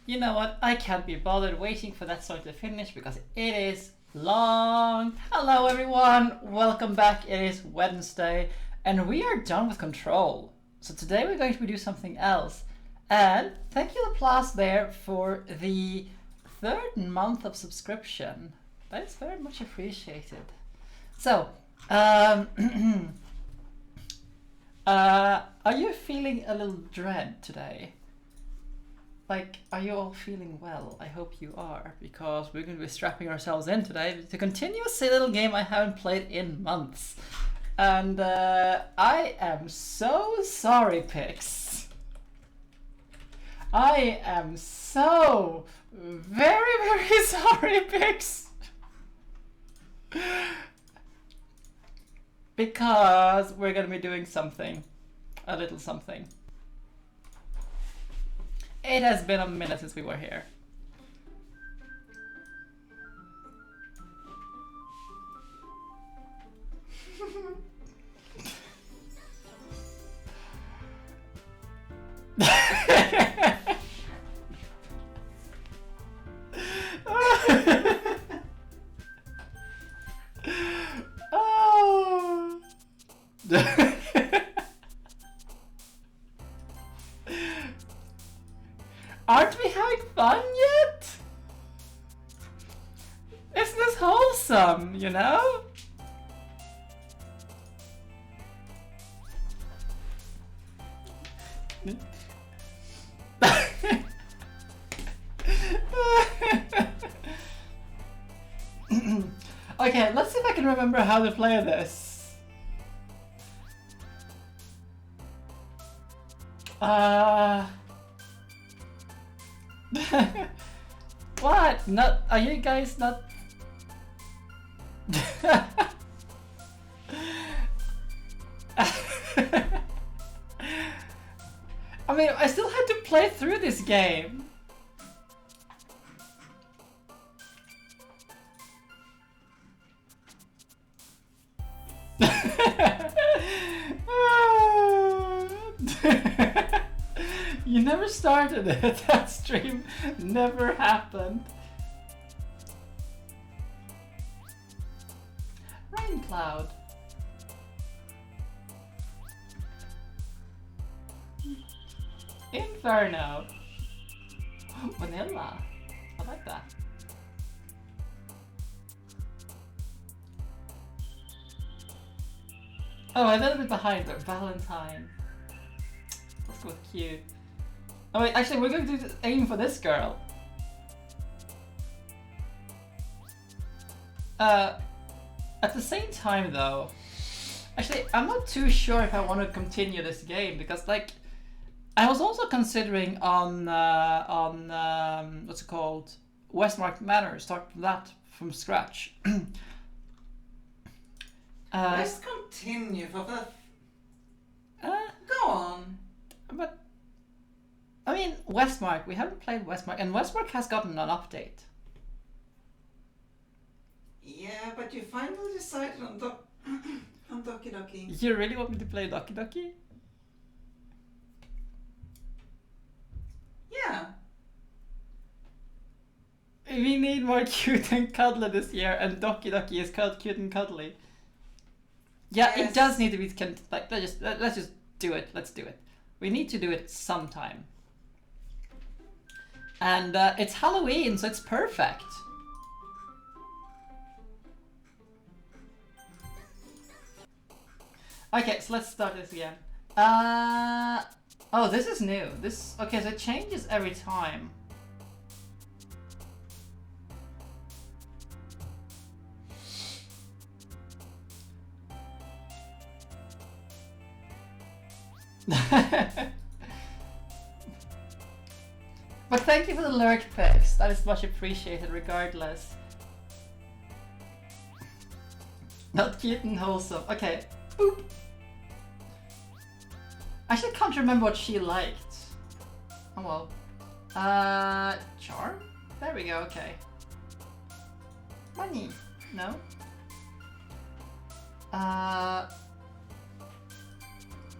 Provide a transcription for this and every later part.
You know what? I can't be bothered waiting for that song to finish because it is long. Hello, everyone. Welcome back. It is Wednesday, and we are done with Control. So today we're going to do something else. And thank you, Laplace, there for the third month of subscription. That is very much appreciated. So, are you feeling a little dread today? Like, are you all feeling well? I hope you are, because we're going to be strapping ourselves in today to continue a silly little game I haven't played in months. And I am so sorry, Pix. I am so very, very sorry, Pix. Because we're going to be doing something. A little something. It has been a minute since we were here. Oh. Aren't we having fun yet? Isn't this wholesome, you know? Okay, let's see if I can remember how to play this. What? Not? Are you guys not? I mean, I still had to play through this game. You never started it. That stream never happened. Rain cloud. Inferno. Vanilla. I like that. Oh, a little bit behind there. Valentine. Let's go with cute. Oh wait, actually we're going to aim for this girl. At the same time though, actually I'm not too sure if I want to continue this game because like, I was also considering on what's it called? Westmark Manor, start that from scratch. Let's continue for the... Go on. But I mean, Westmark, we haven't played Westmark, and Westmark has gotten an update. Yeah, but you finally decided on on Doki Doki. You really want me to play Doki Doki? Yeah. We need more cute and cuddly this year, and Doki Doki is cute and cuddly. Yeah, Yes. It does need to be like let's just do it. Let's do it. We need to do it sometime. And it's Halloween, so it's perfect. Okay, so let's start this again. Oh, this is new. Okay, so it changes every time. But thank you for the lurk picks. That is much appreciated regardless. Not cute and wholesome. Okay. Boop. I actually can't remember what she liked. Oh well. Charm? There we go, okay. Money. No?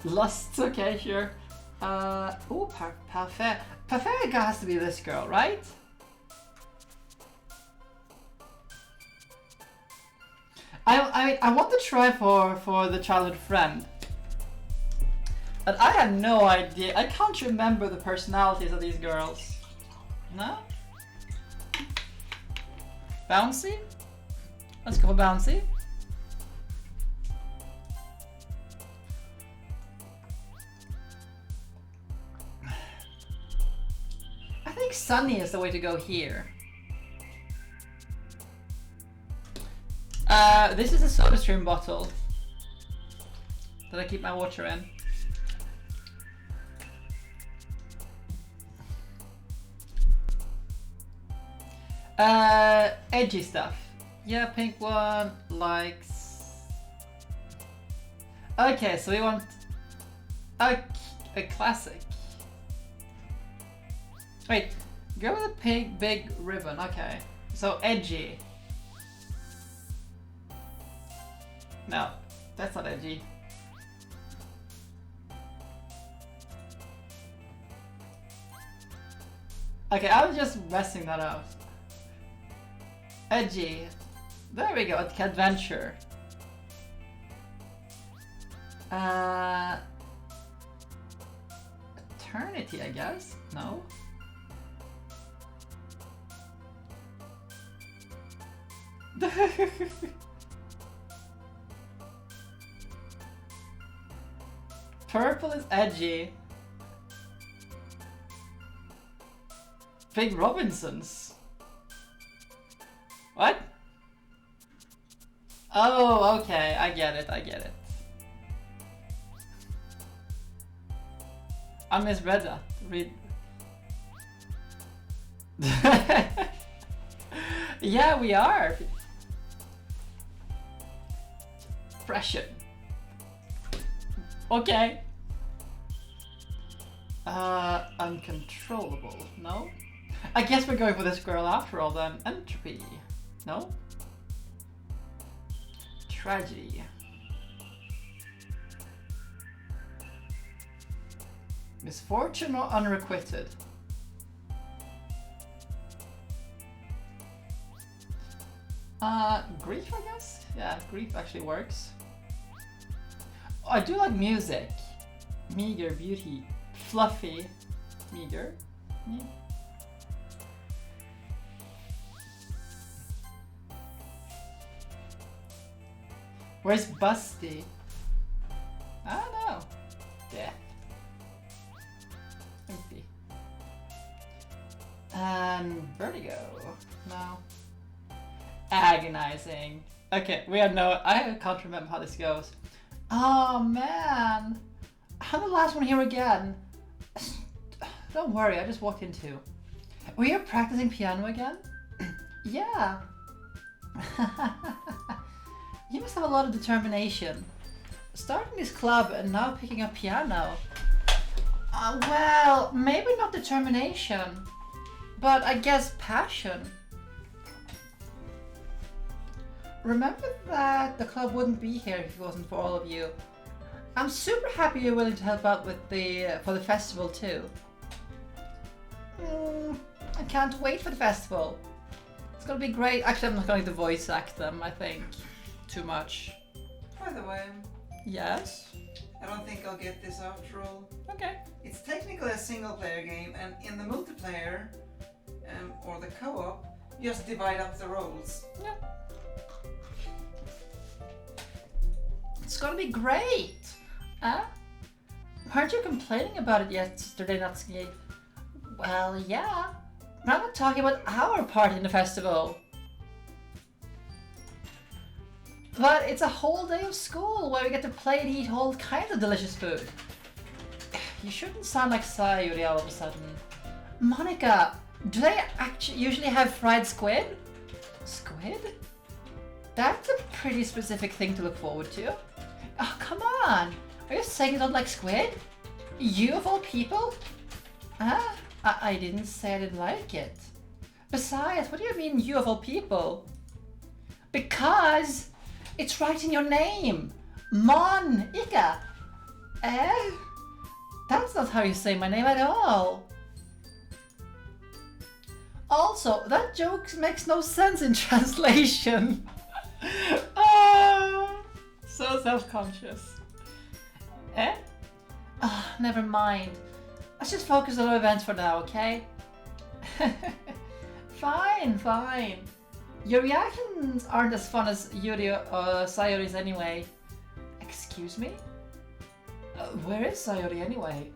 Lust, okay, sure. Oh, parfait. Pafega has to be this girl, right? I want to try for the childhood friend. But I have no idea. I can't remember the personalities of these girls. No? Bouncy? Let's go for Bouncy. I think Sunny is the way to go here. This is a soda stream bottle that I keep my water in. Edgy stuff. Yeah, pink one likes. Okay, so we want a classic. Wait, go with a pink big ribbon. Okay, so edgy. No, that's not edgy. Okay, I was just messing that up. Edgy. There we go, adventure. Eternity, I guess? No? Purple is edgy. Big Robinsons. What? Oh, okay, I get it, I get it. I misread that. Yeah, we are. Pressure. Okay. Uncontrollable. No? I guess we're going for this girl after all then. Entropy. No? Tragedy. Misfortune or unrequited? Grief, I guess? Yeah, grief actually works. Oh, I do like music. Meager, beauty, fluffy, meager. Yeah. Where's Busty? I don't know. Death. Empty. And Vertigo. No. Agonizing. Okay, we have no. I can't remember how this goes. Oh man. I'm the last one here again. Don't worry, I just walked in too. We are practicing piano again? Yeah. You must have a lot of determination. Starting this club and now picking up piano. Well, maybe not determination, but I guess passion. Remember that the club wouldn't be here if it wasn't for all of you. I'm super happy you're willing to help out with for the festival too. I can't wait for the festival. It's gonna be great. Actually, I'm not going to voice act them, I think. Too much. By the way. Yes? I don't think I'll get this after all. Okay. It's technically a single player game, and in the multiplayer, or the co-op, you just divide up the roles. Yeah. It's gonna be great! Weren't you complaining about it yesterday, Natsuki? Well, yeah. But I'm not talking about our part in the festival. But it's a whole day of school where we get to play and eat all kinds of delicious food. You shouldn't sound like Sayuri all of a sudden. Monica, do they actually usually have fried squid? Squid? That's a pretty specific thing to look forward to. Oh, come on! Are you saying you don't like squid? You of all people? I didn't say I didn't like it. Besides, what do you mean you of all people? Because it's right in your name. Monica. That's not how you say my name at all. Also, that joke makes no sense in translation. Oh, so self-conscious. Eh? Oh, never mind. Let's just focus on the events for now, okay? Fine, fine. Your reactions aren't as fun as Yuri or Sayori's anyway. Excuse me? Where is Sayori anyway?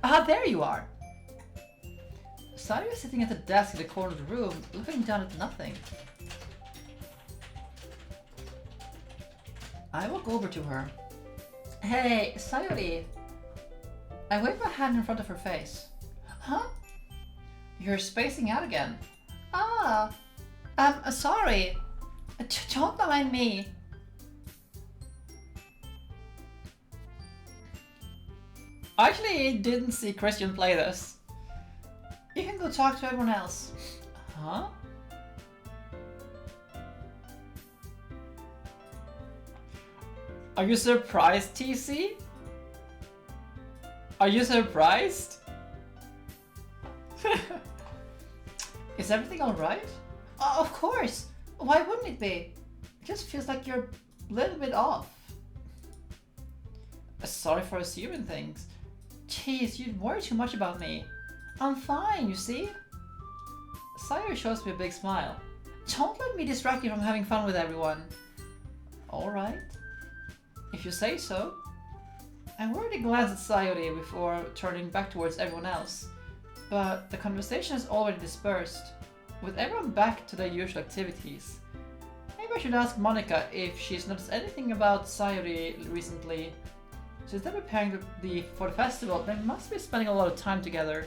Ah, there you are. Sayori is sitting at the desk in the corner of the room, looking down at nothing. I walk over to her. Hey, Sayori. I wave my hand in front of her face. Huh? You're spacing out again. Ah, sorry. Don't mind me. I actually didn't see Christian play this. You can go talk to everyone else. Huh? Are you surprised, TC? Are you surprised? Is everything alright? Of course! Why wouldn't it be? It just feels like you're a little bit off. Sorry for assuming things. Jeez, you worry too much about me. I'm fine, you see? Sayori shows me a big smile. Don't let me distract you from having fun with everyone. Alright. If you say so. I worried a glance at Sayori before turning back towards everyone else. But the conversation has already dispersed, with everyone back to their usual activities. Maybe I should ask Monica if she's noticed anything about Sayori recently. Since they're preparing for the festival, they must be spending a lot of time together.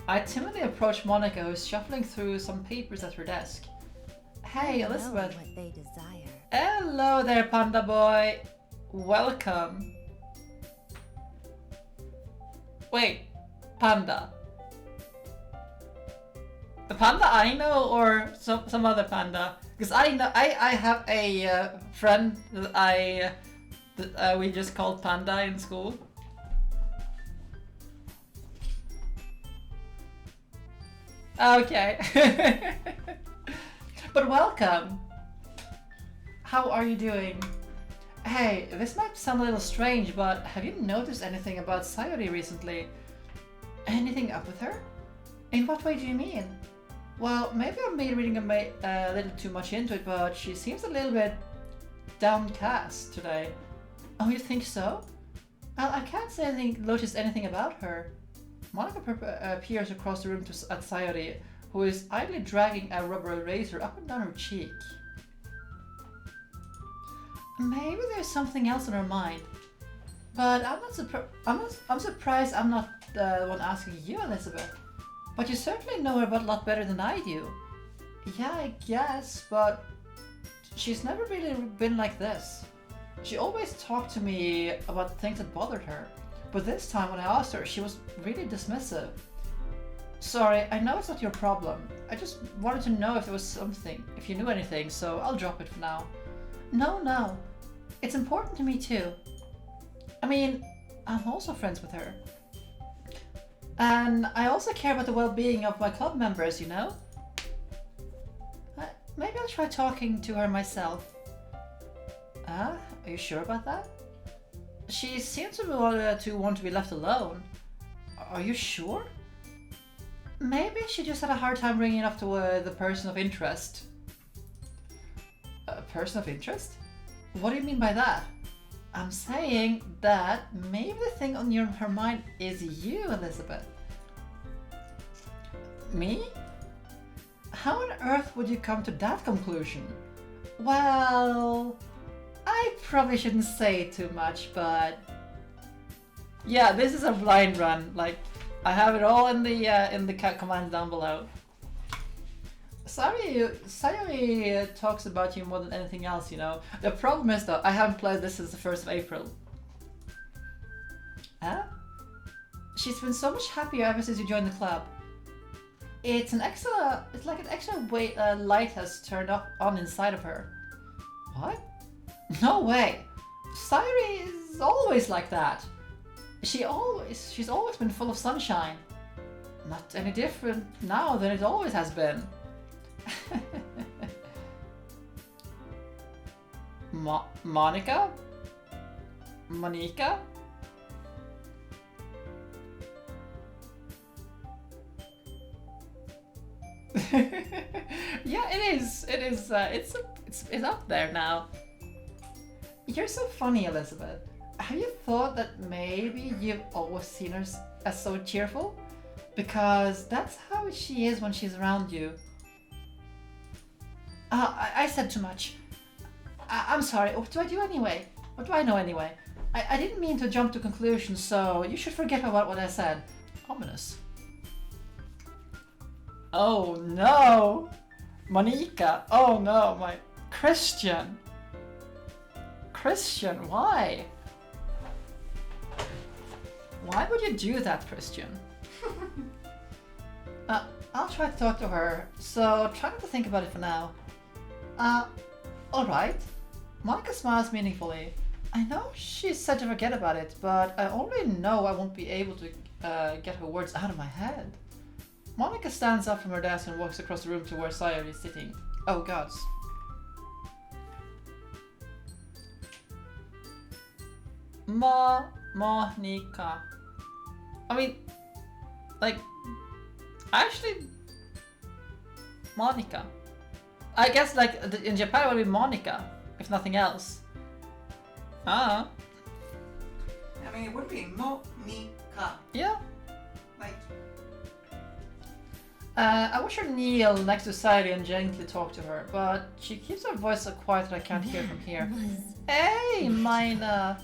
I timidly approach Monica, who's shuffling through some papers at her desk. Hey, Elizabeth. What they desire. Hello there, Panda Boy. Welcome. Wait, Panda. The panda I know, or some other panda? Because I know I have a friend that we just called Panda in school. Okay. But welcome. How are you doing? Hey, this might sound a little strange, but have you noticed anything about Sayori recently? Anything up with her? In what way do you mean? Well, maybe I'm reading a little too much into it, but she seems a little bit downcast today. Oh, you think so? I can't say notice anything about her. Monica appears across the room at Sayori, who is idly dragging a rubber eraser up and down her cheek. Maybe there's something else on her mind. But I'm surprised I'm not the one asking you, Elizabeth. But you certainly know her a lot better than I do. Yeah, I guess, but she's never really been like this. She always talked to me about things that bothered her. But this time when I asked her, she was really dismissive. Sorry, I know it's not your problem. I just wanted to know if there was something, if you knew anything, so I'll drop it for now. No. It's important to me too. I mean, I'm also friends with her. And I also care about the well-being of my club members, you know? Maybe I'll try talking to her myself. Are you sure about that? She seems to want to be left alone. Are you sure? Maybe she just had a hard time bringing it up to the person of interest. A person of interest? What do you mean by that? I'm saying that maybe the thing on her mind is you, Elizabeth. Me? How on earth would you come to that conclusion? Well, I probably shouldn't say too much, but yeah, this is a blind run. Like, I have it all in the commands down below. Sayori talks about you more than anything else, you know. The problem is though, I haven't played this since the 1st of April. Huh? She's been so much happier ever since you joined the club. It's like an extra light has turned on inside of her. What? No way! Sayori is always like that. She's always been full of sunshine. Not any different now than it always has been. Monica? Monica? Yeah, it is. It is. It's up there now. You're so funny, Elizabeth. Have you thought that maybe you've always seen her as so cheerful? Because that's how she is when she's around you. I said too much. I'm sorry. What do I do anyway? What do I know anyway? I didn't mean to jump to conclusions, so you should forget about what I said. Ominous. Oh no! Monica! Oh no, my Christian! Christian, why? Why would you do that, Christian? I'll try to talk to her, so try not to think about it for now. Alright. Monica smiles meaningfully. I know she said to forget about it, but I already know I won't be able to get her words out of my head. Monica stands up from her desk and walks across the room to where Sayori is sitting. Oh gods. Monica. I mean, like, actually, Monica. I guess, like, in Japan it would be Monica, if nothing else. I mean, it would be Monica. Yeah. Like. I wish her kneel next to Sayori and gently talk to her, but she keeps her voice so quiet that I can't hear from here. Hey, Mina!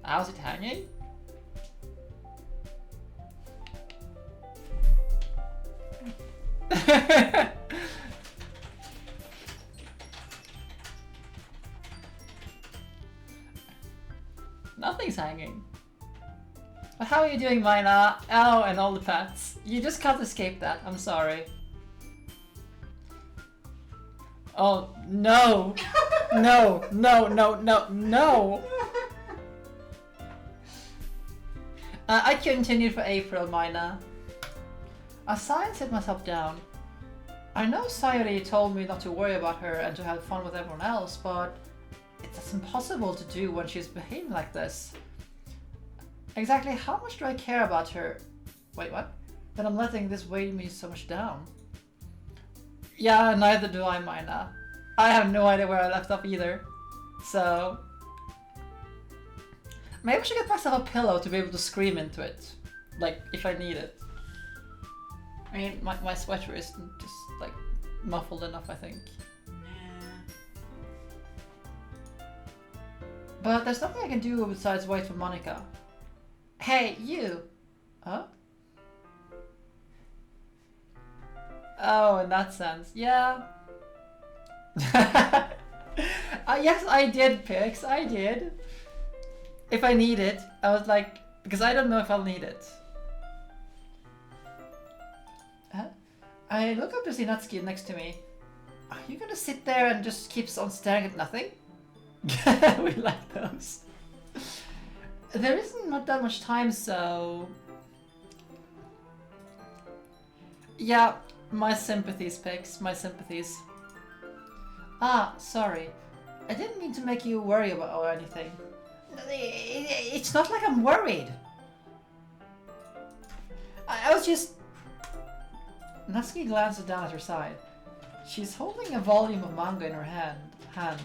How's it hanging? Nothing's hanging. But how are you doing, Mina? Oh, and all the pets. You just can't escape that. I'm sorry. Oh, no! No, no, no, no, no! I continued for April, Mina. I sighed and set myself down. I know Sayori told me not to worry about her and to have fun with everyone else, but it's impossible to do when she's behaving like this. Exactly how much do I care about her? Wait, what? That I'm letting this weigh me so much down. Yeah, neither do I, Mina. I have no idea where I left off either. So maybe I should get myself a pillow to be able to scream into it. Like, if I need it. I mean, my sweater is just, like, muffled enough, I think. But there's nothing I can do besides wait for Monica. Hey, you! Huh? Oh, in that sense. Yeah. Yes, I did, Pix. I did. If I need it. I was like, because I don't know if I'll need it. I look up to see Natsuki next to me. Are you gonna sit there and just keep on staring at nothing? We like those. There isn't that much time, so... Yeah, my sympathies, Pix, my sympathies. Ah, sorry. I didn't mean to make you worry about or anything. It's not like I'm worried. I was just... Natsuki glances down at her side. She's holding a volume of manga in her hand.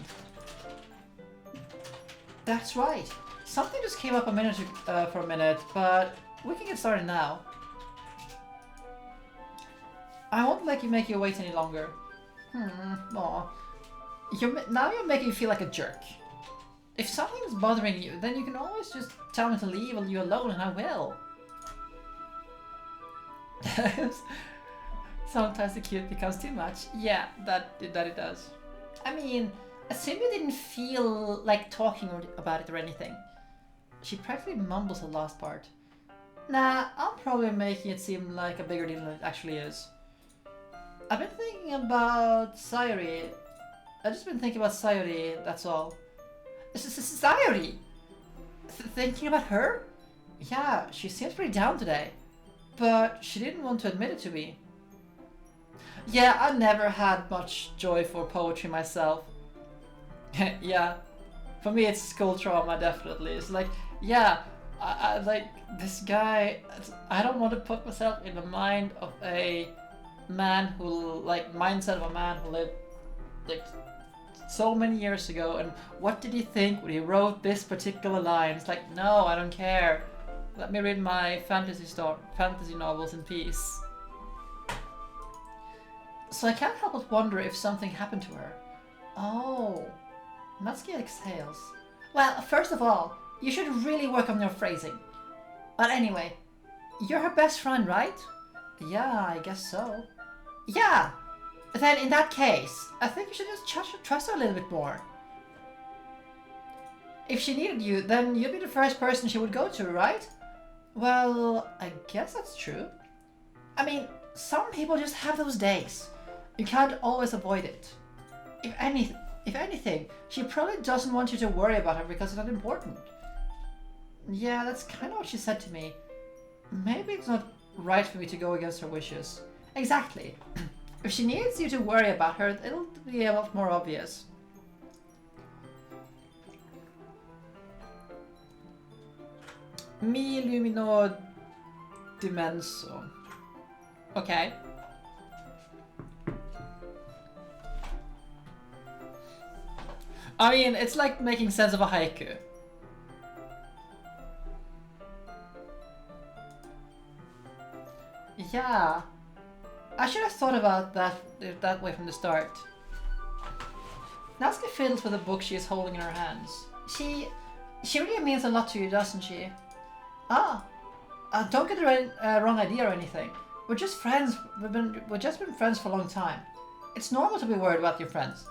That's right. Something just came up for a minute, but we can get started now. I won't make you wait any longer. Aw. Now you're making me feel like a jerk. If something's bothering you, then you can always just tell me to leave you alone and I will. Sometimes the cute becomes too much. Yeah, that it does. I mean, assume you didn't feel like talking about it or anything. She practically mumbles the last part. Nah, I'm probably making it seem like a bigger deal than it actually is. I've been thinking about Sayori. I've just been thinking about Sayori, that's all. Sayori? Thinking about her? Yeah, she seems pretty down today. But she didn't want to admit it to me. Yeah, I never had much joy for poetry myself. Yeah, for me it's school trauma definitely. It's like, yeah, I like this guy. I don't want to put myself in the mind of a man who mindset of a man who lived like so many years ago. And what did he think when he wrote this particular line? It's like, no, I don't care. Let me read my fantasy novels in peace. So I can't help but wonder if something happened to her. Oh, Natsuki exhales. Well, first of all, you should really work on your phrasing. But anyway, you're her best friend, right? Yeah, I guess so. Yeah! Then in that case, I think you should just trust her a little bit more. If she needed you, then you'd be the first person she would go to, right? Well, I guess that's true. I mean, some people just have those days. You can't always avoid it. If anything, she probably doesn't want you to worry about her because it's not important. Yeah, that's kind of what she said to me. Maybe it's not right for me to go against her wishes. Exactly. If she needs you to worry about her, it'll be a lot more obvious. Mi lumino dimenso. Okay. I mean, it's like making sense of a haiku. Yeah. I should have thought about that way from the start. Natsuki fiddles with the book she is holding in her hands. She really means a lot to you, doesn't she? Ah, don't get the wrong idea or anything. We're just friends. We've just been friends for a long time. It's normal to be worried about your friends.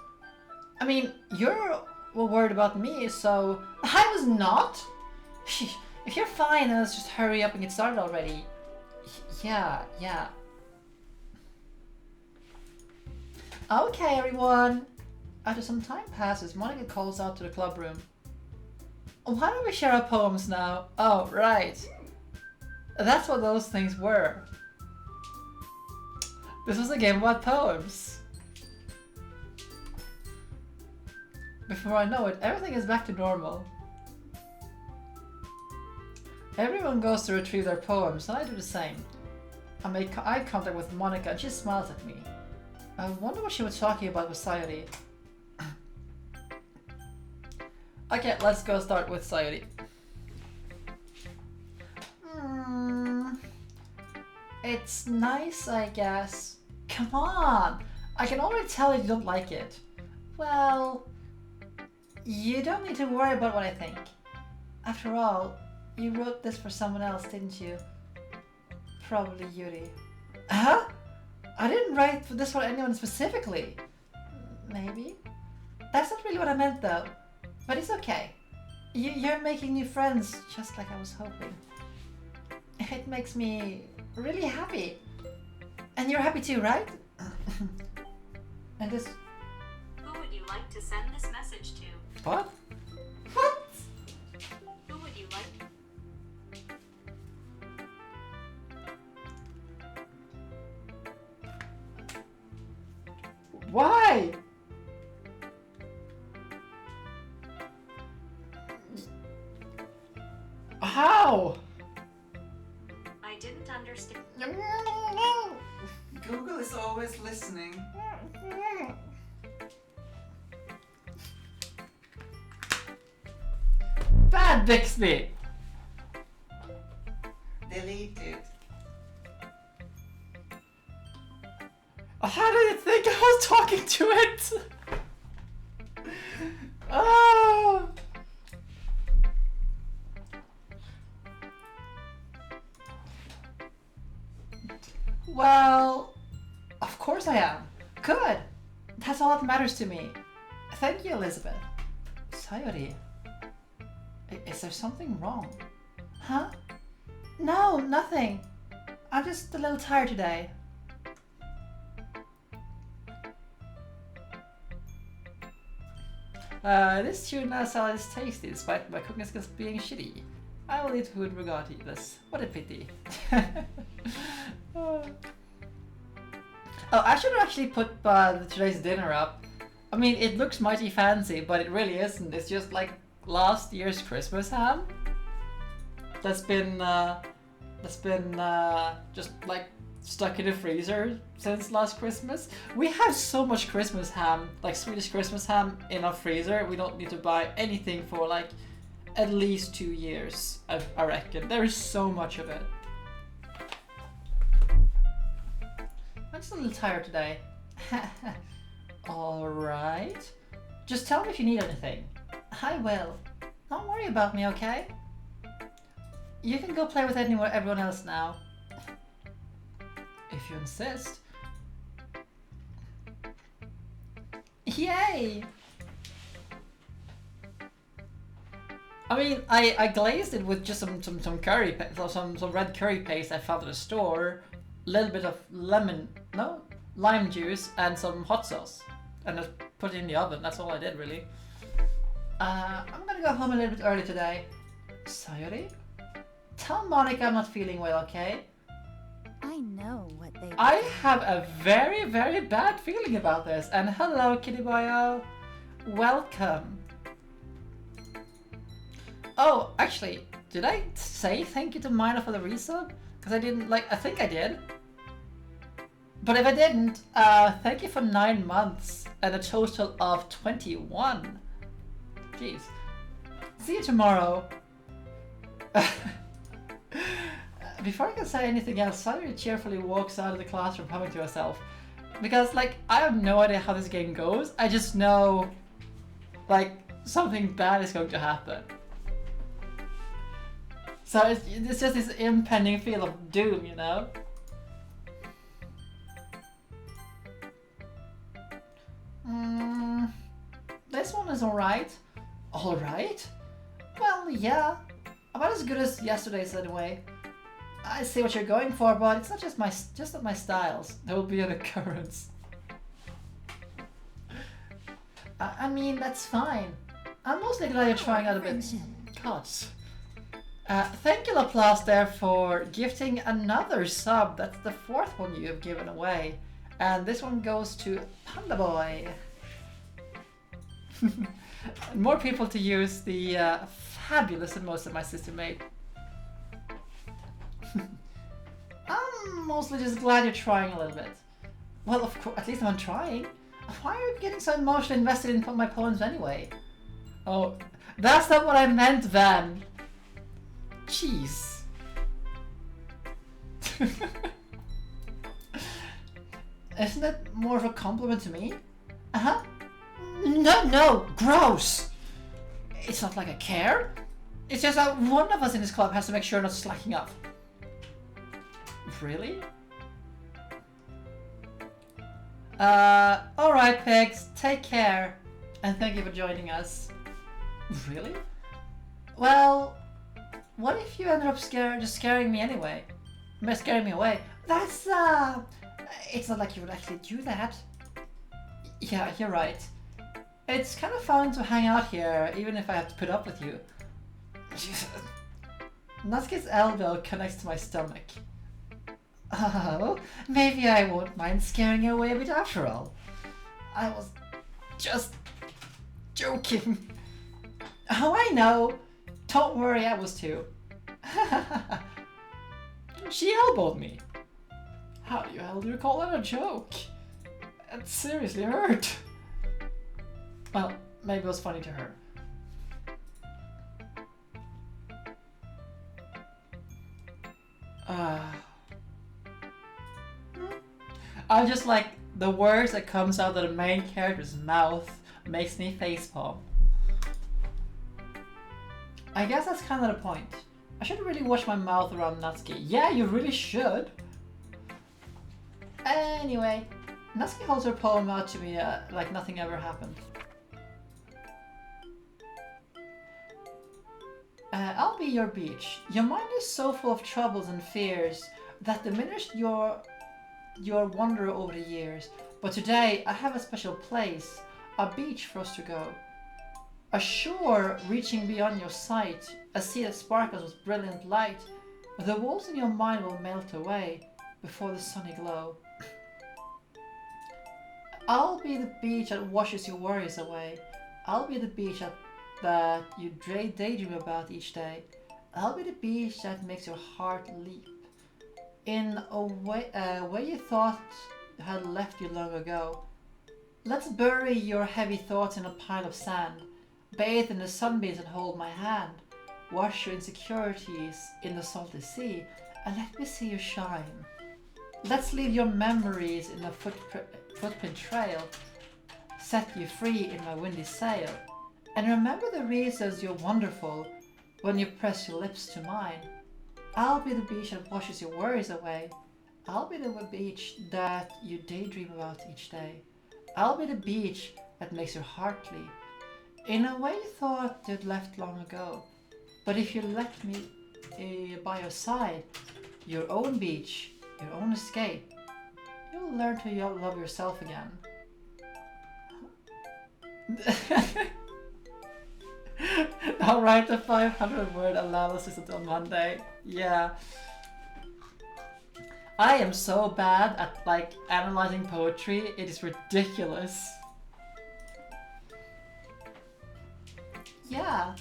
I mean, you're worried about me, so I was not. If you're fine, then let's just hurry up and get started already. Yeah. Okay, everyone. After some time passes, Monica calls out to the club room. Why don't we share our poems now? Oh, right. That's what those things were. This was a game about poems. Before I know it, everything is back to normal. Everyone goes to retrieve their poems, and I do the same. I make eye contact with Monica, and she smiles at me. I wonder what she was talking about with Sayori. Okay, let's go start with Sayori. It's nice, I guess. Come on! I can already tell you don't like it. Well, you don't need to worry about what I think. After all, you wrote this for someone else, didn't you? Probably Yuri. Huh? I didn't write this for anyone specifically. Maybe. That's not really what I meant though. But it's okay. You're making new friends, just like I was hoping. It makes me really happy. And you're happy too, right? And this... Who would you like to send this message to? What? What? Who would you like? Why? How? I didn't understand. Google is always listening. Bad Bixby! Delete it. How did you think I was talking to it? Oh! Well, of course I am. Good. That's all that matters to me. Thank you, Elizabeth. Sayori, is there something wrong? Huh? No, nothing. I'm just a little tired today. This tuna salad is tasty despite my cooking skills being shitty. I will eat food regardless. What a pity. Oh, I should actually put today's dinner up. I mean, it looks mighty fancy, but it really isn't. It's just like last year's Christmas ham. That's been just like stuck in the freezer since last Christmas. We have so much Christmas ham, like Swedish Christmas ham, in our freezer. We don't need to buy anything for like at least 2 years, I reckon. There is so much of it. I'm just a little tired today. Alright. Just tell me if you need anything. I will. Don't worry about me, okay? You can go play with everyone else now. If you insist. Yay! I mean, I glazed it with just some curry, some red curry paste I found at the store, a little bit of lime juice and some hot sauce, and just put it in the oven. That's all I did really. I'm gonna go home a little bit early today. Sayori? Tell Monica I'm not feeling well, okay? I know what they I have a very, very bad feeling about this. And hello, Kitty Boyo. Welcome. Oh, actually, did I say thank you to Mina for the resub? Because I didn't, I think I did. But if I didn't, thank you for 9 months and a total of 21. Jeez. See you tomorrow. Before I can say anything else, Sayori cheerfully walks out of the classroom humming to herself. Because, I have no idea how this game goes. I just know, something bad is going to happen. So it's just this impending feel of doom, you know? This one is alright. Alright? Well, yeah. About as good as yesterday's anyway. I see what you're going for, but it's not just not my styles. There will be an occurrence. I mean, that's fine. I'm mostly glad you're trying out a bit. Gods. Thank you, Laplace, there for gifting another sub. That's the 4th one you have given away. And this one goes to Panda Boy. More people to use the fabulous emotes that my sister made. I'm mostly just glad you're trying a little bit. Well, of course, at least I'm trying. Why are you getting so emotionally invested in my poems anyway? Oh, that's not what I meant then. Jeez. Isn't that more of a compliment to me? Uh-huh. No, gross. It's not like I care. It's just that one of us in this club has to make sure not slacking up. Really? Alright, pigs, take care. And thank you for joining us. Really? Well, what if you ended up just scaring me anyway? Scaring me away? That's, it's not like you would actually do that. Yeah, you're right. It's kind of fun to hang out here, even if I have to put up with you. Natsuki's elbow connects to my stomach. Oh, maybe I won't mind scaring you away a bit after all. I was just joking. Oh, I know. Don't worry, I was too. She elbowed me. How the hell do you call that a joke? It seriously hurt. Well, maybe it was funny to her. I just like the words that comes out of the main character's mouth makes me facepalm. I guess that's kind of the point. I should really wash my mouth around Natsuki. Yeah, you really should. Anyway, Natsuki holds her poem out to me like nothing ever happened. I'll be your beach. Your mind is so full of troubles and fears that diminished your wonder over the years. But today I have a special place, a beach for us to go. A shore reaching beyond your sight, a sea that sparkles with brilliant light. The walls in your mind will melt away before the sunny glow. I'll be the beach that washes your worries away. I'll be the beach that you daydream about each day. I'll be the beach that makes your heart leap in a way you thought had left you long ago. Let's bury your heavy thoughts in a pile of sand. Bathe in the sunbeams and hold my hand. Wash your insecurities in the salty sea and let me see you shine. Let's leave your memories in a footprint trail. Set you free in my windy sail. And remember the reasons you're wonderful when you press your lips to mine. I'll be the beach that washes your worries away. I'll be the beach that you daydream about each day. I'll be the beach that makes your heart leap in a way you thought you'd left long ago. But if you let me by your side, your own beach, your own escape, you'll learn to love yourself again. I'll write a 500-word analysis on Monday. Yeah. I am so bad at analyzing poetry, it is ridiculous. Yeah.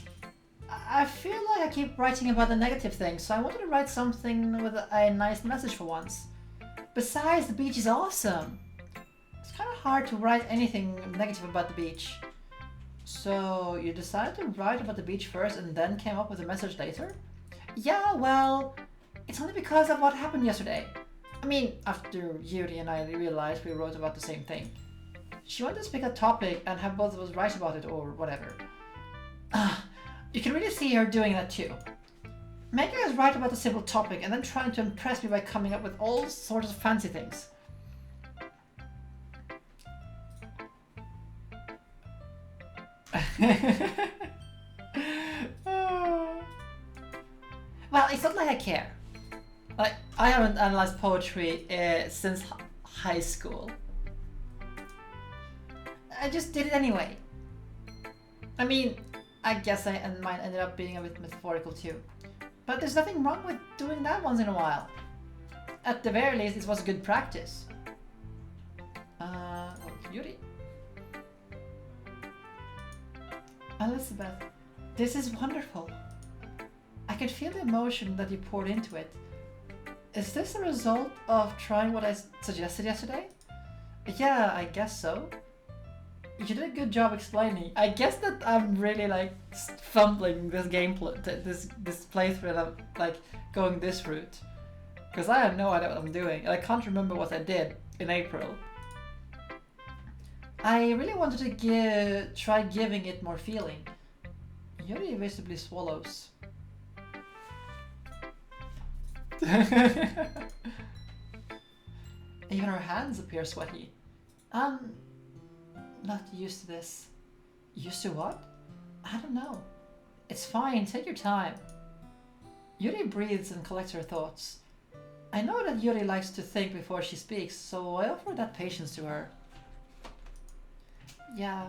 I feel like I keep writing about the negative things, so I wanted to write something with a nice message for once. Besides, the beach is awesome. It's kind of hard to write anything negative about the beach. So you decided to write about the beach first and then came up with a message later? Yeah, well, it's only because of what happened yesterday. I mean, after Yuri and I realized we wrote about the same thing. She wanted to pick a topic and have both of us write about it or whatever. You can really see her doing that too. Making us write about a simple topic and then trying to impress me by coming up with all sorts of fancy things. Well, it's not like I care. I haven't analyzed poetry since high school. I just did it anyway. I mean, I guess mine ended up being a bit metaphorical too. But there's nothing wrong with doing that once in a while. At the very least, this was a good practice. Yuri. Elizabeth, this is wonderful. I can feel the emotion that you poured into it. Is this a result of trying what I suggested yesterday? Yeah, I guess so. You did a good job explaining. I guess that I'm really fumbling this gameplay, this playthrough, and I'm going this route. Because I have no idea what I'm doing, and I can't remember what I did in April. I really wanted to try giving it more feeling. Yuri visibly swallows. Even her hands appear sweaty. I'm not used to this. Used to what? I don't know. It's fine, take your time. Yuri breathes and collects her thoughts. I know that Yuri likes to think before she speaks, so I offer that patience to her. Yeah.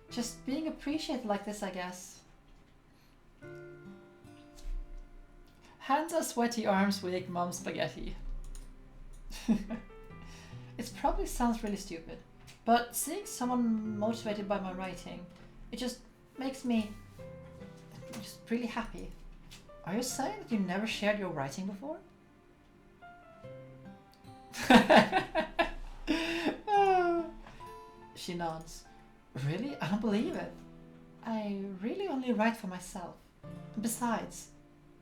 Just being appreciated like this, I guess. Hands are sweaty, arms weak, mom spaghetti. It probably sounds really stupid, but seeing someone motivated by my writing, it just makes me just really happy. Are you saying that you never shared your writing before? She nods. Really? I don't believe it. I really only write for myself. Besides,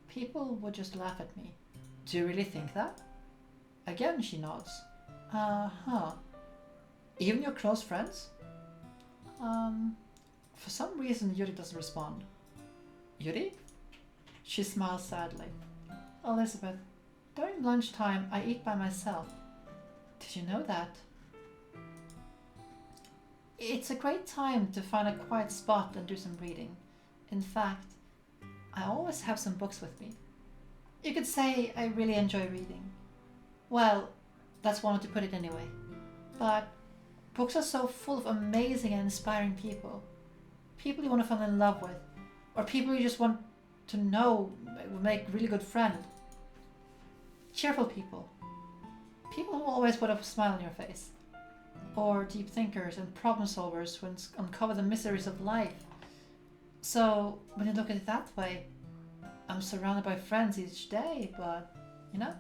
people would just laugh at me. Do you really think that? Again, she nods. Uh-huh. Even your close friends? For some reason, Yuri doesn't respond. Yuri? She smiles sadly. Elizabeth, during lunchtime, I eat by myself. Did you know that? It's a great time to find a quiet spot and do some reading. In fact, I always have some books with me. You could say I really enjoy reading. Well, that's one way to put it anyway. But Books are so full of amazing and inspiring people. People you want to fall in love with. Or people you just want to know will make really good friends. Cheerful people. People who always put a smile on your face. Or deep thinkers and problem solvers who uncover the miseries of life. So, when you look at it that way, I'm surrounded by friends each day, but, you know?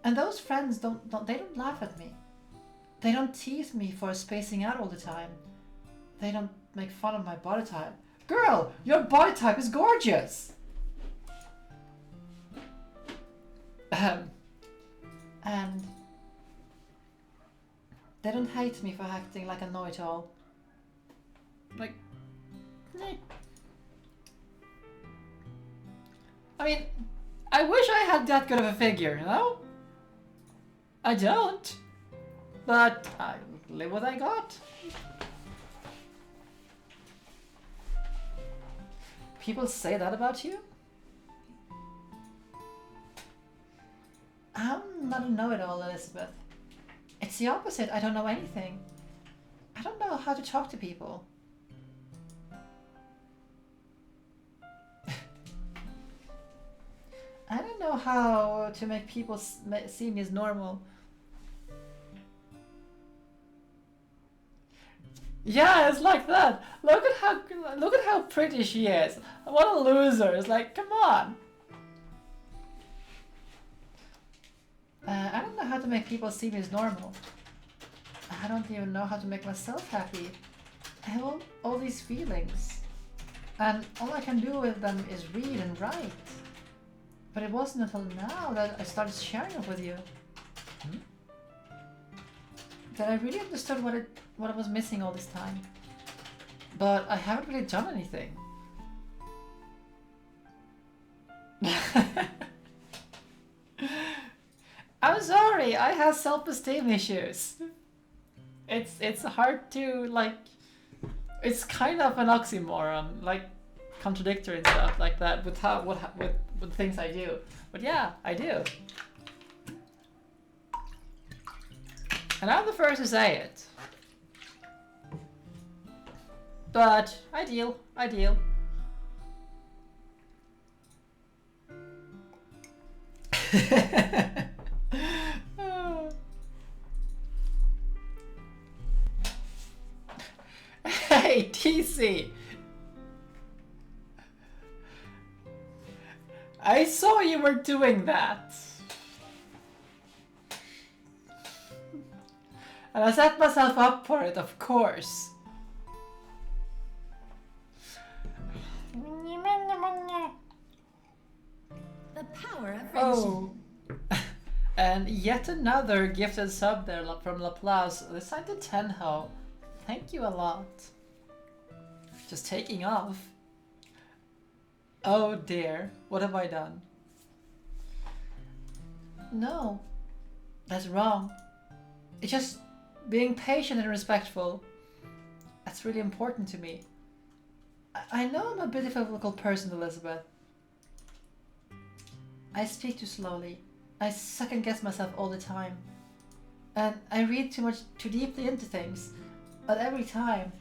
And those friends don't laugh at me. They don't tease me for spacing out all the time. They don't make fun of my body type. Girl, your body type is gorgeous! And they don't hate me for acting like a know-it-all. Like, eh. I mean, I wish I had that good of a figure, you know? I don't. But I live what I got. People say that about you? I'm not a know-it-all, Elizabeth. It's the opposite. I don't know anything. I don't know how to talk to people. I don't know how to make people see me as normal. Yeah, it's like that. Look at how pretty she is. What a loser. It's like, come on. I don't know how to make people see me as normal. I don't even know how to make myself happy. I have all these feelings. And all I can do with them is read and write. But it wasn't until now that I started sharing it with you. That I really understood what I was missing all this time. But I haven't really done anything. I'm sorry, I have self-esteem issues. It's hard to, like, it's kind of an oxymoron, like contradictory and stuff like that with with things I do. But yeah, I do. And I'm the first to say it. But I deal. Hey, TC! I saw you were doing that. And I set myself up for it, of course. The power of friendship. Oh. And yet another gifted sub there from Laplace. This time to Tenho. Thank you a lot. Just taking off. Oh dear, what have I done? No, that's wrong. It's just being patient and respectful. That's really important to me. I know I'm a bit of a difficult person, Elizabeth. I speak too slowly. I second guess myself all the time. And I read too deeply into things. But every time,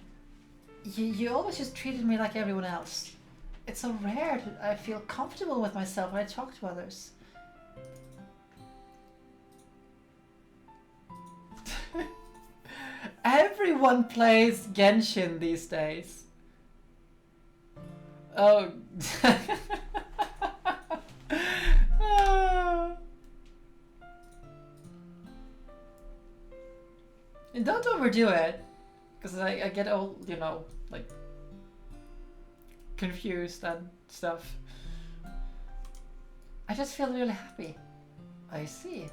you always just treated me like everyone else. It's so rare that I feel comfortable with myself when I talk to others. Everyone plays Genshin these days. Oh. And don't overdo it, because I get all, you know, like, confused and stuff. I just feel really happy. I see.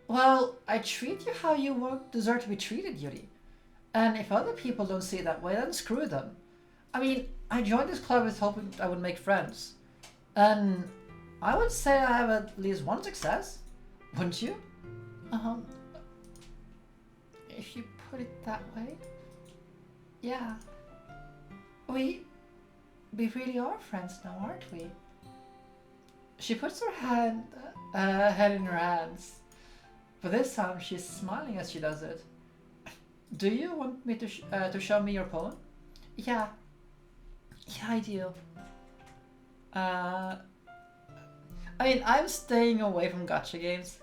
Well, I treat you how you deserve to be treated, Yuri. And if other people don't see it that way, then screw them. I mean, I joined this club with hoping I would make friends. And I would say I have at least one success. Wouldn't you? If you put it that way. Yeah. We really are friends now, aren't we? She puts her head in her hands. But this time she's smiling as she does it. Do you want me to show me your poem? Yeah. Yeah, I do. I mean, I'm staying away from gacha games.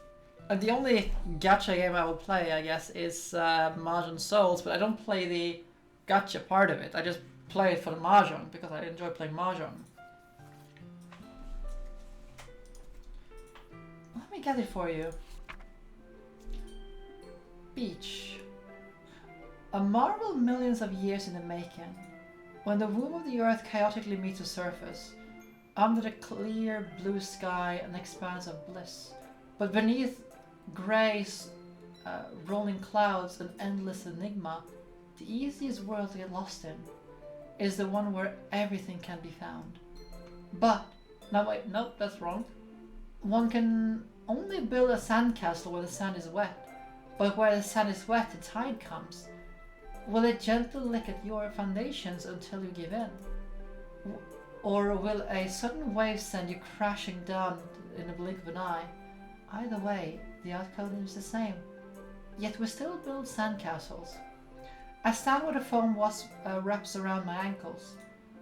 And the only gacha game I will play, I guess, is Mahjong Souls, but I don't play the gacha part of it. I just play it for the Mahjong because I enjoy playing Mahjong. Let me get it for you. Beach. A marvel millions of years in the making. When the womb of the earth chaotically meets the surface, under the clear blue sky, an expanse of bliss. But beneath grey, rolling clouds, an endless enigma, the easiest world to get lost in is the one where everything can be found. But, no wait, nope, that's wrong. One can only build a sandcastle where the sand is wet, but where the sand is wet, the tide comes. Will it gently lick at your foundations until you give in? Or will a sudden wave send you crashing down in the blink of an eye? Either way, the outcome is the same. Yet we still build sandcastles. I stand where the foam wraps around my ankles,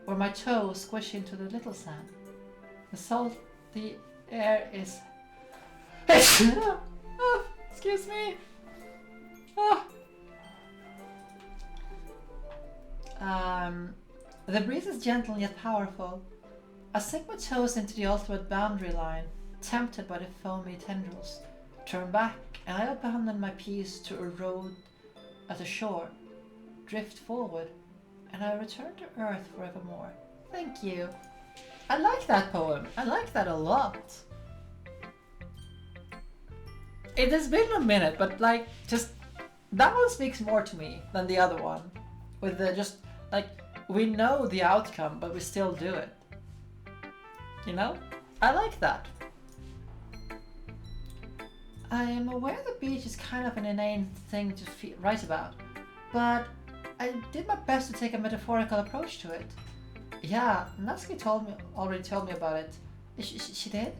where my toes squish into the little sand. The salty air is... Oh, excuse me. Oh. The breeze is gentle yet powerful. I sink my toes into the ultimate boundary line, tempted by the foamy tendrils. Turn back, and I abandon my piece to erode at the shore, drift forward, and I return to earth forevermore. Thank you. I like that poem. I like that a lot. It has been a minute, but like, just that one speaks more to me than the other one. With the just like, we know the outcome, but we still do it. You know? I like that. I am aware the beach is kind of an inane thing to write about, but I did my best to take a metaphorical approach to it. Yeah, Natsuki already told me about it. She did?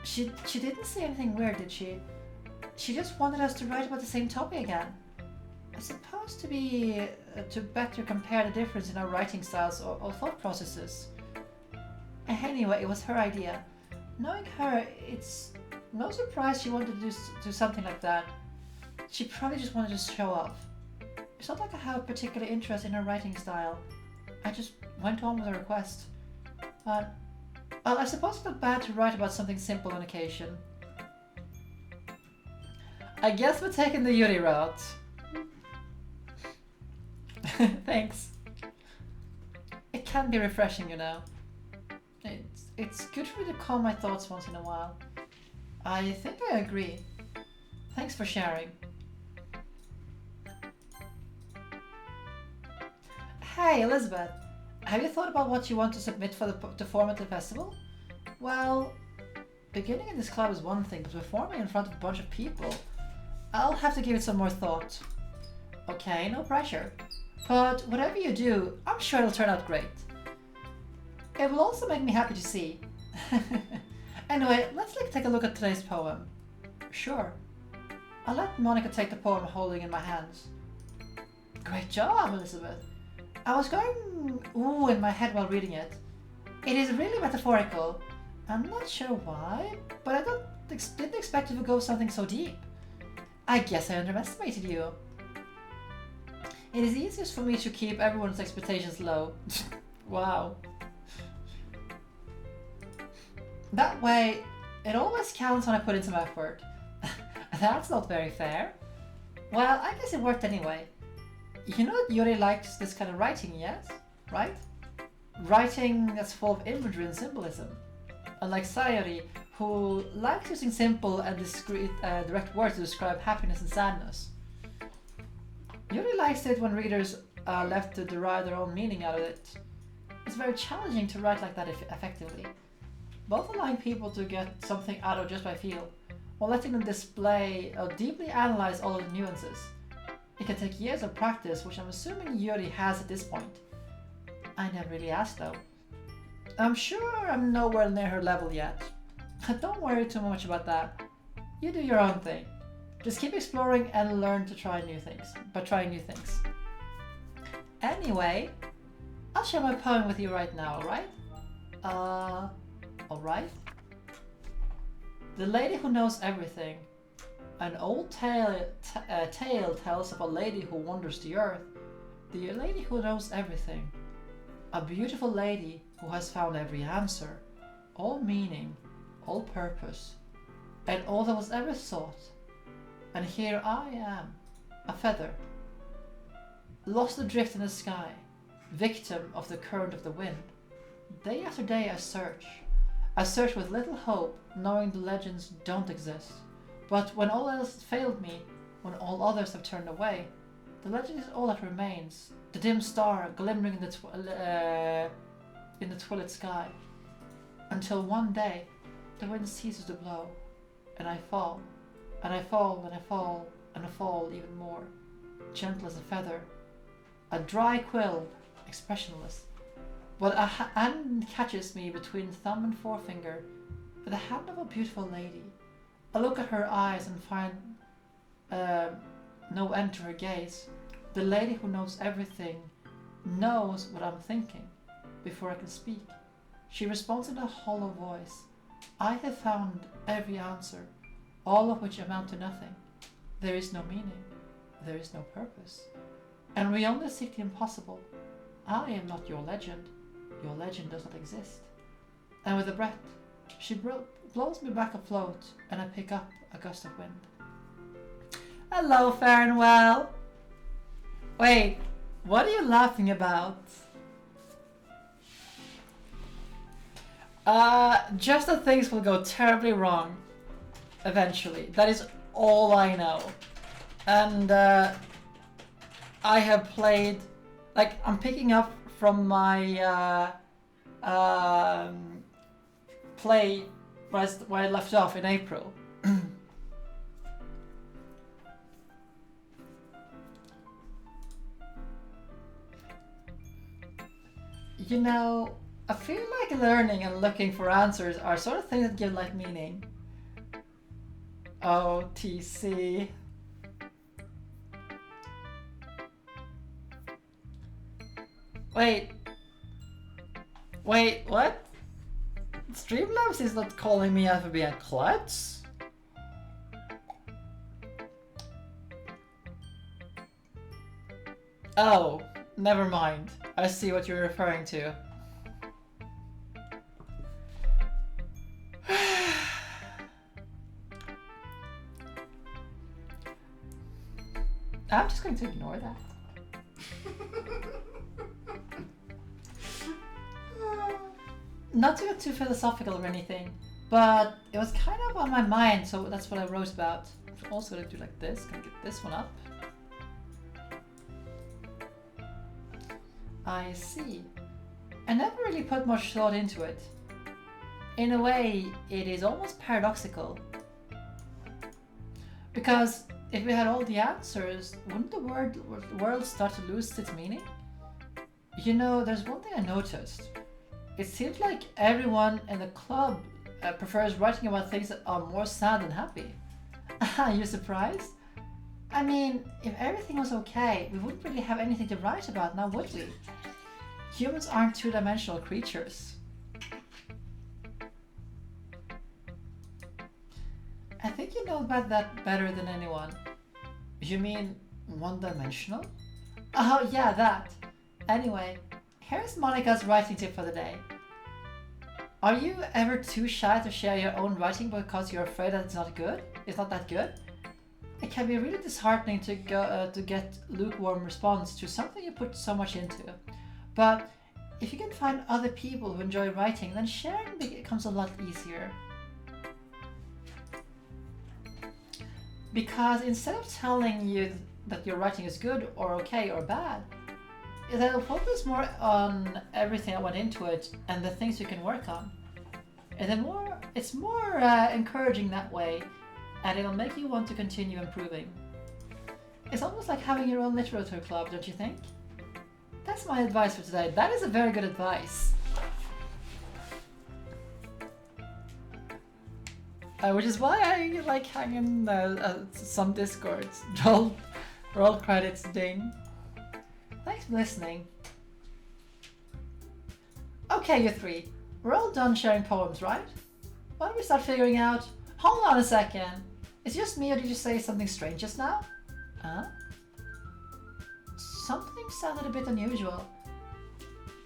She didn't say anything weird, did she? She just wanted us to write about the same topic again. I suppose to be to better compare the difference in our writing styles or thought processes. Anyway, it was her idea. Knowing her, it's no surprise she wanted to do something like that. She probably just wanted to show off. It's not like I have a particular interest in her writing style. I just went on with her request. But, well, I suppose it's not bad to write about something simple on occasion. I guess we're taking the Yuri route. Thanks. It can be refreshing, you know. It's good for me to calm my thoughts once in a while. I think I agree. Thanks for sharing. Hey, Elizabeth. Have you thought about what you want to submit for the formative festival? Well, beginning in this club is one thing, but performing in front of a bunch of people, I'll have to give it some more thought. Okay, no pressure. But whatever you do, I'm sure it'll turn out great. It will also make me happy to see. Anyway, let's take a look at today's poem. Sure. I'll let Monica take the poem I'm holding in my hands. Great job, Elizabeth. I was going ooh in my head while reading it. It is really metaphorical. I'm not sure why, but I didn't expect it to go something so deep. I guess I underestimated you. It is easiest for me to keep everyone's expectations low. Wow. That way, it always counts when I put in some effort. That's not very fair. Well, I guess it worked anyway. You know that Yuri likes this kind of writing, yes? Right? Writing that's full of imagery and symbolism. Unlike Sayori, who likes using simple and discreet, direct words to describe happiness and sadness. Yuri likes it when readers are left to derive their own meaning out of it. It's very challenging to write like that effectively. Both allowing people to get something out of just by feel, while letting them display or deeply analyze all of the nuances. It can take years of practice, which I'm assuming Yuri has at this point. I never really asked though. I'm sure I'm nowhere near her level yet. Don't worry too much about that. You do your own thing. Just keep exploring and learn to try new things. But try new things. Anyway, I'll share my poem with you right now, alright? Alright? The lady who knows everything. An old tale tells of a lady who wanders the earth. The lady who knows everything. A beautiful lady who has found every answer, all meaning, all purpose, and all that was ever sought. And here I am, a feather, lost adrift in the sky, victim of the current of the wind. Day after day I search with little hope, knowing the legends don't exist. But when all else failed me, when all others have turned away, the legend is all that remains, the dim star glimmering in the twilight sky. Until one day, the wind ceases to blow, and I fall, and I fall, and I fall, and I fall even more, gentle as a feather, a dry quill, expressionless. But a hand catches me between thumb and forefinger, the hand of a beautiful lady. I look at her eyes and find no end to her gaze. The lady who knows everything knows what I'm thinking before I can speak. She responds in a hollow voice. I have found every answer, all of which amount to nothing. There is no meaning, there is no purpose, and we only seek the impossible. I am not your legend does not exist. And with a breath, she blows me back afloat, and I pick up a gust of wind. Hello, fair and well. Wait, what are you laughing about? Just that things will go terribly wrong eventually. That is all I know. And I have played, like, I'm picking up from my play where I left off in April. You know, I feel like learning and looking for answers are sort of things that give life meaning. Oh, TC. Wait, what? Streamlabs is not calling me out for being a klutz? Oh, never mind. I see what you're referring to. I'm just going to ignore that. Not to get too philosophical or anything, but it was kind of on my mind, so that's what I wrote about. I'm also gonna do like this, gonna get this one up. I see. I never really put much thought into it. In a way, it is almost paradoxical. Because if we had all the answers, wouldn't the world start to lose its meaning? You know, there's one thing I noticed. It seems like everyone in the club prefers writing about things that are more sad than happy. Are you surprised? I mean, if everything was okay, we wouldn't really have anything to write about now, would we? Humans aren't two-dimensional creatures. I think you know about that better than anyone. You mean one-dimensional? Oh yeah, that. Anyway, here's Monica's writing tip for the day. Are you ever too shy to share your own writing because you're afraid that it's not good? It's not that good? It can be really disheartening to get lukewarm response to something you put so much into. But if you can find other people who enjoy writing, then sharing becomes a lot easier. Because instead of telling you that your writing is good or okay or bad, they'll focus more on everything that went into it and the things you can work on. And then it's more encouraging that way, and it'll make you want to continue improving. It's almost like having your own literature club, don't you think? That's my advice for today. That is a very good advice. Which is why I like hanging some discords. Roll credits, ding. Thanks for listening. Okay, you three. We're all done sharing poems, right? Why don't we start figuring out... Hold on a second. Is it just me or did you say something strange just now? Huh? Something sounded a bit unusual.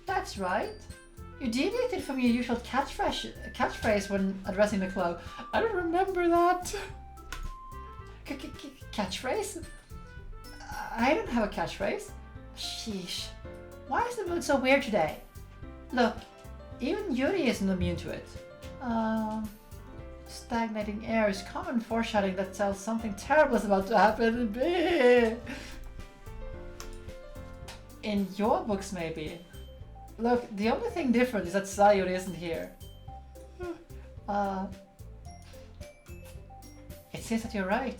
That's right. You deviated from your usual catchphrase when addressing the club. I don't remember that. Catchphrase? I don't have a catchphrase. Sheesh. Why is the mood so weird today? Look, even Yuri isn't immune to it. Stagnating air is common foreshadowing that tells something terrible is about to happen. In your books, maybe. Look, the only thing different is that Sayuri isn't here. It seems that you're right.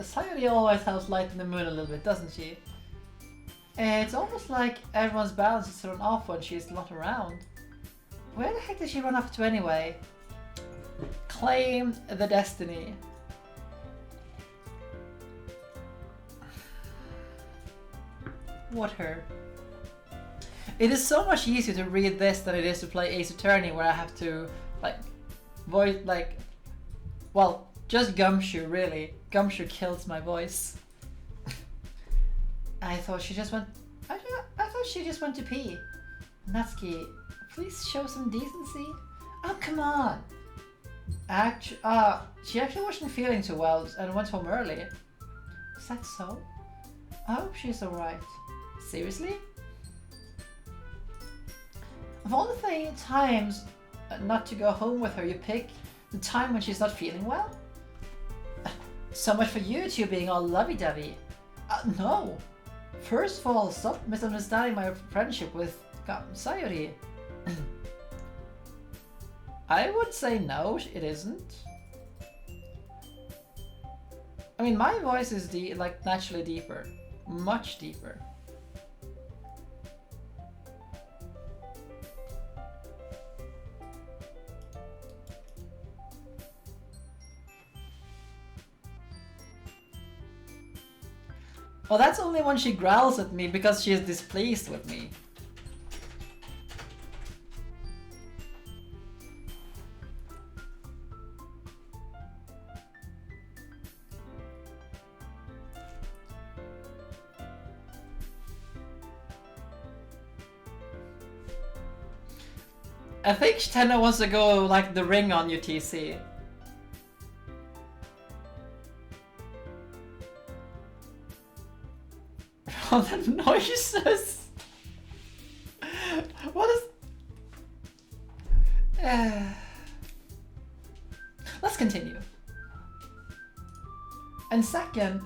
Sayuri always helps lighten the mood a little bit, doesn't she? It's almost like everyone's balance is thrown off when she's not around. Where the heck did she run off to anyway? Claim the destiny. What her? It is so much easier to read this than it is to play Ace Attorney, where I have to well, just Gumshoe really. Gumshoe kills my voice. I thought she just went to pee. Natsuki, please show some decency. Oh, come on. She actually wasn't feeling too well and went home early. Is that so? I hope she's alright. Seriously? Of all the times not to go home with her, you pick the time when she's not feeling well? So much for you two being all lovey-dovey. No. First of all, stop misunderstanding my friendship with Sayuri. I would say no, it isn't. I mean, my voice is naturally deeper. Much deeper. Well, that's only when she growls at me because she is displeased with me. I think Tenna wants to go like the ring on you, TC. All the noises. What is? Let's continue. And second,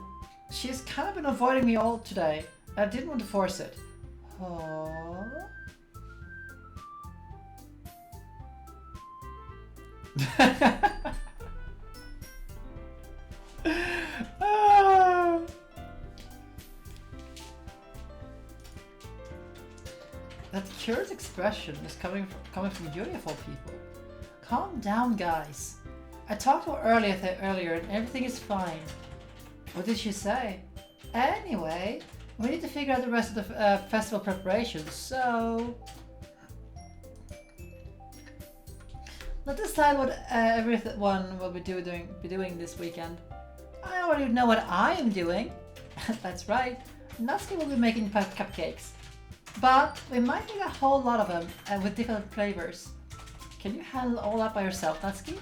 she's kind of been avoiding me all today. I didn't want to force it. Oh. That curious expression is coming from Yuri of all people. Calm down, guys. I talked to her earlier and everything is fine. What did she say? Anyway, we need to figure out the rest of the festival preparations, so... Let's decide what everyone will be doing this weekend. I already know what I am doing. That's right. Natsuki will be making cupcakes. But we might need a whole lot of them with different flavors. Can you handle all that by yourself, Natsuki?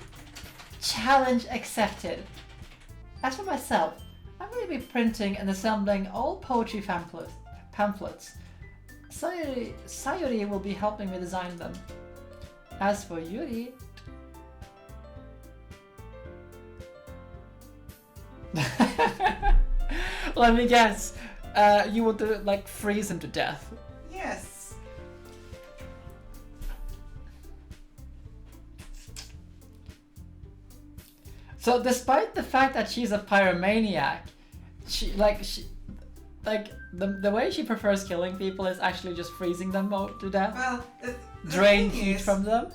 Challenge accepted. As for myself, I'm going to be printing and assembling all poetry pamphlets. Sayuri will be helping me design them. As for Yuri... Let me guess. You want to freeze him to death. Yes. So despite the fact that she's a pyromaniac, the way she prefers killing people is actually just freezing them to death, Well, drain thing heat is, from them.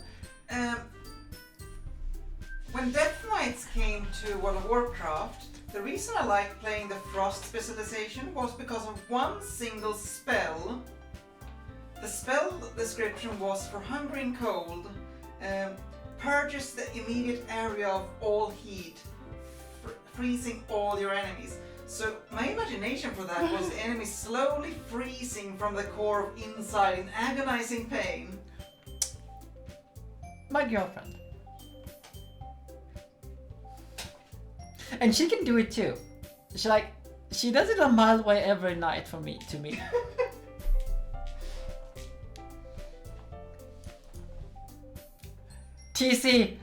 When Death Knights came to World of Warcraft, the reason I liked playing the Frost specialization was because of one single spell. The spell description was for Hungry and Cold, purges the immediate area of all heat, freezing all your enemies. So my imagination for that was the enemy slowly freezing from the core of inside in agonizing pain. My girlfriend. And she can do it too. She does it a mile away every night to me. TC,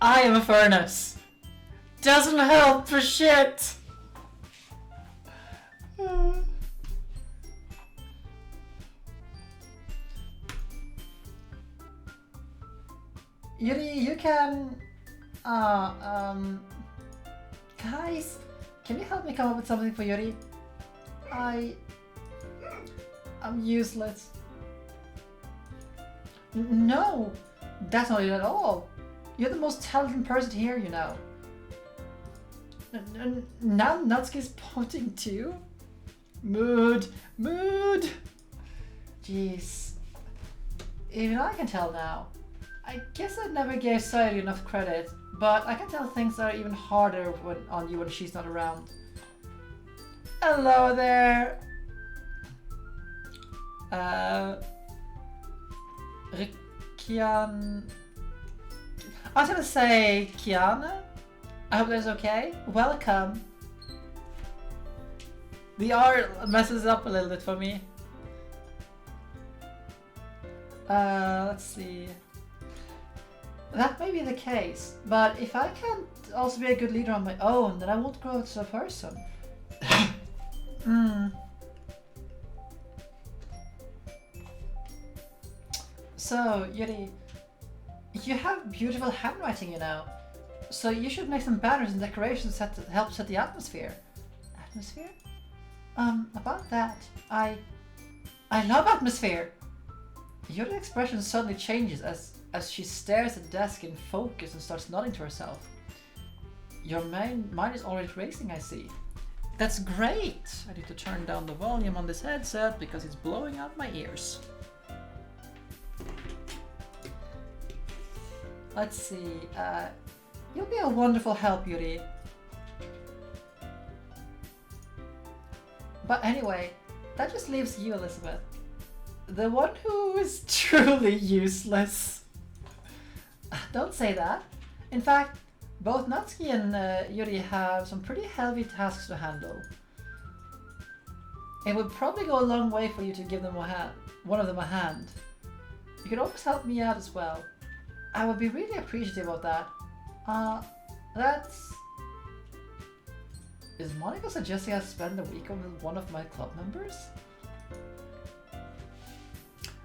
I am a furnace. Doesn't help for shit. Yuri, you can... Guys, can you help me come up with something for Yuri? I'm useless. No, that's not it at all. You're the most talented person here, you know. Now Natsuki's pointing too? Mood. Jeez. Even I can tell now. I guess I never gave Sayori enough credit, but I can tell things are even harder on you when she's not around. Hello there! Kian... I was gonna say Kiana? I hope that's okay. Welcome. The R messes up a little bit for me. Let's see. That may be the case, but if I can't also be a good leader on my own, then I won't grow as a person. So, Yuri, you have beautiful handwriting, you know. So you should make some banners and decorations to help set the atmosphere. Atmosphere? About that, I love atmosphere. Yuri's expression suddenly changes as she stares at the desk in focus and starts nodding to herself. Your mind is already racing, I see. That's great! I need to turn down the volume on this headset because it's blowing out my ears. Let's see, you'll be a wonderful help, Yuri. But anyway, that just leaves you, Elizabeth. The one who is truly useless. Don't say that. In fact, both Natsuki and Yuri have some pretty heavy tasks to handle. It would probably go a long way for you to give them one of them a hand. You could always help me out as well. I would be really appreciative of that. Is Monica suggesting I spend the week with one of my club members?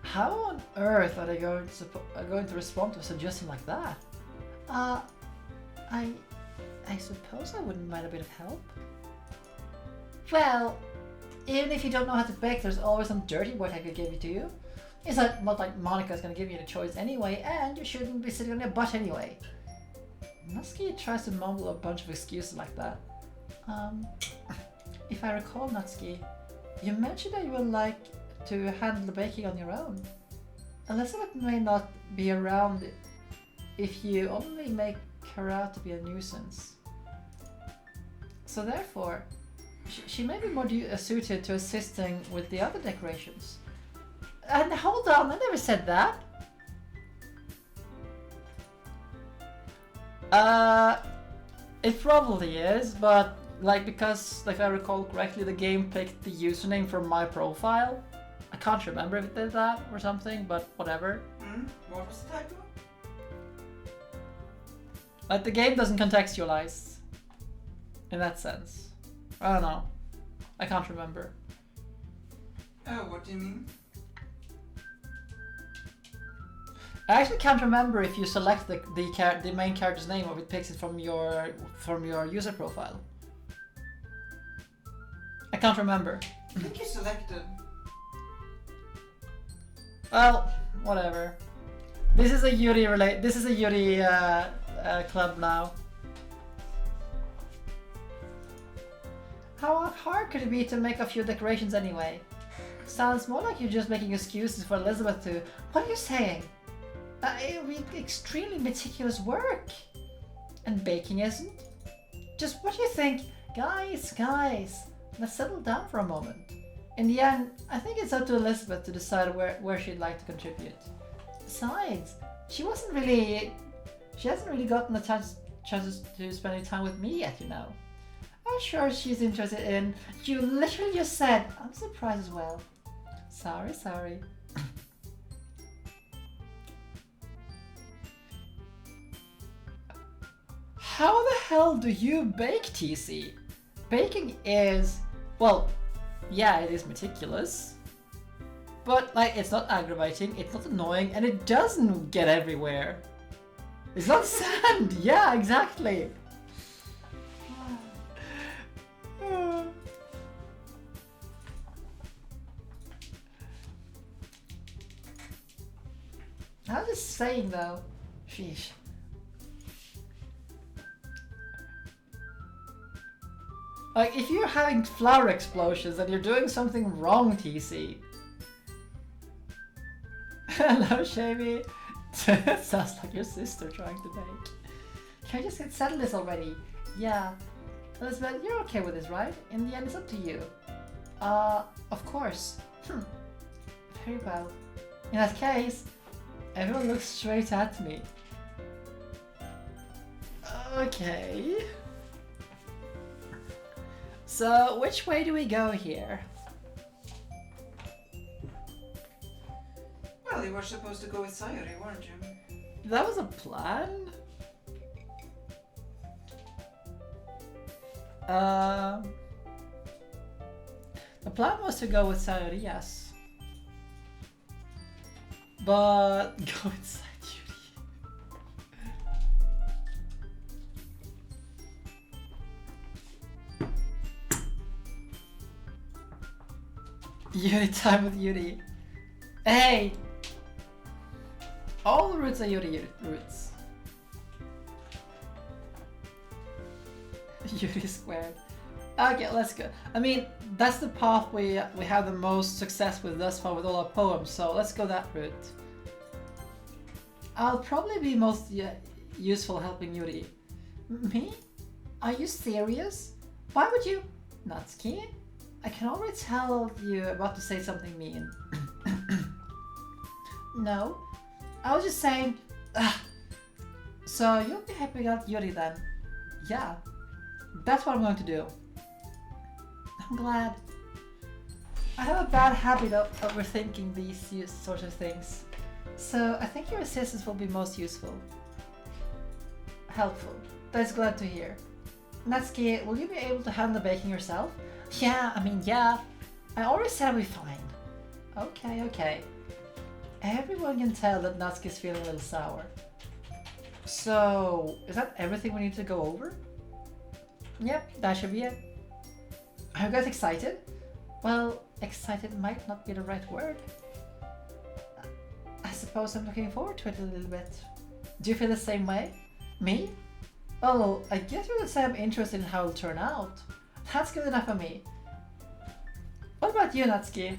How on earth are they going to respond to a suggestion like that? I suppose I wouldn't mind a bit of help. Well, even if you don't know how to bake, there's always some dirty work I could give you to you. It's not like Monica's gonna give you the choice anyway, and you shouldn't be sitting on your butt anyway. Natsuki tries to mumble a bunch of excuses like that. If I recall, Natsuki, you mentioned that you would like to handle the baking on your own. Elizabeth may not be around if you only make her out to be a nuisance. So therefore, she may be more suited to assisting with the other decorations. And hold on, I never said that. It probably is, but because if I recall correctly, the game picked the username from my profile. I can't remember if it did that or something, but whatever. What was the typo? Like, the game doesn't contextualize in that sense. I don't know. I can't remember. Oh, what do you mean? I actually can't remember if you select the main character's name or if it picks it from your user profile. I can't remember. I think you selected. Well, whatever. This is a Yuri club now. How hard could it be to make a few decorations anyway? Sounds more like you're just making excuses for Elizabeth to... What are you saying? It would be extremely meticulous work. And baking isn't? Just what do you think? Guys, let's settle down for a moment. In the end, I think it's up to Elizabeth to decide where she'd like to contribute. Besides, she hasn't really gotten the chances to spend any time with me yet, you know. I'm sure she's interested in... You literally just said... I'm surprised as well. Sorry. How the hell do you bake, TC? Baking is... Well, yeah, it is meticulous. But, like, it's not aggravating, it's not annoying, and it doesn't get everywhere. It's not sand! Yeah, exactly! I'm just saying though. Sheesh. Like, if you're having flower explosions, then you're doing something wrong, TC. Hello, Shavy. Sounds like your sister trying to bake. Can I just get settled this already? Yeah. Elizabeth, you're okay with this, right? In the end, it's up to you. Of course. Very well. In that case, everyone looks straight at me. Okay. So, which way do we go here? Well, you were supposed to go with Sayori, weren't you? That was a plan? The plan was to go with Sayori, yes. But go inside Yuri. Yuri time with Yuri. Hey! All the roots are Yuri roots. Yuri squared. Okay, let's go. I mean, that's the path we have the most success with thus far with all our poems, so let's go that route. I'll probably be most useful helping Yuri. Me? Are you serious? Why would you? Natsuki? I can already tell you're about to say something mean. No, I was just saying... So you'll be helping out Yuri then? Yeah, that's what I'm going to do. I'm glad. I have a bad habit of overthinking these sorts of things. So I think your assistance will be most useful. Helpful. That's glad to hear. Natsuki, will you be able to handle the baking yourself? Yeah, yeah. I already said I'll be fine. Okay. Everyone can tell that Natsuki's feeling a little sour. So, is that everything we need to go over? Yep, that should be it. Are you guys excited? Well, excited might not be the right word. I suppose I'm looking forward to it a little bit. Do you feel the same way? Me? Oh, I guess you would say I'm interested in how it'll turn out. That's good enough for me. What about you, Natsuki?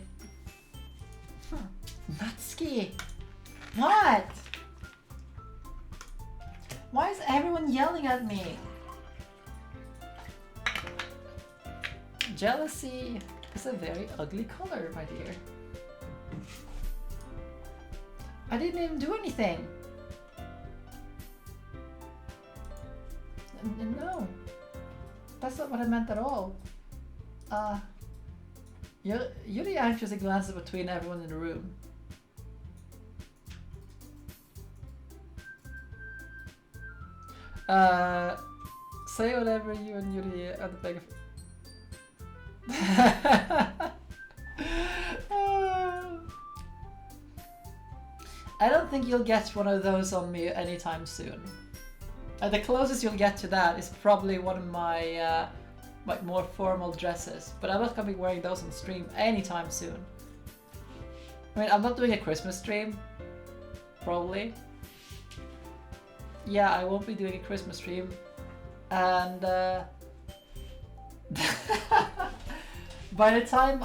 Natsuki? What? Why is everyone yelling at me? Jealousy is a very ugly color, my dear. I didn't even do anything. No, that's not what I meant at all. Yuri anxiously glances between everyone in the room. Say whatever you and Yuri are the big. I don't think you'll get one of those on me anytime soon. The closest you'll get to that is probably one of my more formal dresses, but I'm not gonna be wearing those on stream anytime soon. I mean, I'm not doing a Christmas stream, probably. Yeah, I won't be doing a Christmas stream, and by the time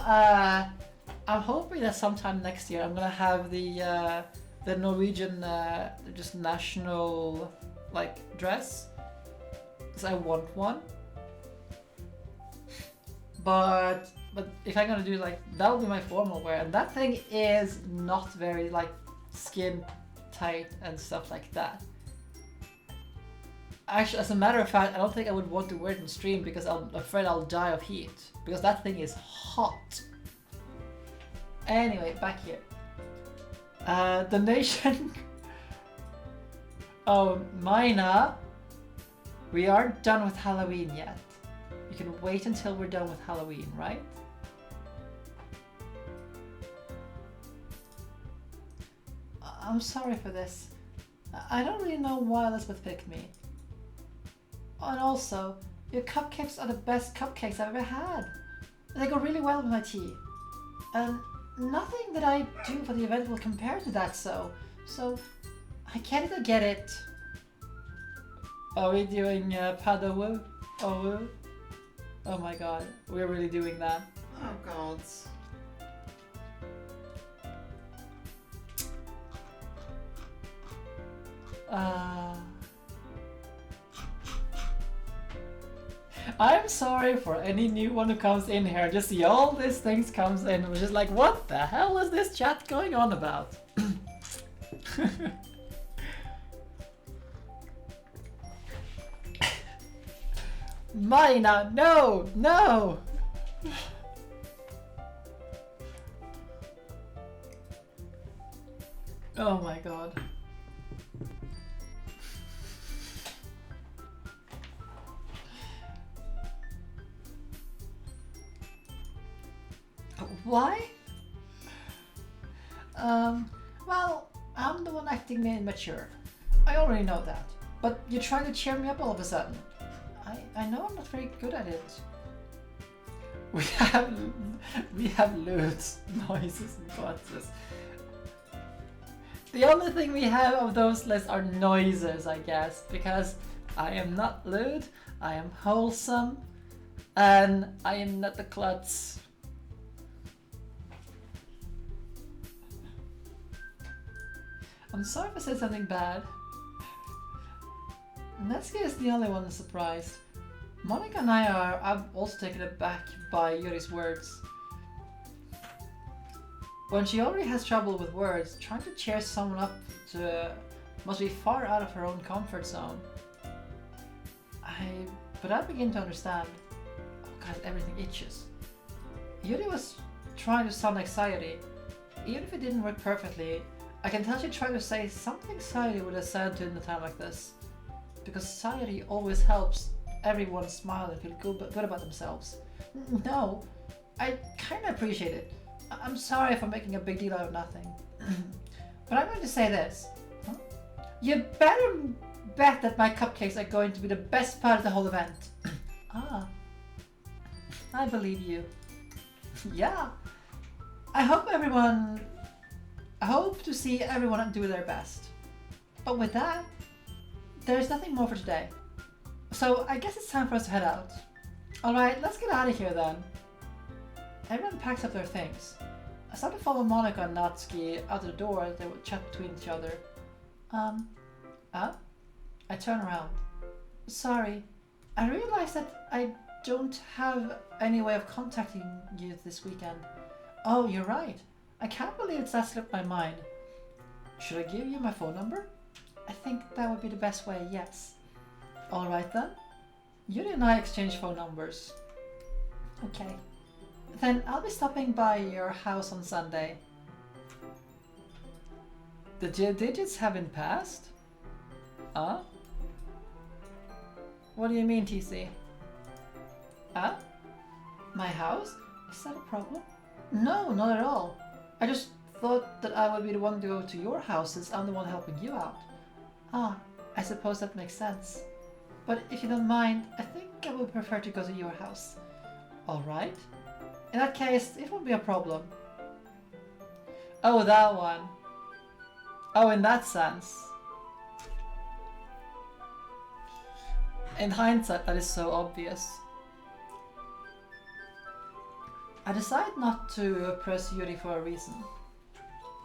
I'm hoping that sometime next year I'm gonna have the Norwegian just national like dress, because I want one. But if I'm gonna do like, that'll be my formal wear, and that thing is not very like skin tight and stuff like that. Actually, as a matter of fact, I don't think I would want to wear it in stream because I'm afraid I'll die of heat, because that thing is hot. Anyway, back here. Donation. Oh, Mina, we aren't done with Halloween yet. You can wait until we're done with Halloween, right? I'm sorry for this. I don't really know why Elizabeth picked me. And also, your cupcakes are the best cupcakes I've ever had. They go really well with my tea. And nothing that I do for the event will compare to that, so I can't even get it. Are we doing Padawu? Oh my god, we're really doing that. Oh gods. I'm sorry for any new one who comes in here. Just see all these things comes in and we're just like, what the hell is this chat going on about? Mina, no, no! Oh my god. Why? Well, I'm the one acting immature. I already know that. But you're trying to cheer me up all of a sudden. I know I'm not very good at it. We have lewd noises and buttons. The only thing we have of those lists are noises, I guess, because I am not lewd, I am wholesome, and I am not the klutz. I'm sorry if I said something bad. Natsuki is the only one surprised. Monica and I'm also taken aback by Yuri's words. When she already has trouble with words, trying to cheer someone up must be far out of her own comfort zone. But I begin to understand. Oh god, everything itches. Yuri was trying to sound like Sayuri. Even if it didn't work perfectly, I can tell she tried to say something Sayuri would have said to in a time like this. Because Sayuri always helps everyone smile and feel good about themselves. No, I kinda appreciate it. I'm sorry for making a big deal out of nothing. But I'm going to say this. You better bet that my cupcakes are going to be the best part of the whole event. Ah, I believe you. Yeah. I hope to see everyone do their best. But with that, there's nothing more for today. So I guess it's time for us to head out. Alright, let's get out of here then. Everyone packs up their things. I start to follow Monica and Natsuki out the door as they would chat between each other. I turn around. Sorry, I realized that I don't have any way of contacting you this weekend. Oh, you're right. I can't believe that slipped my mind. Should I give you my phone number? I think that would be the best way, yes. Alright then. Yuri and I exchange phone numbers. Okay. Then I'll be stopping by your house on Sunday. The digits haven't passed? Huh? What do you mean, TC? Huh? My house? Is that a problem? No, not at all. I just thought that I would be the one to go to your house since I'm the one helping you out. Ah, I suppose that makes sense. But if you don't mind, I think I would prefer to go to your house. Alright. In that case, it won't be a problem. Oh, that one. Oh, in that sense. In hindsight, that is so obvious. I decide not to press Yuri for a reason.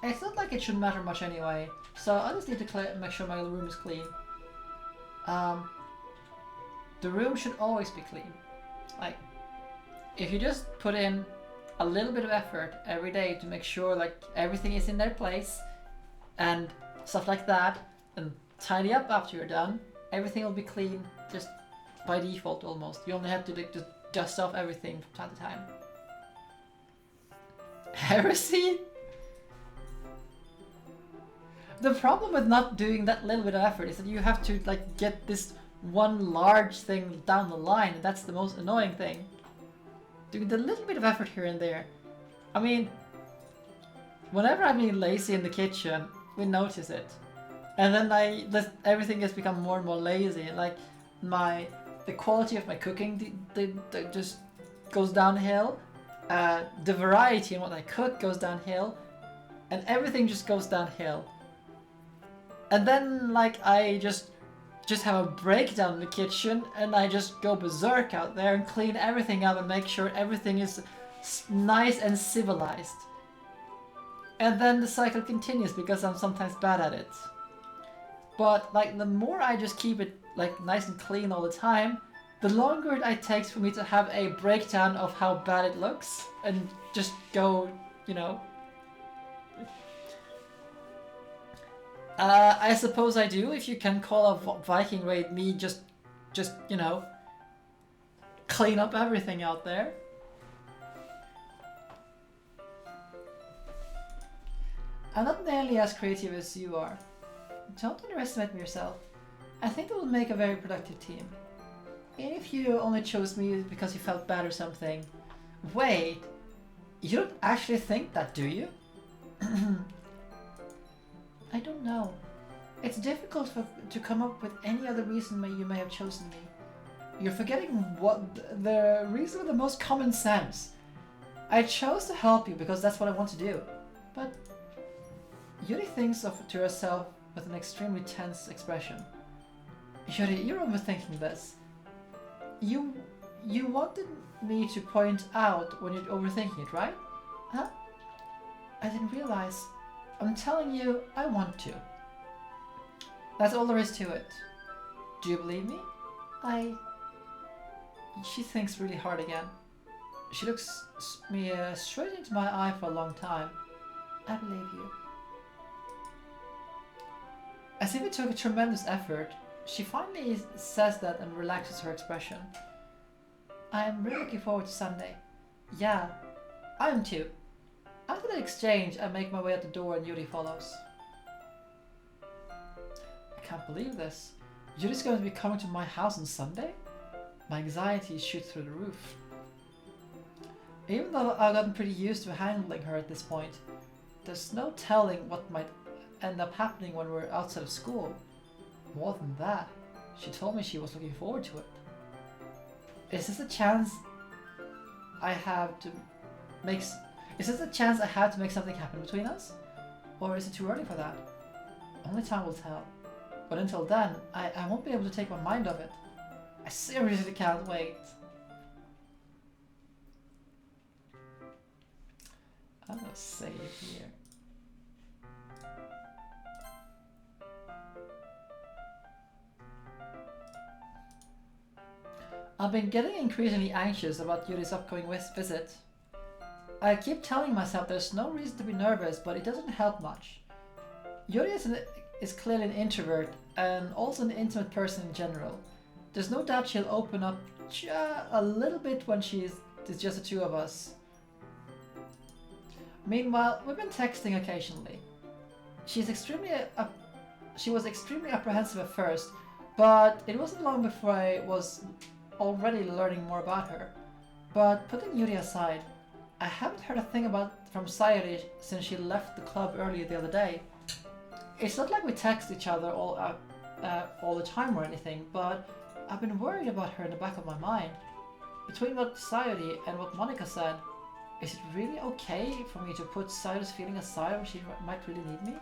It's not like it should matter much anyway, so I just need to make sure my room is clean. The room should always be clean. Like, if you just put in a little bit of effort every day to make sure like everything is in their place and stuff like that, and tidy up after you're done, everything will be clean just by default almost. You only have to like, just dust off everything from time to time. Heresy? The problem with not doing that little bit of effort is that you have to like get this one large thing down the line, and that's the most annoying thing. Doing the little bit of effort here and there. I mean, whenever I'm being lazy in the kitchen, we notice it. And then everything has become more and more lazy. Like the quality of my cooking just goes downhill. The variety in what I cook goes downhill, and everything just goes downhill. And then like I just have a breakdown in the kitchen, and I just go berserk out there and clean everything up and make sure everything is nice and civilized. And then the cycle continues because I'm sometimes bad at it. But like the more I just keep it like nice and clean all the time, the longer it takes for me to have a breakdown of how bad it looks and just go, you know. I suppose I do, if you can call a Viking raid me just, you know, clean up everything out there. I'm not nearly as creative as you are. Don't underestimate me yourself. I think it will make a very productive team. Even if you only chose me because you felt bad or something. Wait, you don't actually think that, do you? I don't know. It's difficult to come up with any other reason you may have chosen me. You're forgetting what the reason with the most common sense. I chose to help you because that's what I want to do. But Yuri thinks to herself with an extremely tense expression. Yuri, you're overthinking this. You wanted me to point out when you're overthinking it, right? Huh? I didn't realize. I'm telling you, I want to. That's all there is to it. Do you believe me? She thinks really hard again. She looks me straight into my eye for a long time. I believe you. As if it took a tremendous effort, she finally says that and relaxes her expression. I am really looking forward to Sunday. Yeah, I am too. After the exchange, I make my way out the door and Yuri follows. I can't believe this. Yuri's going to be coming to my house on Sunday? My anxiety shoots through the roof. Even though I've gotten pretty used to handling her at this point, there's no telling what might end up happening when we're outside of school. More than that, she told me she was looking forward to it. Is this a chance I have to make something happen between us? Or is it too early for that? Only time will tell. But until then, I won't be able to take my mind off it. I seriously can't wait. I'm gonna save here. I've been getting increasingly anxious about Yuri's upcoming visit. I keep telling myself there's no reason to be nervous, but it doesn't help much. Yuri is clearly an introvert and also an intimate person in general. There's no doubt she'll open up a little bit when it's just the two of us. Meanwhile, we've been texting occasionally. She was extremely apprehensive at first, but it wasn't long before I was already learning more about her. But putting Yuri aside, I haven't heard a thing from Sayuri since she left the club earlier the other day. It's not like we text each other all the time or anything, but I've been worried about her in the back of my mind. Between what Sayuri and what Monica said, is it really okay for me to put Sayuri's feeling aside when she might really need me?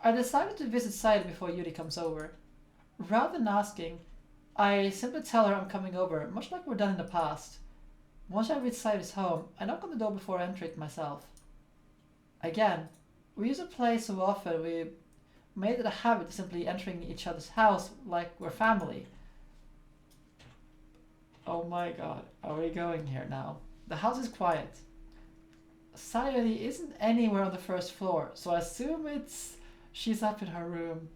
I decided to visit Sayuri before Yuri comes over. Rather than asking, I simply tell her I'm coming over, much like we've done in the past. Once I reach Sayuri's home, I knock on the door before I enter it myself. Again, we use a place so often we made it a habit of simply entering each other's house like we're family. Oh my god, are we going here now? The house is quiet. Sayuri isn't anywhere on the first floor, so I assume she's up in her room.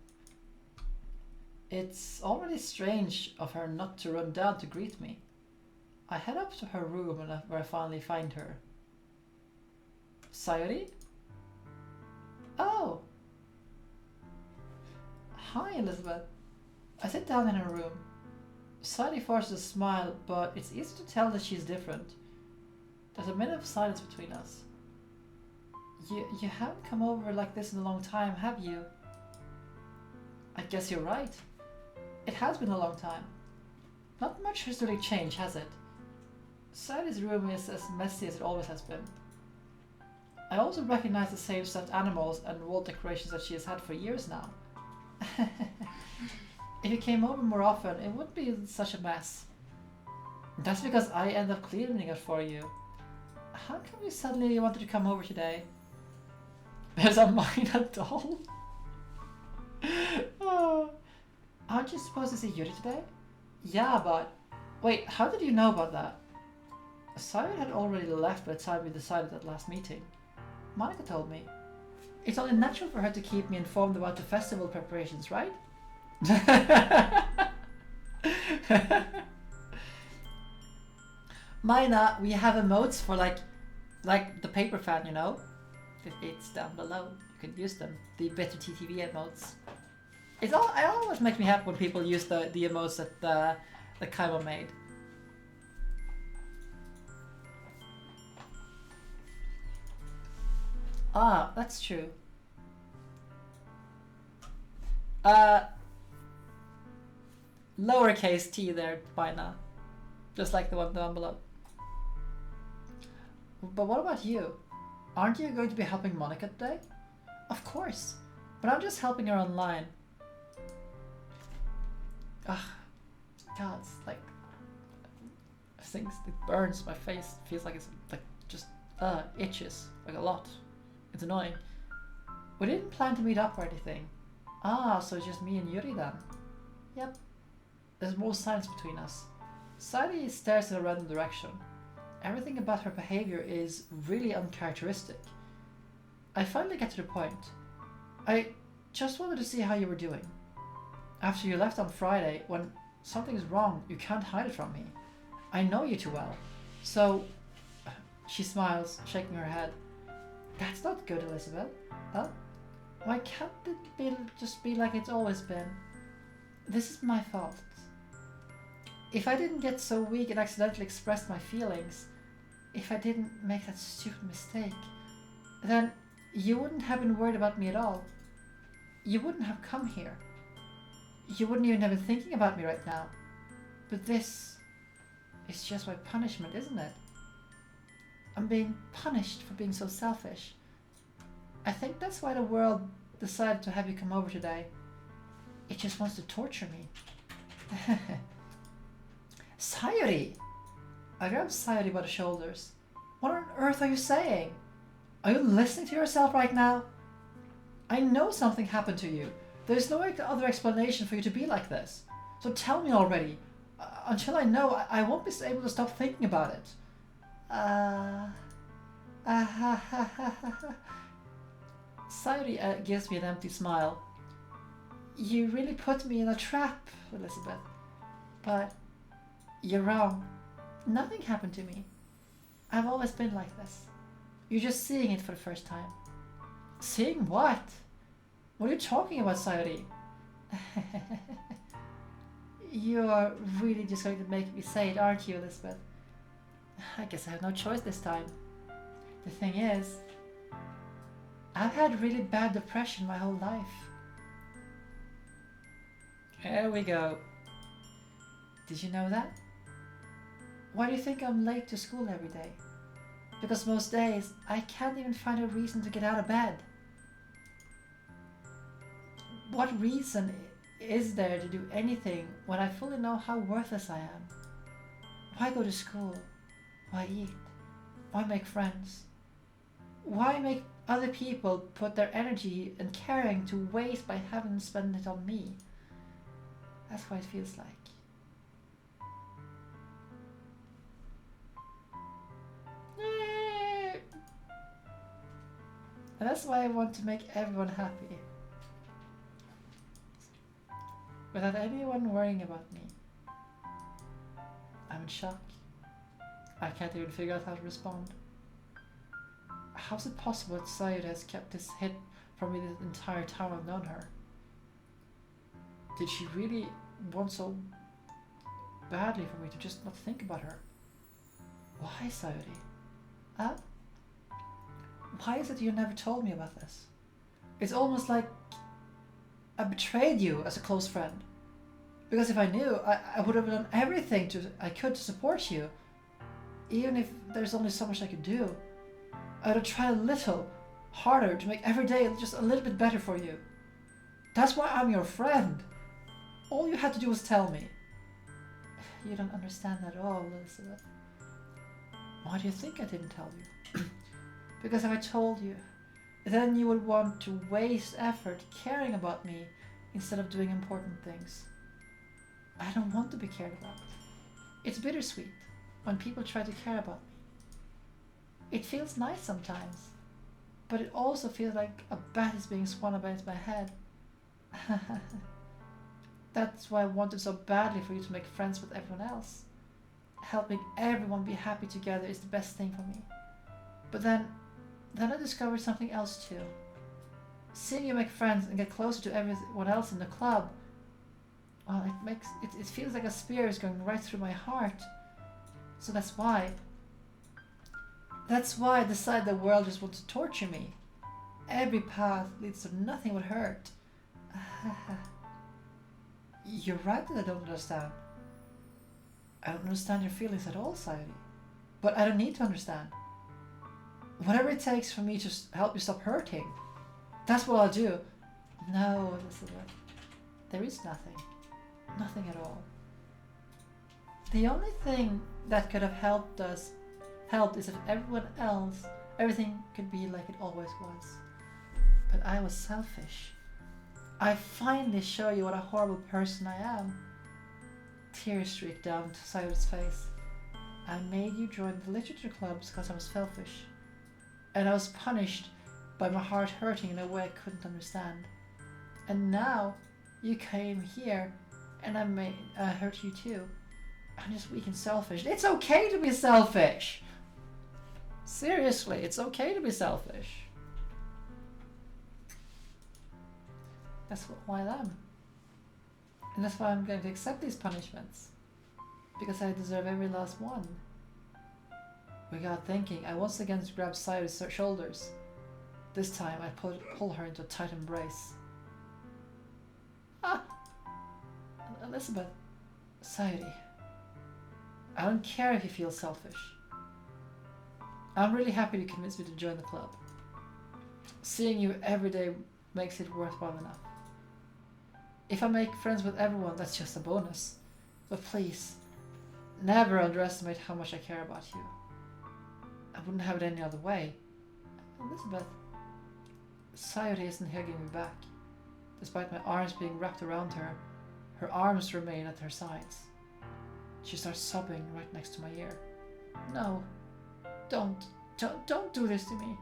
It's already strange of her not to run down to greet me. I head up to her room where I finally find her. Sayuri? Oh! Hi, Elizabeth. I sit down in her room. Sayuri forces a smile, but it's easy to tell that she's different. There's a minute of silence between us. You haven't come over like this in a long time, have you? I guess you're right. It has been a long time. Not much has really changed, has it? Sayuri's room is as messy as it always has been. I also recognize the same stuffed animals and wall decorations that she has had for years now. If you came over more often, it wouldn't be such a mess. That's because I end up cleaning it for you. How come you suddenly wanted to come over today? There's a minor doll? Oh. Aren't you supposed to see Yuri today? Yeah, but... Wait, how did you know about that? Sayuri had already left by the time we decided that last meeting. Monica told me. It's only natural for her to keep me informed about the festival preparations, right? Mina, we have emotes for like the paper fan, you know? It's down below. You can use them. The bitter TTV emotes. It always makes me happy when people use the emotes that Kaiba made. Ah, that's true. Lowercase t there, Mina. Just like the one down below. But what about you? Aren't you going to be helping Monica today? Of course, but I'm just helping her online. Ugh, God, it's like things. It burns my face. It feels like it's like just itches like a lot. It's annoying. We didn't plan to meet up or anything. Ah, so it's just me and Yuri then. Yep. There's more silence between us. Sayuri stares in a random direction. Everything about her behavior is really uncharacteristic. I finally get to the point. I just wanted to see how you were doing. After you left on Friday, when something's wrong, you can't hide it from me. I know you too well. So, she smiles, shaking her head. That's not good, Elizabeth. Huh? Why can't it just be like it's always been? This is my fault. If I didn't get so weak and accidentally express my feelings, if I didn't make that stupid mistake, then you wouldn't have been worried about me at all. You wouldn't have come here. You wouldn't even have been thinking about me right now. But this is just my punishment, isn't it? I'm being punished for being so selfish. I think that's why the world decided to have you come over today. It just wants to torture me. Sayuri! I grabbed Sayuri by the shoulders. What on earth are you saying? Are you listening to yourself right now? I know something happened to you. There's no other explanation for you to be like this. So tell me already. Until I know, I won't be able to stop thinking about it. Sayuri gives me an empty smile. You really put me in a trap, Elizabeth. But you're wrong. Nothing happened to me. I've always been like this. You're just seeing it for the first time. Seeing what? What are you talking about, Sayuri? You're really just going to make me say it, aren't you, Elizabeth? I guess I have no choice this time. The thing is, I've had really bad depression my whole life. Here we go. Did you know that? Why do you think I'm late to school every day? Because most days I can't even find a reason to get out of bed. What reason is there to do anything when I fully know how worthless I am? Why go to school? Why eat? Why make friends? Why make other people put their energy and caring to waste by having them spend it on me? That's what it feels like. And that's why I want to make everyone happy. Without anyone worrying about me. I'm in shock. I can't even figure out how to respond. How's it possible that Sayuri has kept this hid from me the entire time I've known her? Did she really want so badly for me to just not think about her? Why, Sayuri? Huh? Why is it you never told me about this? It's almost like I betrayed you as a close friend. Because if I knew, I would have done everything I could to support you. Even if there's only so much I could do. I would have tried a little harder to make every day just a little bit better for you. That's why I'm your friend. All you had to do was tell me. You don't understand at all, Elizabeth. Why do you think I didn't tell you? Because if I told you, then you would want to waste effort caring about me instead of doing important things. I don't want to be cared about. It's bittersweet when people try to care about me. It feels nice sometimes, but it also feels like a bat is being swung against my head. That's why I wanted so badly for you to make friends with everyone else. Helping everyone be happy together is the best thing for me. But then I discovered something else too. Seeing you make friends and get closer to everyone else in the club, well, it feels like a spear is going right through my heart. So that's why I decided the world just wants to torture me. Every path leads to nothing but hurt. You're right that I don't understand. I don't understand your feelings at all, Sayuri. But I don't need to understand. Whatever it takes for me to help you stop hurting, that's what I'll do. No, Elizabeth. There is nothing. Nothing at all. The only thing that could have helped is if everything could be like it always was. But I was selfish. I finally show you what a horrible person I am. Tears streaked down to Sayuri's face. I made you join the literature clubs because I was selfish. And I was punished by my heart hurting in a way I couldn't understand. And now you came here and I hurt you too. I'm just weak and selfish. It's okay to be selfish! Seriously, it's okay to be selfish. That's who I am. And that's why I'm going to accept these punishments. Because I deserve every last one. Without thinking, I once again grabbed Sayuri's shoulders. This time I pull her into a tight embrace. Ah! Elizabeth. Sayuri. I don't care if you feel selfish. I'm really happy you convinced me to join the club. Seeing you every day makes it worthwhile enough. If I make friends with everyone, that's just a bonus. But please, never underestimate how much I care about you. I wouldn't have it any other way. Elizabeth, Sayuri isn't hugging me back. Despite my arms being wrapped around her, her arms remain at her sides. She starts sobbing right next to my ear. No, don't do this to me.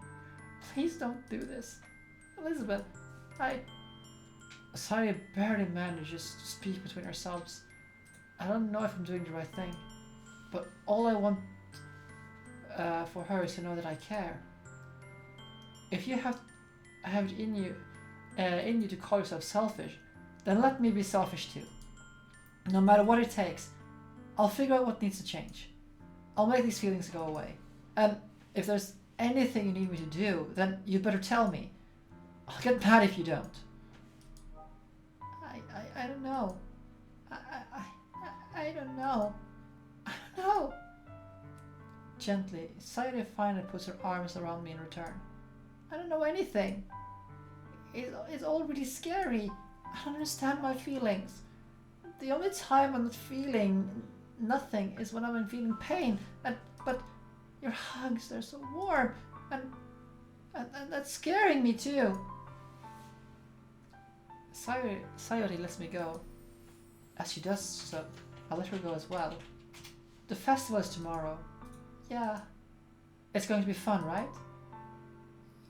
Please don't do this. Elizabeth, Sayuri barely manages to speak between her sobs. I don't know if I'm doing the right thing, but all I want for her is to know that I care. If you have it in you to call yourself selfish, then let me be selfish too. No matter what it takes, I'll figure out what needs to change. I'll make these feelings go away. And if there's anything you need me to do, then you'd better tell me. I'll get mad if you don't. I don't know. I don't know. I don't know. Gently, Sayori finally puts her arms around me in return. I don't know anything. It's all really scary. I don't understand my feelings. The only time I'm not feeling nothing is when I'm feeling pain. But your hugs, they're so warm. And that's scaring me too. Sayori lets me go. As she does so, I let her go as well. The festival is tomorrow. Yeah. It's going to be fun, right?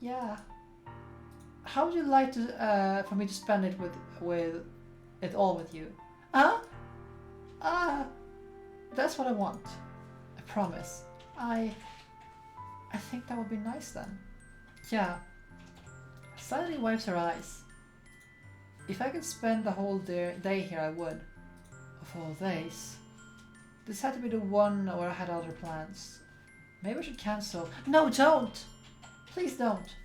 Yeah. How would you like to for me to spend it with it all with you? Huh? That's what I want. I promise. I think that would be nice then. Yeah. Suddenly wipes her eyes. If I could spend the whole day here, I would. Of all days. This had to be the one where I had other plans. Maybe I should cancel. No, don't! Please don't.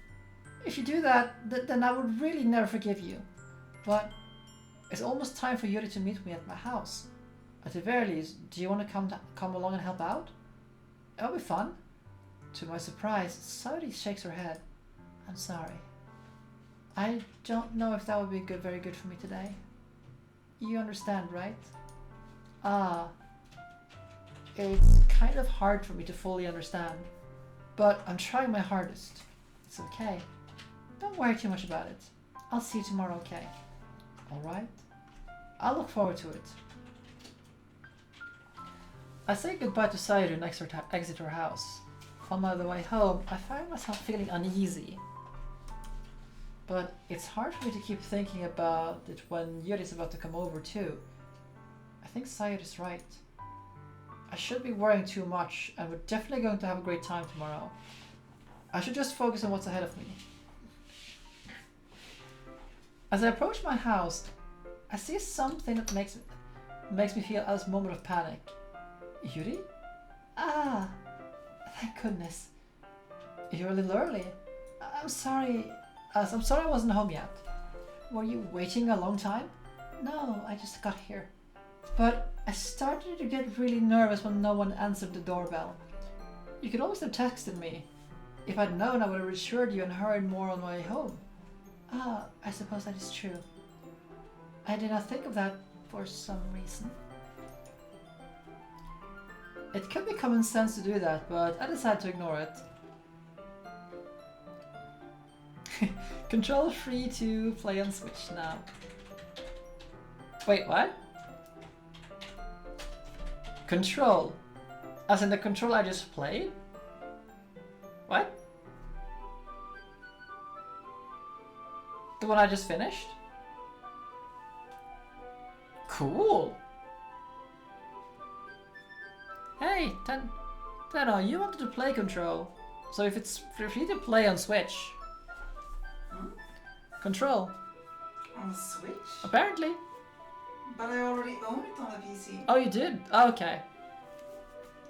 If you do that, then I would really never forgive you. But it's almost time for Yuri to meet me at my house. At the very least, do you want to come along and help out? It'll be fun. To my surprise, Sayori shakes her head. I'm sorry. I don't know if that would be very good for me today. You understand, right? It's kind of hard for me to fully understand, but I'm trying my hardest. It's okay. Don't worry too much about it. I'll see you tomorrow, okay? Alright? I'll look forward to it. I say goodbye to Sayori and exit her house. On my way home, I find myself feeling uneasy. But it's hard for me to keep thinking about it when Yuri's about to come over too. I think Sayori's right. I shouldn't be worrying too much, and we're definitely going to have a great time tomorrow. I should just focus on what's ahead of me. As I approach my house, I see something that makes me feel a moment of panic. Yuri? Thank goodness. You're a little early. I'm sorry I wasn't home yet. Were you waiting a long time? No, I just got here. But I started to get really nervous when no one answered the doorbell. You could always have texted me. If I'd known, I would have reassured you and hurried more on my way home. I suppose that is true. I did not think of that for some reason. It could be common sense to do that, but I decided to ignore it. Control free to play on Switch now. Wait, what? Control? As in the Control I just played? What? The one I just finished? Cool! Hey, Tenno, you wanted to play Control. So if it's free to play on Switch. Control. On Switch? Apparently. But I already own it on the PC. Oh, you did? Oh, okay.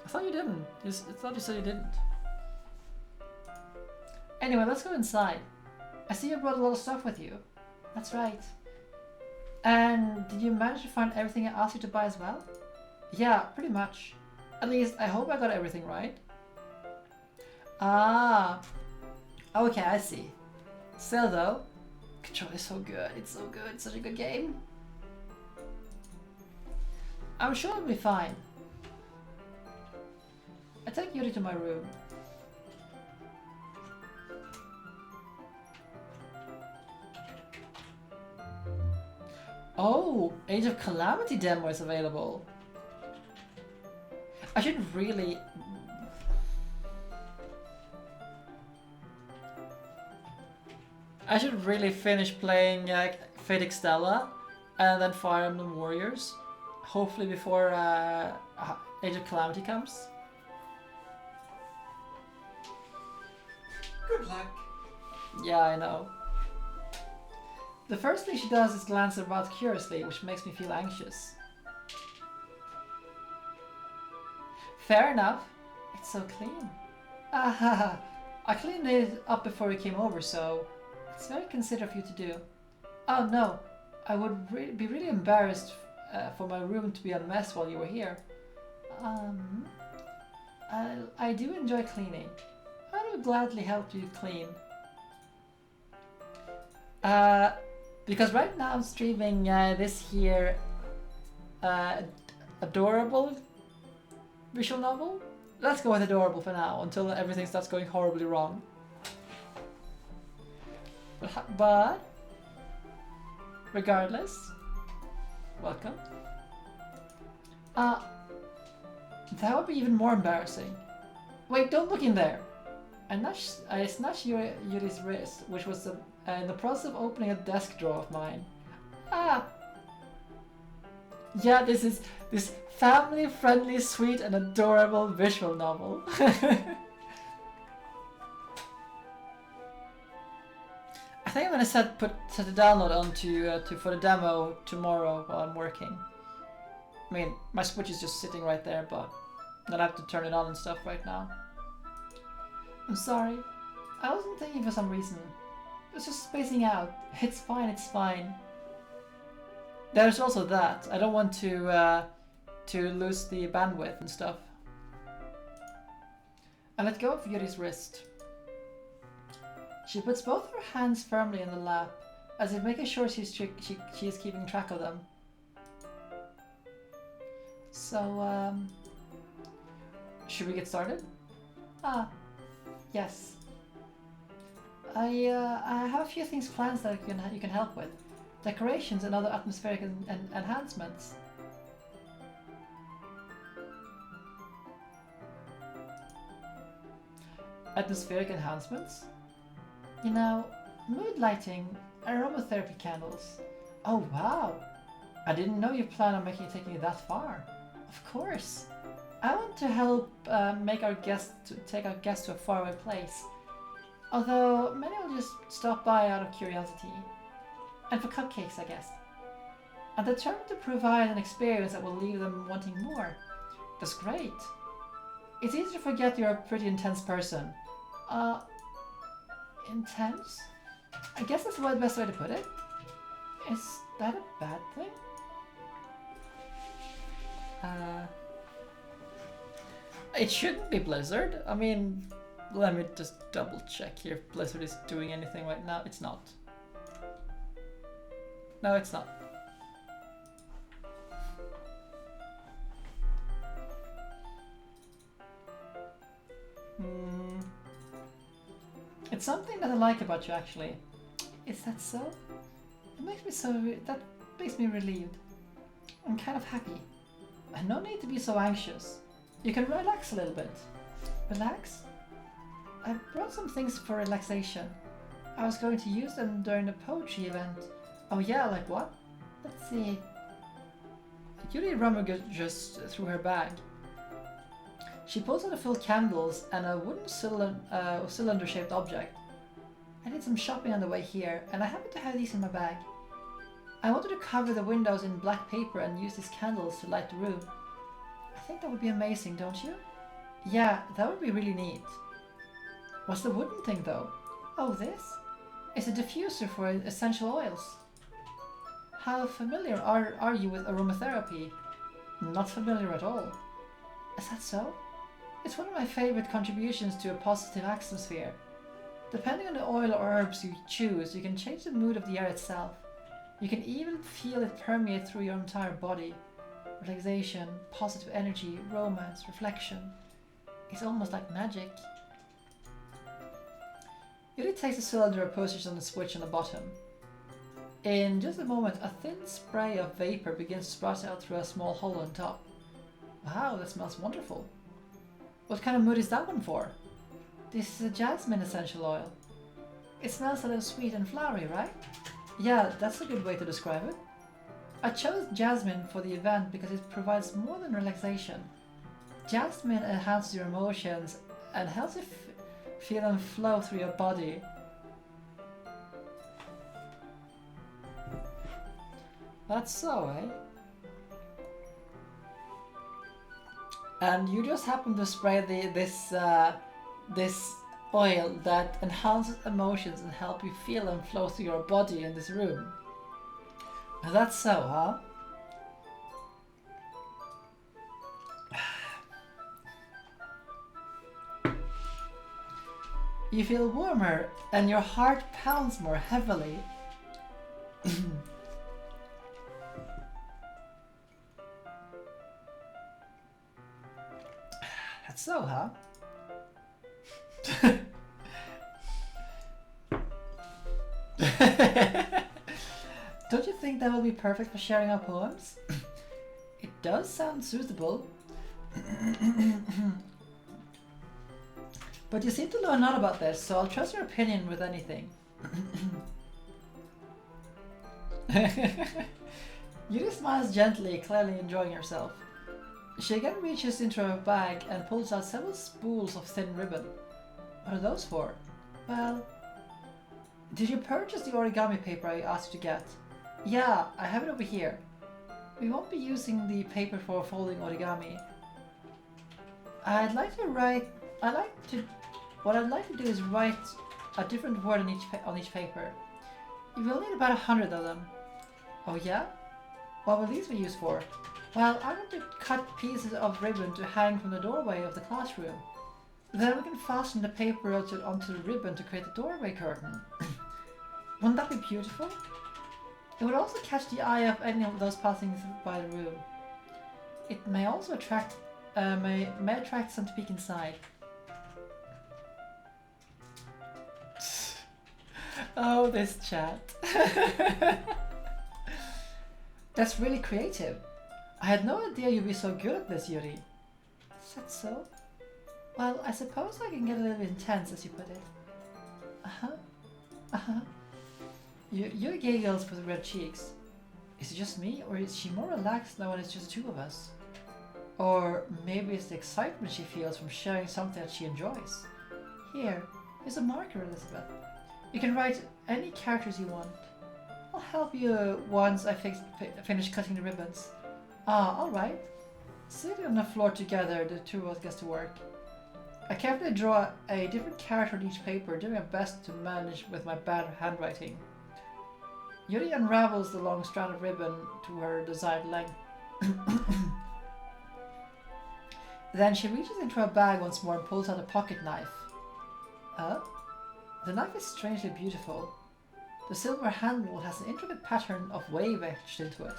I thought you didn't. I thought you said you didn't. Anyway, let's go inside. I see you brought a lot of stuff with you. That's right. And did you manage to find everything I asked you to buy as well? Yeah, pretty much. At least, I hope I got everything right. Okay, I see. Still though, Control is so good. It's so good. It's such a good game. I'm sure it'll be fine. I take Yuri to my room. Oh, Age of Calamity demo is available. I should really... finish playing Fate Extella and then Fire Emblem Warriors. Hopefully before Age of Calamity comes. Good luck. Yeah, I know. The first thing she does is glance about curiously, which makes me feel anxious. Fair enough. It's so clean. I cleaned it up before you came over, so it's very considerate of you to do. Oh no, I would be really embarrassed for my room to be a mess while you were here. I do enjoy cleaning. I would gladly help you clean. Because right now I'm streaming this here adorable visual novel. Let's go with adorable for now until everything starts going horribly wrong. But regardless, welcome. That would be even more embarrassing. Wait, don't look in there. I snatched Yuri's wrist, which was in the process of opening a desk drawer of mine. Ah! Yeah, this is this family-friendly, sweet, and adorable visual novel. I think I'm gonna set the download onto for the demo tomorrow while I'm working. I mean, my Switch is just sitting right there, but I'm gonna have to turn it on and stuff right now. I'm sorry. I wasn't thinking for some reason. It was just spacing out. It's fine, it's fine. There's also that. I don't want to lose the bandwidth and stuff. I let go of Yuri's wrist. She puts both her hands firmly in the lap, as if making sure she is keeping track of them. So, should we get started? Ah, yes. I have a few things planned that you can help with. Decorations and other atmospheric enhancements. Atmospheric enhancements? You know, mood lighting, aromatherapy candles. Oh wow! I didn't know you plan on taking it that far. Of course. I want to help take our guests to a faraway place. Although many will just stop by out of curiosity. And for cupcakes, I guess. I'm determined to provide an experience that will leave them wanting more. That's great. It's easy to forget you're a pretty intense person. Intense? I guess that's the best way to put it. Is that a bad thing? It shouldn't be Blizzard. I mean, let me just double check here if Blizzard is doing anything right now. It's not. No, it's not. It's something that I like about you, actually. Is that so? That makes me relieved. I'm kind of happy. And no need to be so anxious. You can relax a little bit. Relax? I brought some things for relaxation. I was going to use them during the poetry event. Oh yeah, like what? Let's see. Yuri rummaged just through her bag. She pulls out a full candles and a wooden cylinder-shaped object. I did some shopping on the way here, and I happen to have these in my bag. I wanted to cover the windows in black paper and use these candles to light the room. I think that would be amazing, don't you? Yeah, that would be really neat. What's the wooden thing, though? Oh, this? It's a diffuser for essential oils. How familiar are you with aromatherapy? Not familiar at all. Is that so? It's one of my favorite contributions to a positive atmosphere. Depending on the oil or herbs you choose, you can change the mood of the air itself. You can even feel it permeate through your entire body. Relaxation, positive energy, romance, reflection. It's almost like magic. Yuri takes the cylinder and pushes on the switch on the bottom. In just a moment, a thin spray of vapor begins to sprout out through a small hole on top. Wow, that smells wonderful. What kind of mood is that one for? This is a jasmine essential oil. It smells a little sweet and flowery, right? Yeah, that's a good way to describe it. I chose jasmine for the event because it provides more than relaxation. Jasmine enhances your emotions and helps you feel them flow through your body. That's so, eh? And you just happen to spray this oil that enhances emotions and help you feel them flow through your body in this room. That's so, huh? You feel warmer and your heart pounds more heavily. That's so, huh? Don't you think that will be perfect for sharing our poems? It does sound suitable. But you seem to know a lot about this, so I'll trust your opinion with anything. Yuri smiles gently, clearly enjoying herself. She again reaches into her bag and pulls out several spools of thin ribbon. What are those for? Well, did you purchase the origami paper I asked you to get? Yeah, I have it over here. We won't be using the paper for folding origami. What I'd like to do is write a different word on each paper. You will need about 100 of them. Oh yeah? What will these be used for? Well, I want to cut pieces of ribbon to hang from the doorway of the classroom. Then we can fasten the paper onto the ribbon to create the doorway curtain. Wouldn't that be beautiful? It would also catch the eye of any of those passing by the room. It may also attract some to peek inside. Oh, this chat. That's really creative. I had no idea you'd be so good at this, Yuri. Is that so? Well, I suppose I can get a little bit intense, as you put it. Uh-huh. Uh-huh. Yuri giggles with red cheeks. Is it just me, or is she more relaxed now when it's just two of us? Or maybe it's the excitement she feels from sharing something that she enjoys. Here's a marker, Elizabeth. You can write any characters you want. I'll help you once I finish cutting the ribbons. Ah, alright. Sitting on the floor together, the two of us get to work. I carefully draw a different character on each paper, doing my best to manage with my bad handwriting. Yuri unravels the long strand of ribbon to her desired length. Then she reaches into her bag once more and pulls out a pocket knife. The knife is strangely beautiful. The silver handle has an intricate pattern of wave etched into it.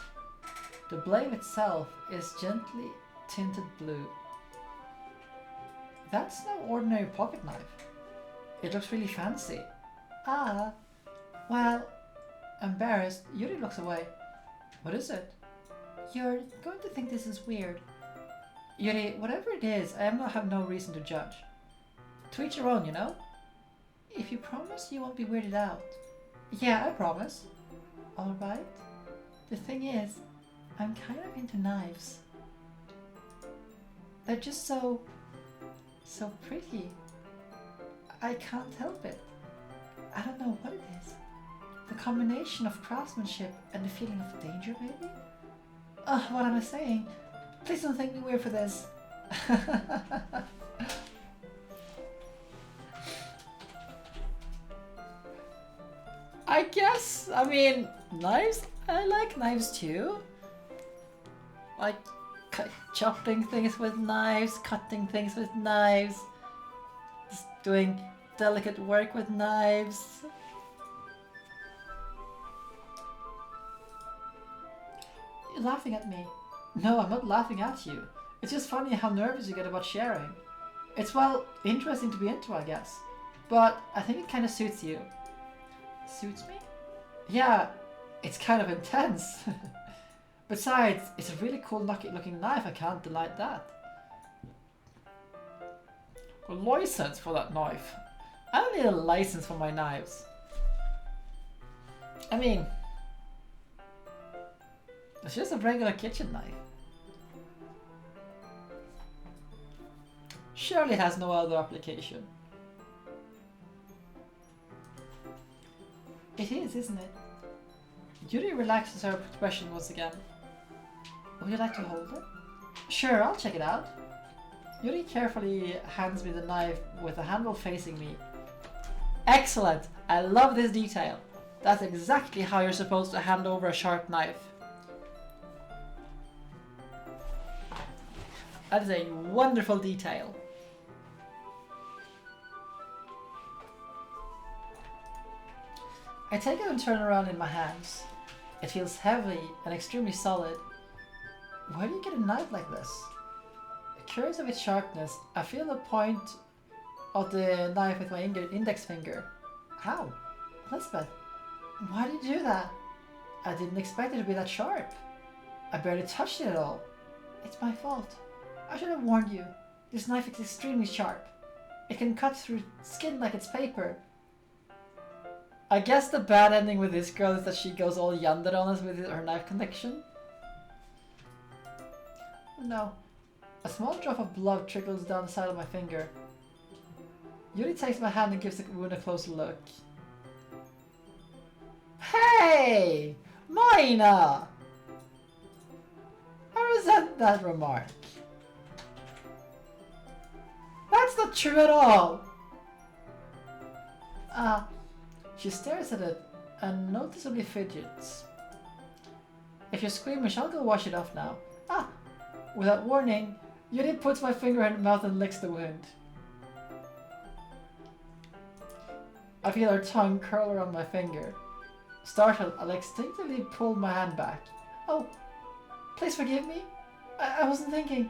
The blade itself is gently tinted blue. That's no ordinary pocket knife. It looks really fancy. Ah, well, embarrassed, Yuri looks away. What is it? You're going to think this is weird. Yuri, whatever it is, I have no reason to judge. To each your own, you know? If you promise you won't be weirded out. Yeah, I promise. Alright. The thing is, I'm kind of into knives. They're just so pretty. I can't help it. I don't know what it is. The combination of craftsmanship and the feeling of danger, maybe? What am I saying? Please don't think me weird for this. I guess, knives? I like knives too. Like chopping things with knives, cutting things with knives, just doing delicate work with knives. You're laughing at me. No, I'm not laughing at you. It's just funny how nervous you get about sharing. It's, well, interesting to be into, I guess. But I think it kind of suits you. Suits me? Yeah, it's kind of intense. Besides, it's a really cool looking knife, I can't deny that. A license for that knife? I don't need a license for my knives. It's just a regular kitchen knife. Surely it has no other application. It is, isn't it? Yuri relaxes her expression once again. Would you like to hold it? Sure, I'll check it out. Yuri carefully hands me the knife with the handle facing me. Excellent! I love this detail. That's exactly how you're supposed to hand over a sharp knife. That is a wonderful detail. I take it and turn around in my hands. It feels heavy and extremely solid. Where do you get a knife like this? Curious of its sharpness, I feel the point of the knife with my index finger. How? Elizabeth, why did you do that? I didn't expect it to be that sharp. I barely touched it at all. It's my fault. I should have warned you. This knife is extremely sharp. It can cut through skin like it's paper. I guess the bad ending with this girl is that she goes all yandere on us with her knife connection. No. A small drop of blood trickles down the side of my finger. Yuri takes my hand and gives the wound a closer look. Hey! Mina! I resent that remark. That's not true at all! She stares at it and noticeably fidgets. If you're squeamish, I'll go wash it off now. Without warning, Yuri puts my finger in her mouth and licks the wound. I feel her tongue curl around my finger. Startled, I'll instinctively pull my hand back. Oh, please forgive me. I wasn't thinking.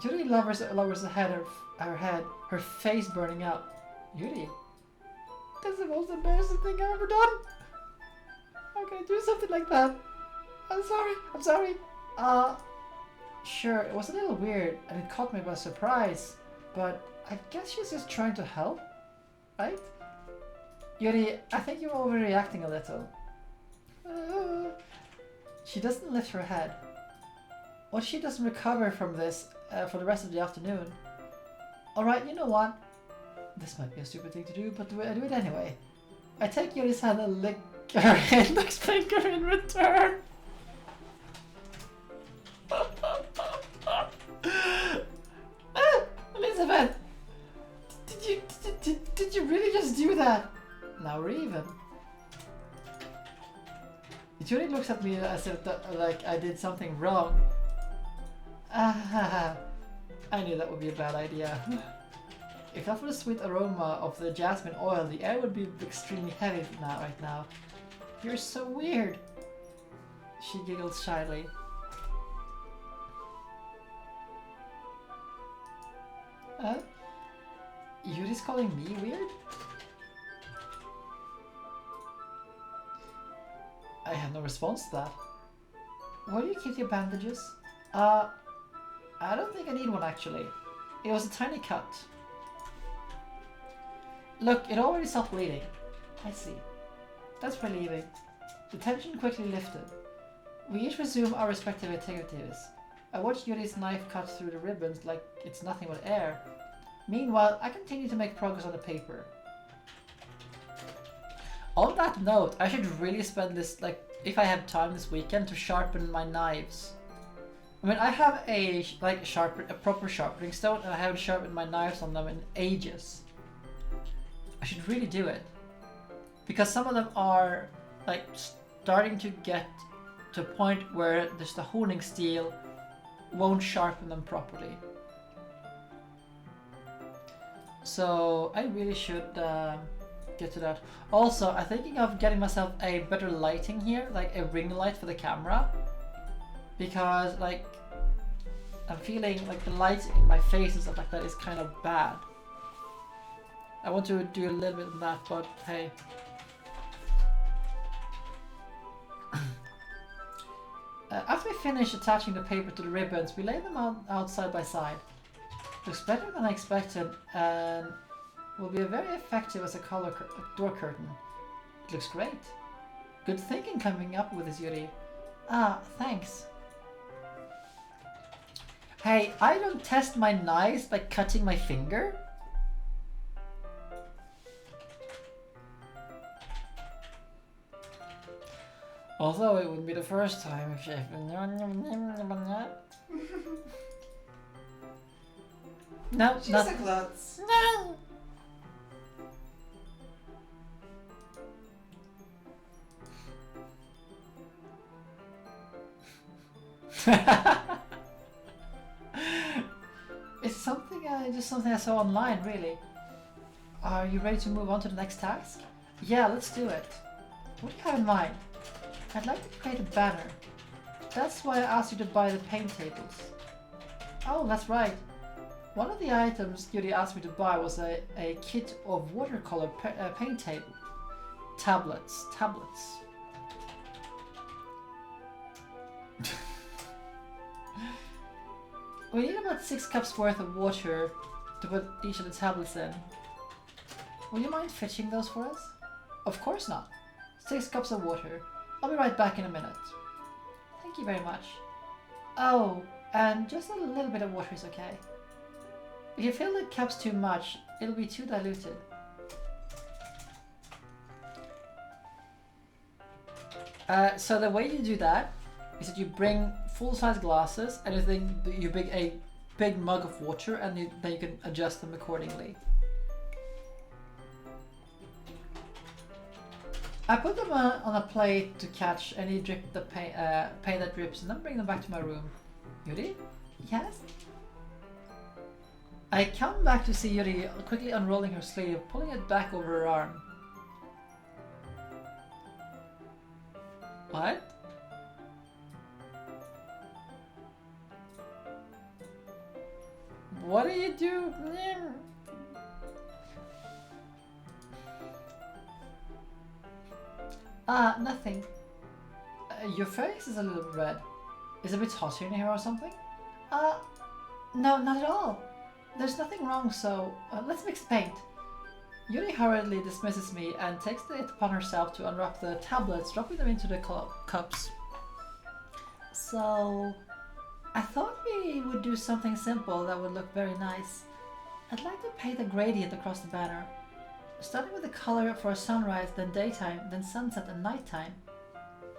Yuri lowers her head, her face burning up. Yuri, that's the most embarrassing thing I've ever done. How can I do something like that? I'm sorry. Sure, it was a little weird and it caught me by surprise, but I guess she's just trying to help, right? Yuri, I think you're overreacting a little. She doesn't lift her head. What if she doesn't recover from this for the rest of the afternoon? Alright, you know what? This might be a stupid thing to do, but I do it anyway. I take Yuri's hand and lick her index finger in return. Elizabeth! Did you really just do that? Now we're even. Yuri looks at me as if like I did something wrong. I knew that would be a bad idea. If not for the sweet aroma of the jasmine oil, the air would be extremely heavy right now. You're so weird. She giggles shyly. Yuri's calling me weird? I have no response to that. Where do you keep your bandages? I don't think I need one actually. It was a tiny cut. Look, it already stopped bleeding. I see. That's relieving. The tension quickly lifted. We each resume our respective activities. I watched Yuri's knife cut through the ribbons like it's nothing but air. Meanwhile, I continue to make progress on the paper. On that note, I should really spend this, like, if I have time this weekend, to sharpen my knives. I mean, I have a proper sharpening stone, and I haven't sharpened my knives on them in ages. I should really do it, because some of them are like starting to get to a point where just the honing steel won't sharpen them properly. So I really should get to that. Also, I'm thinking of getting myself a better lighting here, like a ring light for the camera, because like I'm feeling like the light in my face and stuff like that is kind of bad. I want to do a little bit of that, but hey. After we finish attaching the paper to the ribbons, we lay them out side by side. Looks better than I expected and will be very effective as a door curtain. It looks great. Good thinking coming up with this, Yuri. Thanks. Hey, I don't test my knives by cutting my finger. Although it wouldn't be the first time if she... No, She's not. a klutz. No! It's something, just something I saw online, really. Are you ready to move on to the next task? Yeah, let's do it. What do you have in mind? I'd like to create a banner. That's why I asked you to buy the paint tables. Oh, that's right. One of the items Yuri asked me to buy was a kit of watercolor paint table. Tablets. We need about 6 cups worth of water to put each of the tablets in. Would you mind fetching those for us? Of course not. 6 cups of water. I'll be right back in a minute. Thank you very much. Oh, and just a little bit of water is okay. If you fill the cups too much, it'll be too diluted. So the way you do that is that you bring full-size glasses and you bring a big mug of water, and then you can adjust them accordingly. I put them on a plate to catch any paint that drips, and then bring them back to my room. Yuri? Yes? I come back to see Yuri quickly unrolling her sleeve, pulling it back over her arm. What? What do you do? Nothing. Your face is a little red. Is it a bit hot in here or something? No, not at all. There's nothing wrong, so let's mix paint. Yuri hurriedly dismisses me and takes it upon herself to unwrap the tablets, dropping them into the cups. So, I thought we would do something simple that would look very nice. I'd like to paint a gradient across the banner, starting with the color for a sunrise, then daytime, then sunset and nighttime.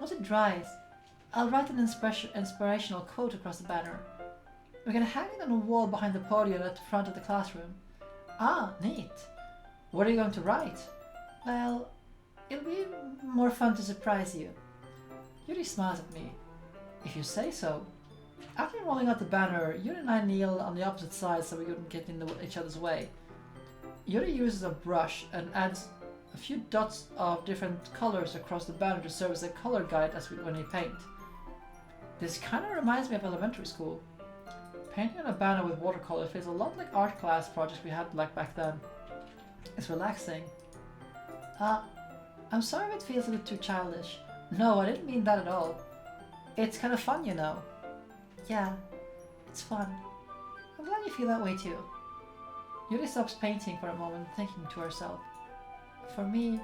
Once it dries, I'll write an inspirational quote across the banner. We're gonna hang it on a wall behind the podium at the front of the classroom. Ah, neat. What are you going to write? Well, it'll be more fun to surprise you. Yuri smiles at me. If you say so. After rolling out the banner, Yuri and I kneel on the opposite side so we wouldn't get in each other's way. Yuri uses a brush and adds a few dots of different colors across the banner to serve as a color guide when we paint. This kind of reminds me of elementary school. Painting on a banner with watercolor feels a lot like art class projects we had back then. It's relaxing. I'm sorry if it feels a bit too childish. No, I didn't mean that at all. It's kind of fun, you know. Yeah, it's fun. I'm glad you feel that way too. Yuri stops painting for a moment, thinking to herself. For me,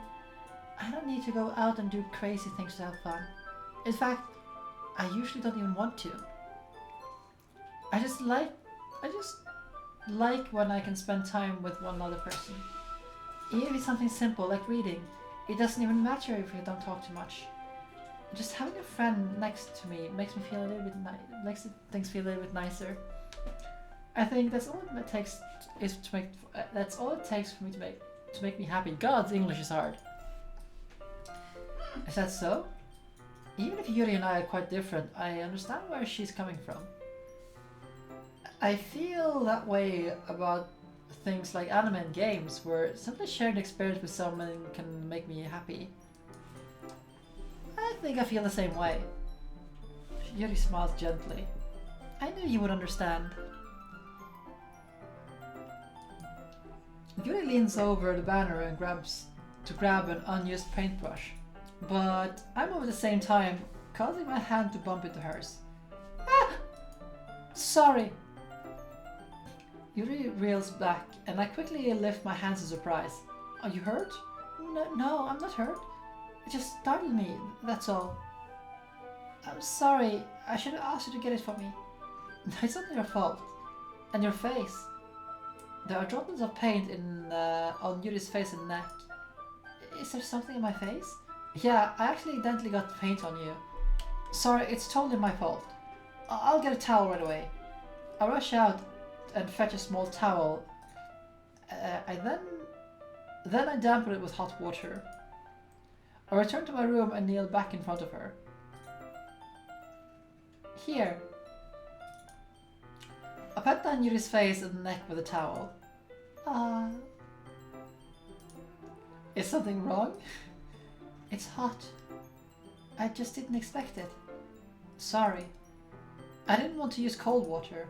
I don't need to go out and do crazy things to have fun. In fact, I usually don't even want to. I just like when I can spend time with one other person. Even if it's something simple like reading, it doesn't even matter if you don't talk too much. Just having a friend next to me makes me feel a little bit makes things feel a little bit nicer. I think that's all it takes that's all it takes for me to make me happy. God's English is hard. Is that so? Even if Yuri and I are quite different, I understand where she's coming from. I feel that way about things like anime and games, where simply sharing experience with someone can make me happy. I think I feel the same way. Yuri smiles gently. I knew you would understand. Yuri leans over the banner and grab an unused paintbrush, but I move at the same time, causing my hand to bump into hers. Ah! Sorry! Yuri reels back, and I quickly lift my hands in surprise. Are you hurt? No, I'm not hurt. It just startled me, that's all. I'm sorry, I should have asked you to get it for me. It's not your fault. And your face. There are droplets of paint on Yuri's face and neck. Is there something in my face? Yeah, I actually accidentally got paint on you. Sorry, it's totally my fault. I'll get a towel right away. I rush out, and fetch a small towel. Then I dampened it with hot water. I returned to my room and kneeled back in front of her. Here. I pat down Yuri's face and neck with a towel. Ah. Is something wrong? It's hot. I just didn't expect it. Sorry. I didn't want to use cold water.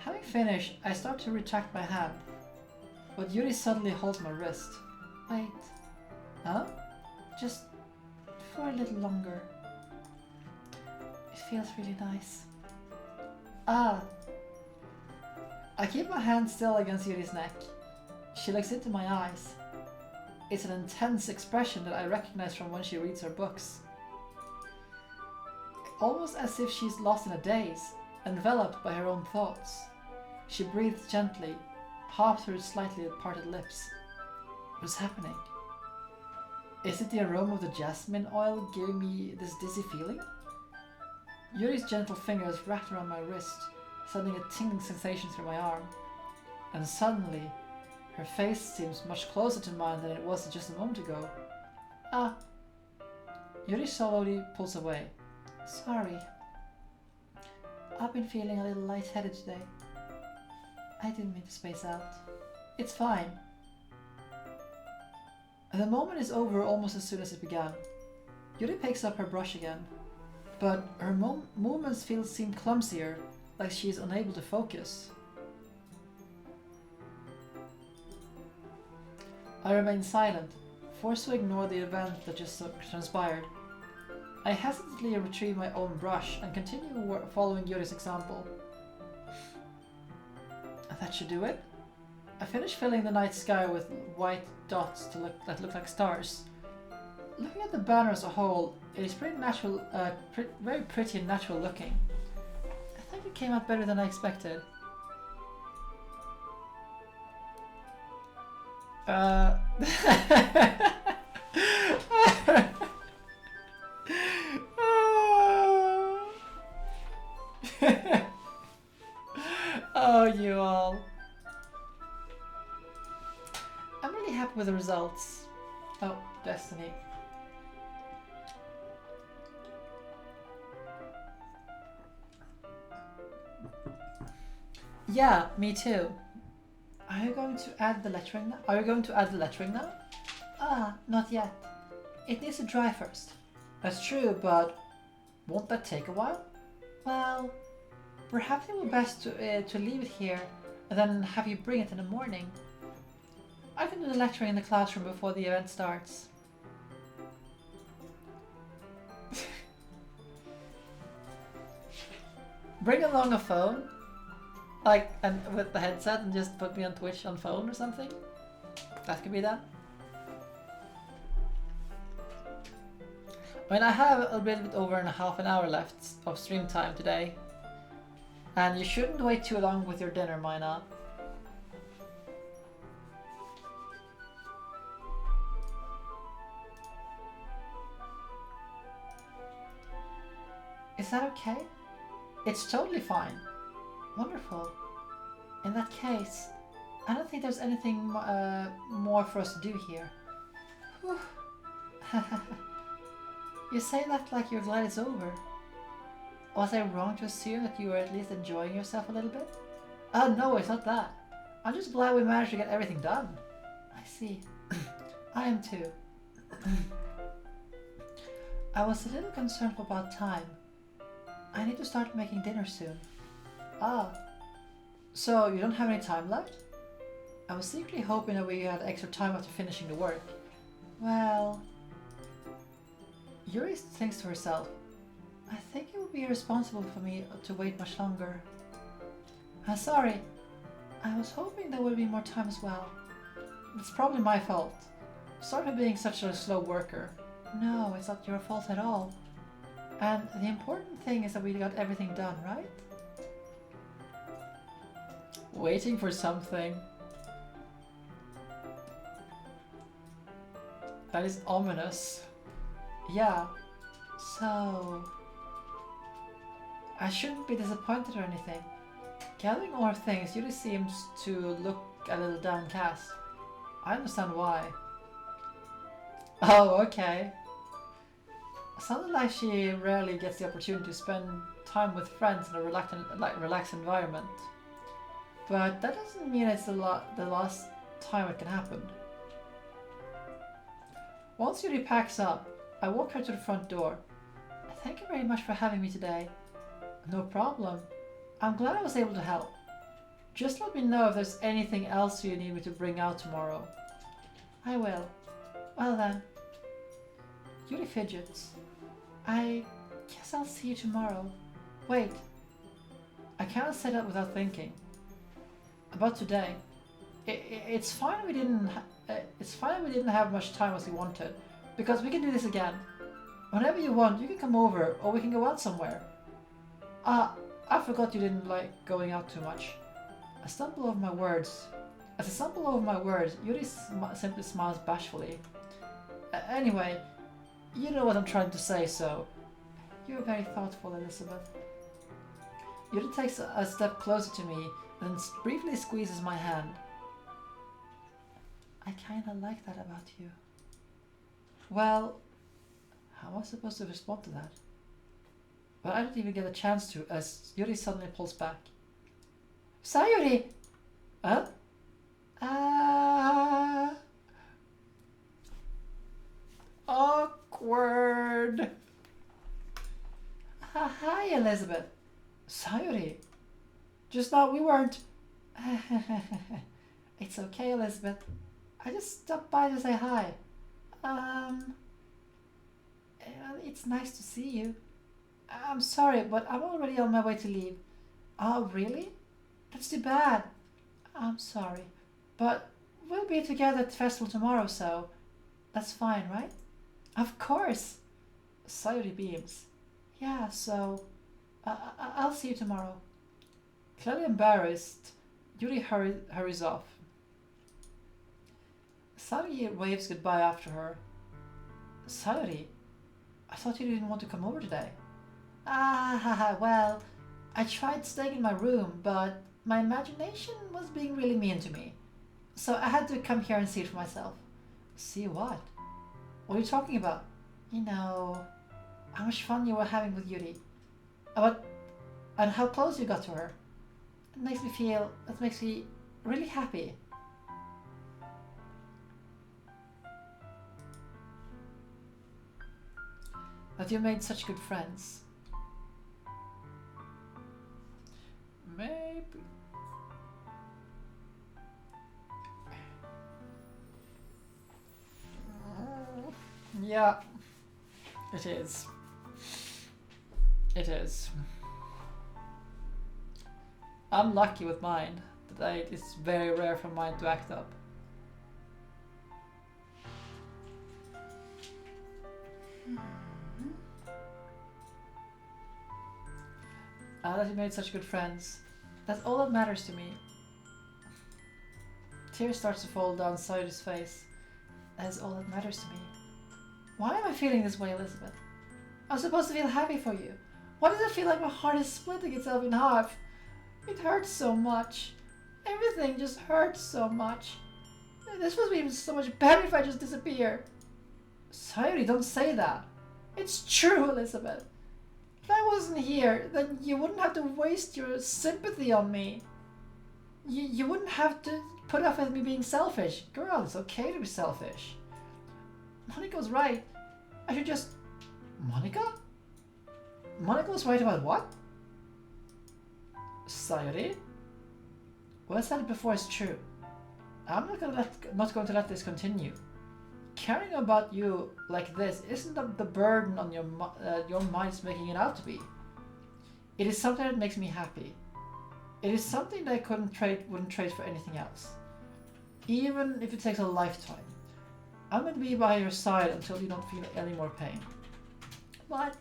Having finished, I start to retract my hand. But Yuri suddenly holds my wrist. Wait. Huh? Just for a little longer. It feels really nice. Ah. I keep my hand still against Yuri's neck. She looks into my eyes. It's an intense expression that I recognize from when she reads her books. Almost as if she's lost in a daze, enveloped by her own thoughts. She breathes gently, half through slightly parted lips. What's happening? Is it the aroma of the jasmine oil giving me this dizzy feeling? Yuri's gentle fingers wrapped around my wrist, sending a tingling sensation through my arm. And suddenly, her face seems much closer to mine than it was just a moment ago. Ah. Yuri slowly pulls away. Sorry. I've been feeling a little lightheaded today. I didn't mean to space out. It's fine. The moment is over almost as soon as it began. Yuri picks up her brush again, but her movements seem clumsier, like she is unable to focus. I remain silent, forced to ignore the event that just transpired. I hesitantly retrieve my own brush and continue following Yuri's example. That should do it. I finish filling the night sky with white dots that look like stars. Looking at the banner as a whole, it is pretty natural, very pretty and natural looking. I think it came out better than I expected. Oh, you all. I'm really happy with the results. Oh, Destiny. Yeah, me too. Are you going to add the lettering now? Are you going to add the lettering now? Ah, not yet. It needs to dry first. That's true, but won't that take a while? Well, perhaps it would be best to leave it here and then have you bring it in the morning. I can do the lettering in the classroom before the event starts. Bring along a phone, like, and with the headset, and just put me on Twitch on phone or something. That could be done. I mean, I have a little bit over half an hour left of stream time today. And you shouldn't wait too long with your dinner, Mina. Is that okay? It's totally fine. Wonderful. In that case, I don't think there's anything more for us to do here. You say that like you're glad it's over. Was I wrong to assume that you were at least enjoying yourself a little bit? Oh no, it's not that. I'm just glad we managed to get everything done. I see. I am too. I was a little concerned about time. I need to start making dinner soon. Ah. So you don't have any time left? I was secretly hoping that we had extra time after finishing the work. Well... Yuri thinks to herself, I think it would be irresponsible for me to wait much longer. I'm sorry. I was hoping there would be more time as well. It's probably my fault. Sorry for being such a slow worker. No, it's not your fault at all. And the important thing is that we got everything done, right? Waiting for something. That is ominous. Yeah, so... I shouldn't be disappointed or anything. Gathering more things, Yuri seems to look a little downcast. I understand why. Oh, okay. Sounded like she rarely gets the opportunity to spend time with friends in a relaxed environment. But that doesn't mean it's the last time it can happen. Once Yuri packs up, I walk her to the front door. Thank you very much for having me today. No problem. I'm glad I was able to help. Just let me know if there's anything else you need me to bring out tomorrow. I will. Well then. Yuri fidgets. I guess I'll see you tomorrow. Wait. I cannot say that without thinking. About today. It's fine we didn't. It's fine we didn't have much time as we wanted, because we can do this again. Whenever you want, you can come over, or we can go out somewhere. I forgot you didn't like going out too much. I stumble over my words. As I stumble over my words, Yuri simply smiles bashfully. Anyway, you know what I'm trying to say, so... You're very thoughtful, Elizabeth. Yuri takes a step closer to me, then briefly squeezes my hand. I kinda like that about you. Well, how am I supposed to respond to that? But I don't even get a chance to, as Yuri suddenly pulls back. Sayuri! Huh? Awkward. Hi, Elizabeth. Sayuri. Just thought we weren't. It's okay, Elizabeth. I just stopped by to say hi. It's nice to see you. I'm sorry, but I'm already on my way to leave. Oh, really? That's too bad. I'm sorry. But we'll be together at the festival tomorrow, so that's fine, right? Of course. Sayuri beams. Yeah, so I'll see you tomorrow. Clearly embarrassed, Yuri hurries off. Sayuri waves goodbye after her. Sayuri, I thought you didn't want to come over today. Well, I tried staying in my room, but my imagination was being really mean to me. So I had to come here and see it for myself. See what? What are you talking about? You know, how much fun you were having with Yuri. And how close you got to her. It makes me really happy. That you made such good friends. Maybe. Yeah, it is. It is. I'm lucky with mine. It's very rare for mine to act up. That you made such good friends. That's all that matters to me. Tears starts to fall down Sayuri's face. That's all that matters to me. Why am I feeling this way, Elizabeth? I'm supposed to feel happy for you. Why does it feel like my heart is splitting itself in half? It hurts so much. Everything just hurts so much. This would be so much better if I just disappear. Sayuri, don't say that. It's true, Elizabeth. If I wasn't here, then you wouldn't have to waste your sympathy on me. You wouldn't have to put up with me being selfish. Girl, it's okay to be selfish. Monica was right. I should just... Monica? Monica was right about what? Sayuri? What I said before is true. I'm not going to let this continue. Caring about you like this isn't the burden on your mind's making it out to be. It is something that makes me happy. It is something that I wouldn't trade for anything else. Even if it takes a lifetime. I'm going to be by your side until you don't feel any more pain. But...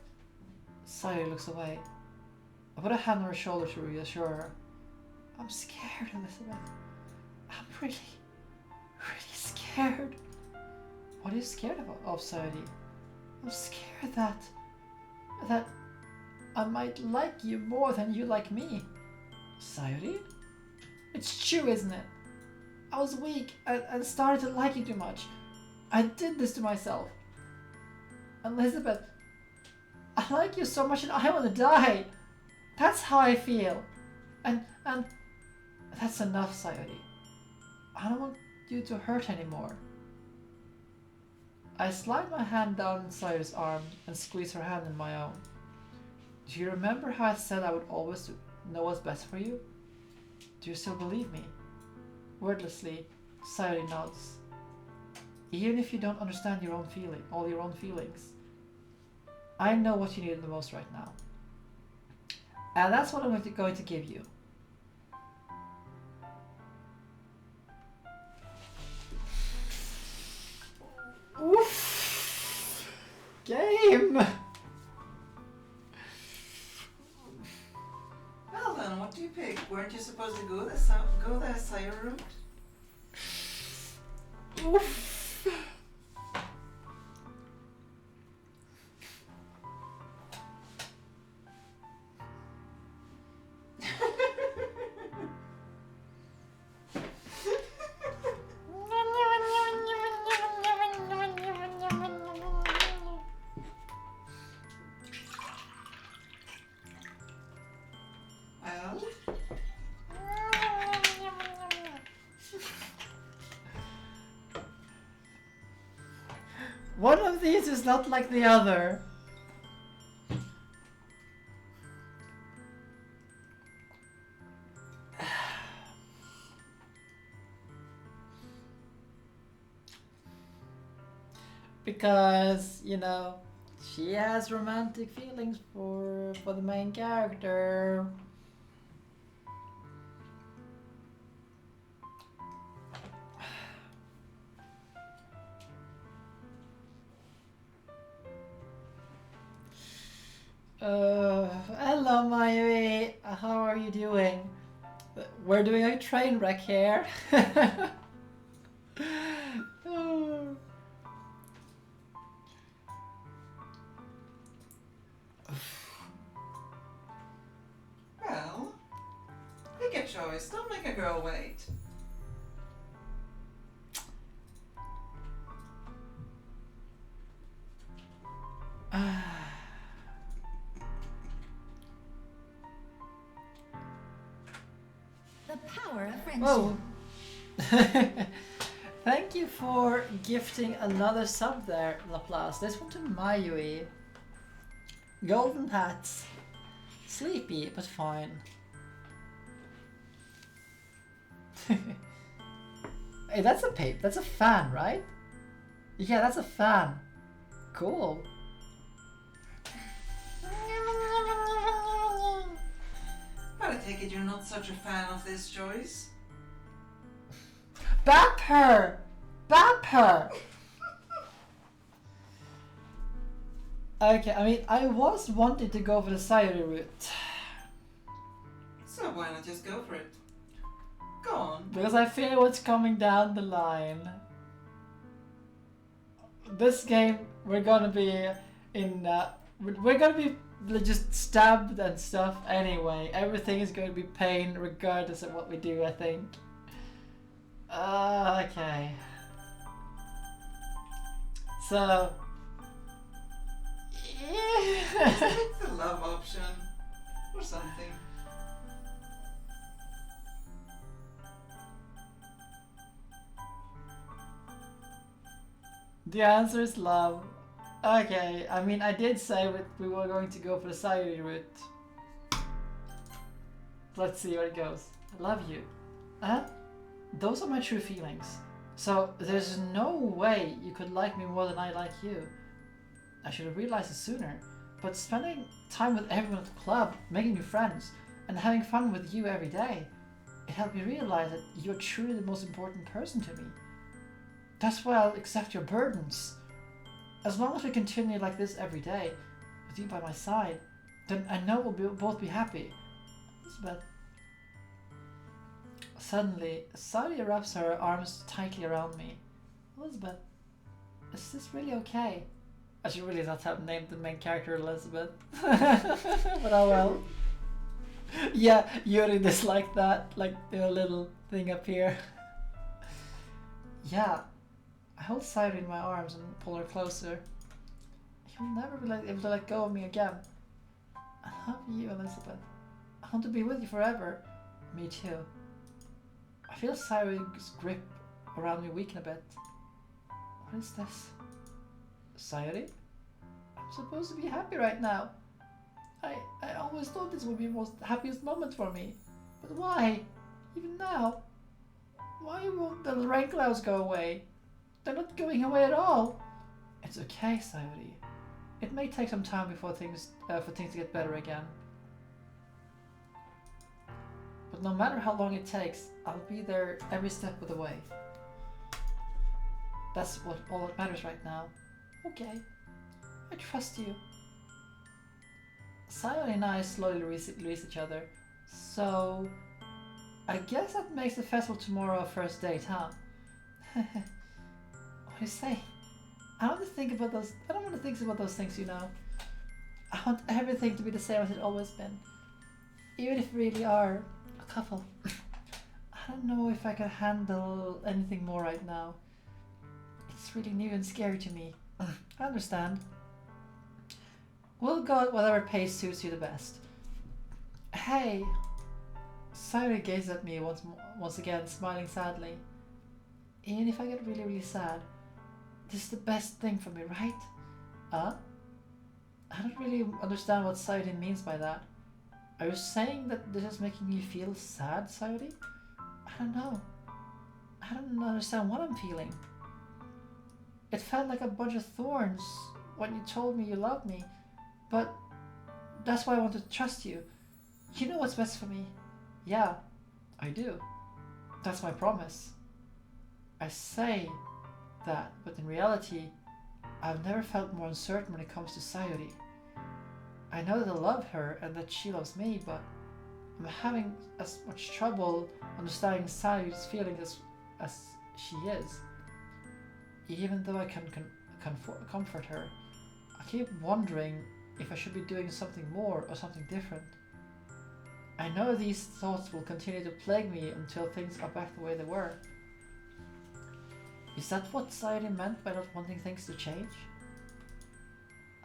Sayuri looks away. I put a hand on her shoulder to reassure her. I'm scared, Elizabeth. I'm really scared. What are you scared of, Sayuri? I'm scared that I might like you more than you like me. Sayuri? It's true, isn't it? I was weak and started to like you too much. I did this to myself. Elizabeth, I like you so much and I want to die. That's how I feel. And that's enough, Sayuri. I don't want you to hurt anymore. I slide my hand down Sayuri's arm and squeeze her hand in my own. Do you remember how I said I would always know what's best for you? Do you still believe me? Wordlessly, Sayuri nods. Even if you don't understand all your own feelings, I know what you need the most right now. And that's what I'm going to give you. Oof! Game! Well then, what do you pick? Weren't you supposed to go the Sayuri route? Oof! One of these is not like the other. Because, you know, she has romantic feelings for the main character. Hello Mayuri, how are you doing? We're doing a train wreck here. Well, pick a choice. Don't make a girl wait. The power of friendship. Whoa. Thank you for gifting another sub there, Laplace. This one to Mayui. Golden hats. Sleepy, but fine. Hey, that's a fan, right? Yeah, that's a fan. Cool. But I take it you're not such a fan of this choice. Bap her! Bap her! Okay, I mean, I was wanting to go for the Sayuri route. So why not just go for it? Go on. Because I fear what's coming down the line. This game, we're gonna be in... we're gonna be just stabbed and stuff anyway. Everything is going to be pain regardless of what we do, I think. Okay. So... Pick the love option. Or something. The answer is love. Okay, I mean, I did say we were going to go for the Sayuri route. Let's see where it goes. I love you. Those are my true feelings. So there's no way you could like me more than I like you. I should have realized it sooner. But spending time with everyone at the club, making new friends, and having fun with you every day, it helped me realize that you're truly the most important person to me. That's why I'll accept your burdens. As long as we continue like this every day, with you by my side, then I know we'll both be happy. Elizabeth. Suddenly, Sadia wraps her arms tightly around me. Elizabeth, is this really okay? I should really not have named the main character Elizabeth. But oh well. Yeah, Yuri disliked that, like the little thing up here. Yeah, I hold Sayuri in my arms and pull her closer. You'll never be able to let go of me again. I love you, Elizabeth. I want to be with you forever. Me too. I feel Sayuri's grip around me weaken a bit. What is this? Sayuri? I'm supposed to be happy right now. I always thought this would be the most happiest moment for me. But why? Even now? Why won't the rain clouds go away? They're not going away at all. It's okay, Sayuri. It may take some time before things for things to get better again. But no matter how long it takes, I'll be there every step of the way. That's all that matters right now. Okay, I trust you. Sayori and I slowly release each other, so I guess that makes the festival tomorrow our first date, huh? What do you say? I don't want to think about those. I don't want to think about those things, you know. I want everything to be the same as it's always been, even if we really are a couple. I don't know if I can handle anything more right now. It's really new and scary to me. I understand. We'll go at whatever pace suits you the best. Hey! Sayuri gazed at me once again, smiling sadly. Even if I get really, really sad, this is the best thing for me, right? I don't really understand what Sayuri means by that. Are you saying that this is making you feel sad, Sayuri? I don't know. I don't understand what I'm feeling. It felt like a bunch of thorns when you told me you loved me. But that's why I want to trust you. You know what's best for me. Yeah, I do. That's my promise. I say that, but in reality, I've never felt more uncertain when it comes to Sayuri. I know that I love her and that she loves me, but I'm having as much trouble understanding Sayuri's feelings as she is. Even though I can comfort her, I keep wondering if I should be doing something more or something different. I know these thoughts will continue to plague me until things are back the way they were. Is that what Sayuri meant by not wanting things to change?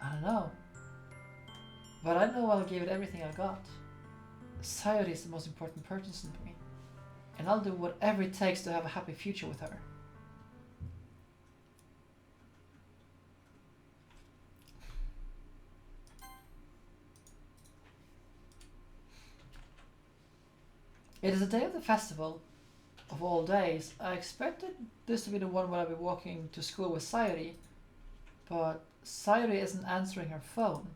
I don't know. But I know I'll give it everything I got. Sayuri is the most important person to me, and I'll do whatever it takes to have a happy future with her. It is the day of the festival, of all days. I expected this to be the one where I'll be walking to school with Sayuri, but Sayuri isn't answering her phone.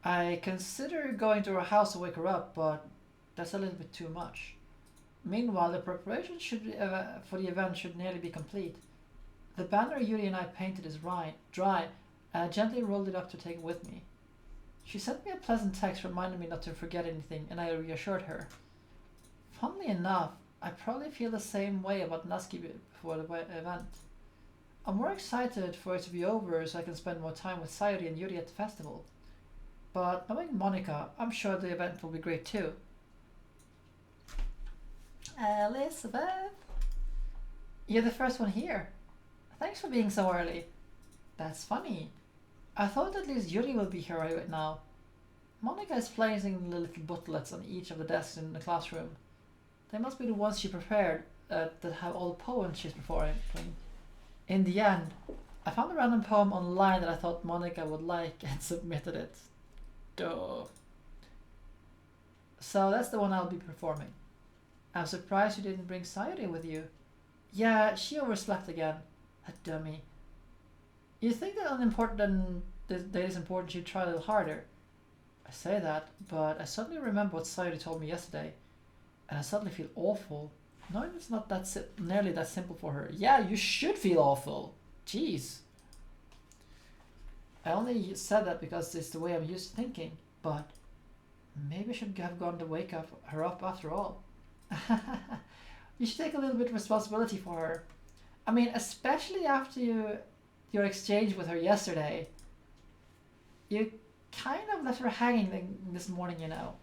I consider going to her house to wake her up, but that's a little bit too much. Meanwhile, the preparation for the event should nearly be complete. The banner Yuri and I painted is dry, and I gently rolled it up to take it with me. She sent me a pleasant text reminding me not to forget anything, and I reassured her. Funnily enough, I probably feel the same way about Natsuki before the event. I'm more excited for it to be over so I can spend more time with Sayuri and Yuri at the festival. But knowing Monica, I'm sure the event will be great too. Elizabeth? You're the first one here. Thanks for being so early. That's funny. I thought at least Yuri will be here right now. Monica is placing the little booklets on each of the desks in the classroom. They must be the ones she prepared that have all the poems she's performing. In the end, I found a random poem online that I thought Monica would like and submitted it. Duh. So that's the one I'll be performing. I'm surprised you didn't bring Sayuri with you. Yeah, she overslept again. That dummy. You think that it is important you try a little harder. I say that, but I suddenly remember what Sayuri told me yesterday. And I suddenly feel awful. Knowing it's not nearly that simple for her. Yeah, you should feel awful. Jeez. I only said that because it's the way I'm used to thinking. But maybe I should have gone to wake her up after all. You should take a little bit of responsibility for her. I mean, especially after your exchange with her yesterday. You kind of left her hanging this morning, you know.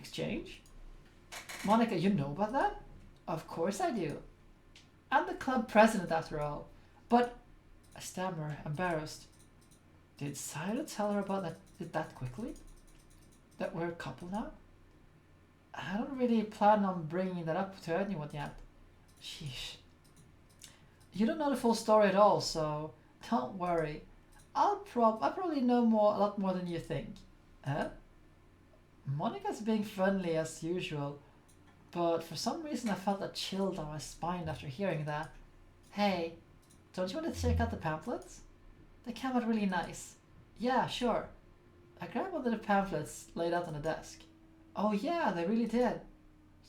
Exchange? Monica, you know about that? Of course I do. I'm the club president after all. But, I stammer, embarrassed. Did Sayuri tell her about that quickly? That we're a couple now? I don't really plan on bringing that up to anyone yet. Sheesh. You don't know the full story at all, so don't worry. I'll probably know a lot more than you think. Huh? Monica's being friendly as usual, but for some reason I felt a chill down my spine after hearing that. Hey, don't you want to check out the pamphlets? They came out really nice. Yeah, sure. I grabbed one of the pamphlets laid out on the desk. Oh yeah, they really did.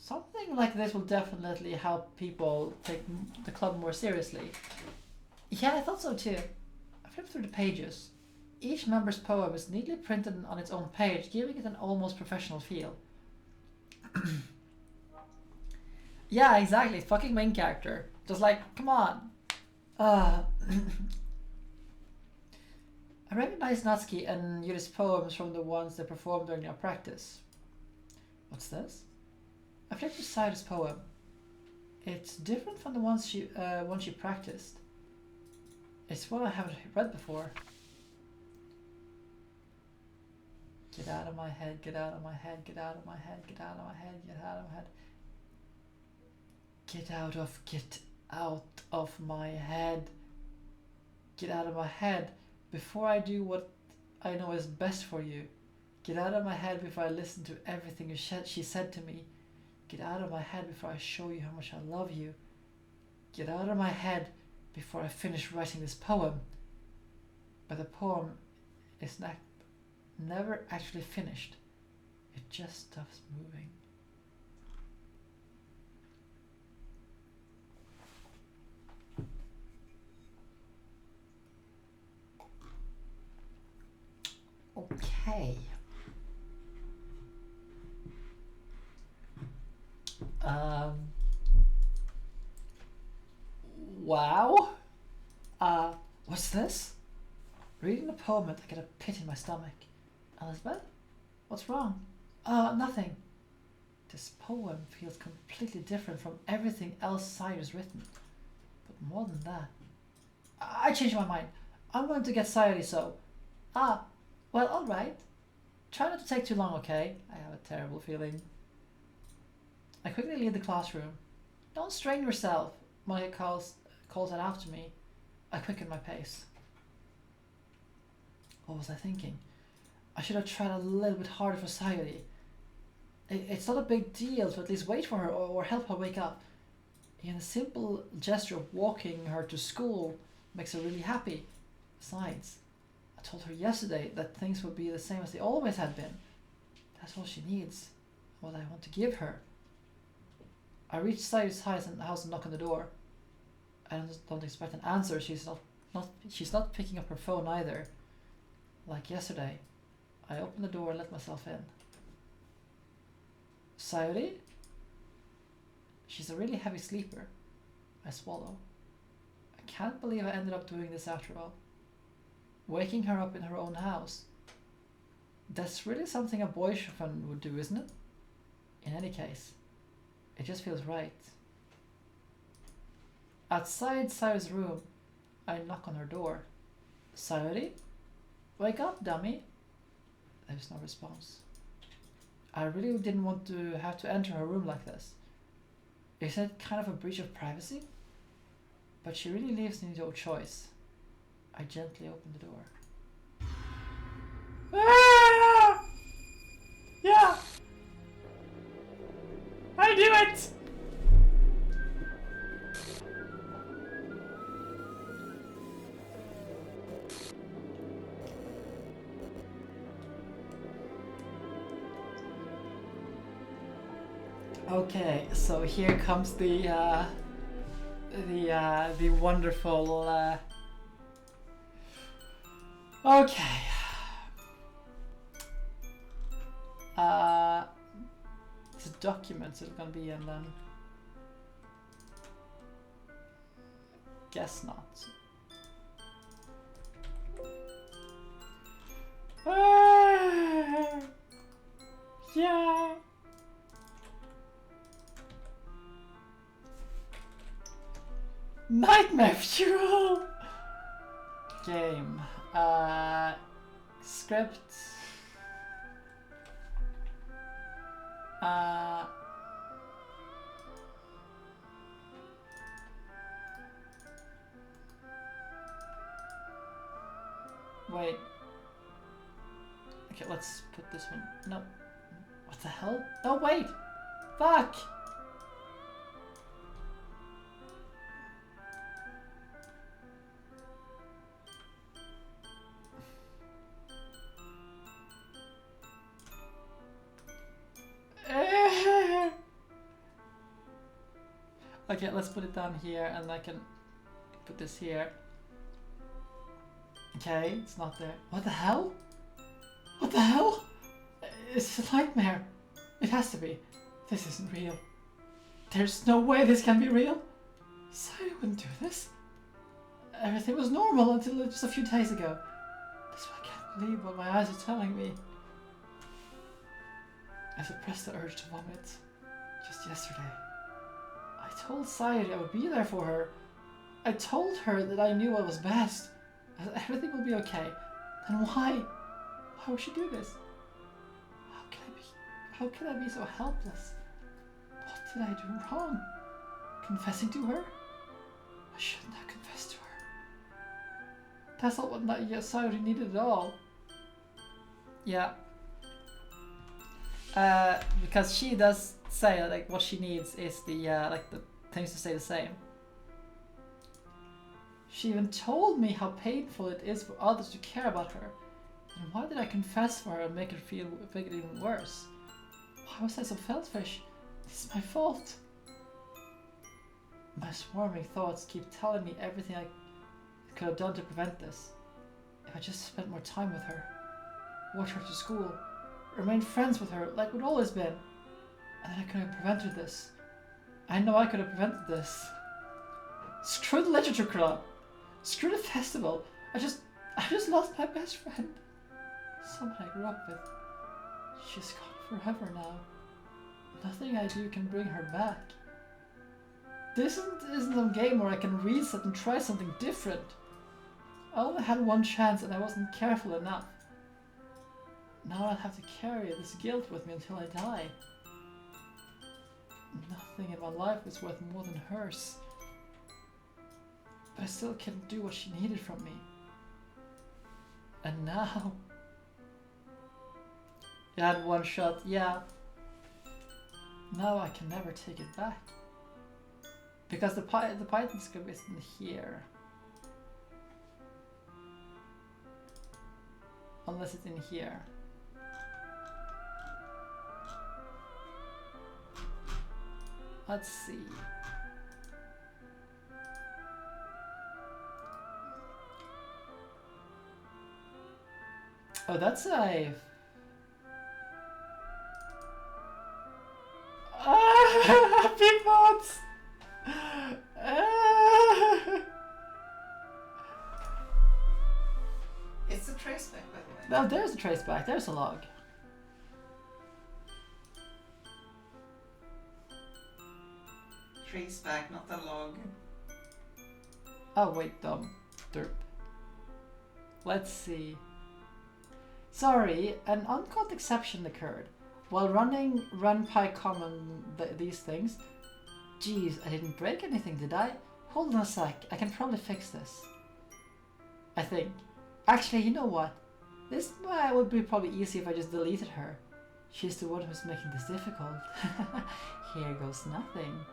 Something like this will definitely help people take the club more seriously. Yeah, I thought so too. I flipped through the pages. Each member's poem is neatly printed on its own page, giving it an almost professional feel. Yeah, exactly. Fucking main character. Just like, come on. I recognize Natsuki and Yuri's poems from the ones they performed during our practice. What's this? I flipped to Sayuri's poem. It's different from the ones she practiced. It's one I haven't read before. Get out of my head, get out of my head, get out of my head, get out of my head, get out of my head. Get out of my head. Get out of my head before I do what I know is best for you. Get out of my head before I listen to everything she said to me. Get out of my head before I show you how much I love you. Get out of my head before I finish writing this poem. But the poem is never actually finished. It just stops moving. Okay. Wow. What's this? Reading the poem, I get a pit in my stomach. Elizabeth? What's wrong? Nothing. This poem feels completely different from everything else Sayuri's written. But more than that, I changed my mind. I'm going to get Sayuri, so... well, alright. Try not to take too long, okay? I have a terrible feeling. I quickly leave the classroom. Don't strain yourself, Monica calls it after me. I quicken my pace. What was I thinking? I should have tried a little bit harder for Sayuri. It's not a big deal to at least wait for her or help her wake up. Even a simple gesture of walking her to school makes her really happy. Besides, I told her yesterday that things would be the same as they always had been. That's all she needs, what I want to give her. I reach Sayuri's house and knock on the door. I don't expect an answer. She's not picking up her phone either. Like yesterday, I open the door and let myself in. Sayuri? She's a really heavy sleeper. I swallow. I can't believe I ended up doing this after all. Waking her up in her own house. That's really something a boyfriend would do, isn't it? In any case, it just feels right. Outside Sayuri's room, I knock on her door. Sayuri? Wake up, dummy. There's no response. I really didn't want to have to enter her room like this. Is it kind of a breach of privacy? But she really leaves me no choice. I gently open the door. Ah! Yeah! I do it! Okay, so here comes the wonderful. Okay. It's documents it's gonna be, and then guess not. Yeah. Nightmare Fuel! Game. Script. Wait. Okay, let's put this one. No. What the hell? No, wait! Fuck! Okay, let's put it down here and I can put this here. Okay, it's not there. What the hell? What the hell? It's a nightmare. It has to be. This isn't real. There's no way this can be real. Sorry, I wouldn't do this. Everything was normal until just a few days ago. That's why I can't believe what my eyes are telling me. I suppressed the urge to vomit just yesterday. I told Sayuri I would be there for her. I told her that I knew what was best. Everything will be okay. Then why? Why would she do this? How can I be so helpless? What did I do wrong? Confessing to her? I shouldn't have confessed to her. That's not what Sayuri needed at all. Yeah. Because she does say like what she needs is the like the things to stay the same. She even told me how painful it is for others to care about her. And why did I confess for her and make it even worse? Why was I so selfish? This is my fault. My swarming thoughts keep telling me everything I could have done to prevent this. If I just spent more time with her, watched her to school, remained friends with her like we'd always been, and then I could have prevented this. I know I could have prevented this. Screw the literature club. Screw the festival. I just lost my best friend. Someone I grew up with. She's gone forever now. Nothing I do can bring her back. This isn't a game where I can reset and try something different. I only had one chance and I wasn't careful enough. Now I'll have to carry this guilt with me until I die. Nothing in my life is worth more than hers. But I still can't do what she needed from me. And now... You had one shot, yeah. Now I can never take it back. Because the Python script isn't here. Unless it's in here. Let's see. Oh, that's a... Happy thoughts! It's a traceback, by the way. No, there's a traceback. There's a log. Traceback, not a log. Oh, wait, dumb. Derp. Let's see. Sorry, an uncalled exception occurred. While running run PyCom and these things... Geez, I didn't break anything, did I? Hold on a sec, I can probably fix this. I think. Actually, you know what? This would be probably easy if I just deleted her. She's the one who's making this difficult. Here goes nothing.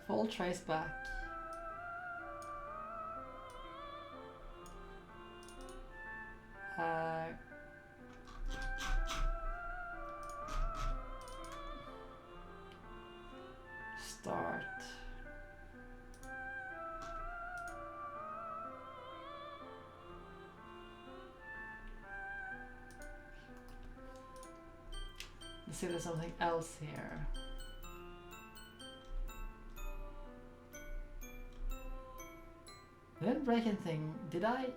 Full trace back. Start. Let's see if there's something else here. I didn't break anything, did I?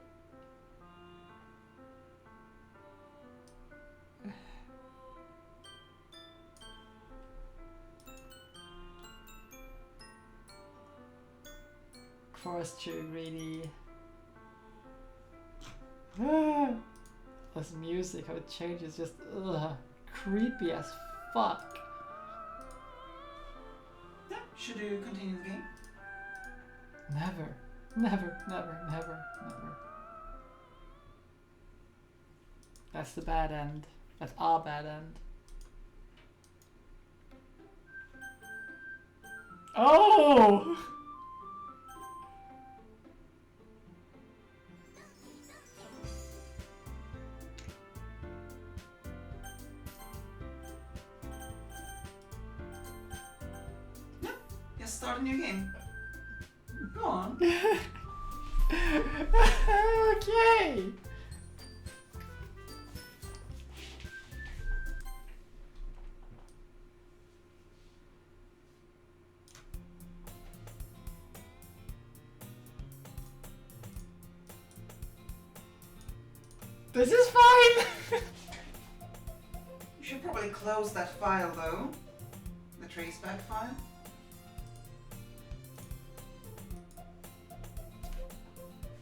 forestry greedy. This music, how it changes, just creepy as fuck. Yeah, should you continue the game? Never, never, never, never, never. That's the bad end. That's our bad end. Oh! Yeah, just start a new game. Go on. Okay. This is fine. You should probably close that file though. The traceback file.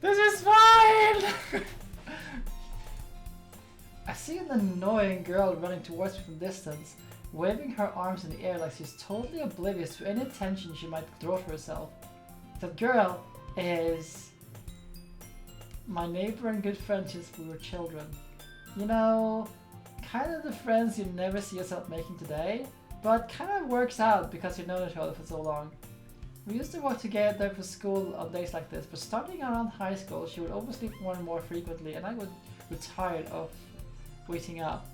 This is fine. I see an annoying girl running towards me from distance, waving her arms in the air like she's totally oblivious to any attention she might throw to herself. That girl is my neighbor and good friend since we were children. You know, kind of the friends you never see yourself making today, but kind of works out because you know each other for so long. We used to walk together for school on days like this, but starting around high school, she would oversleep more and more frequently, and I would be tired of waiting up.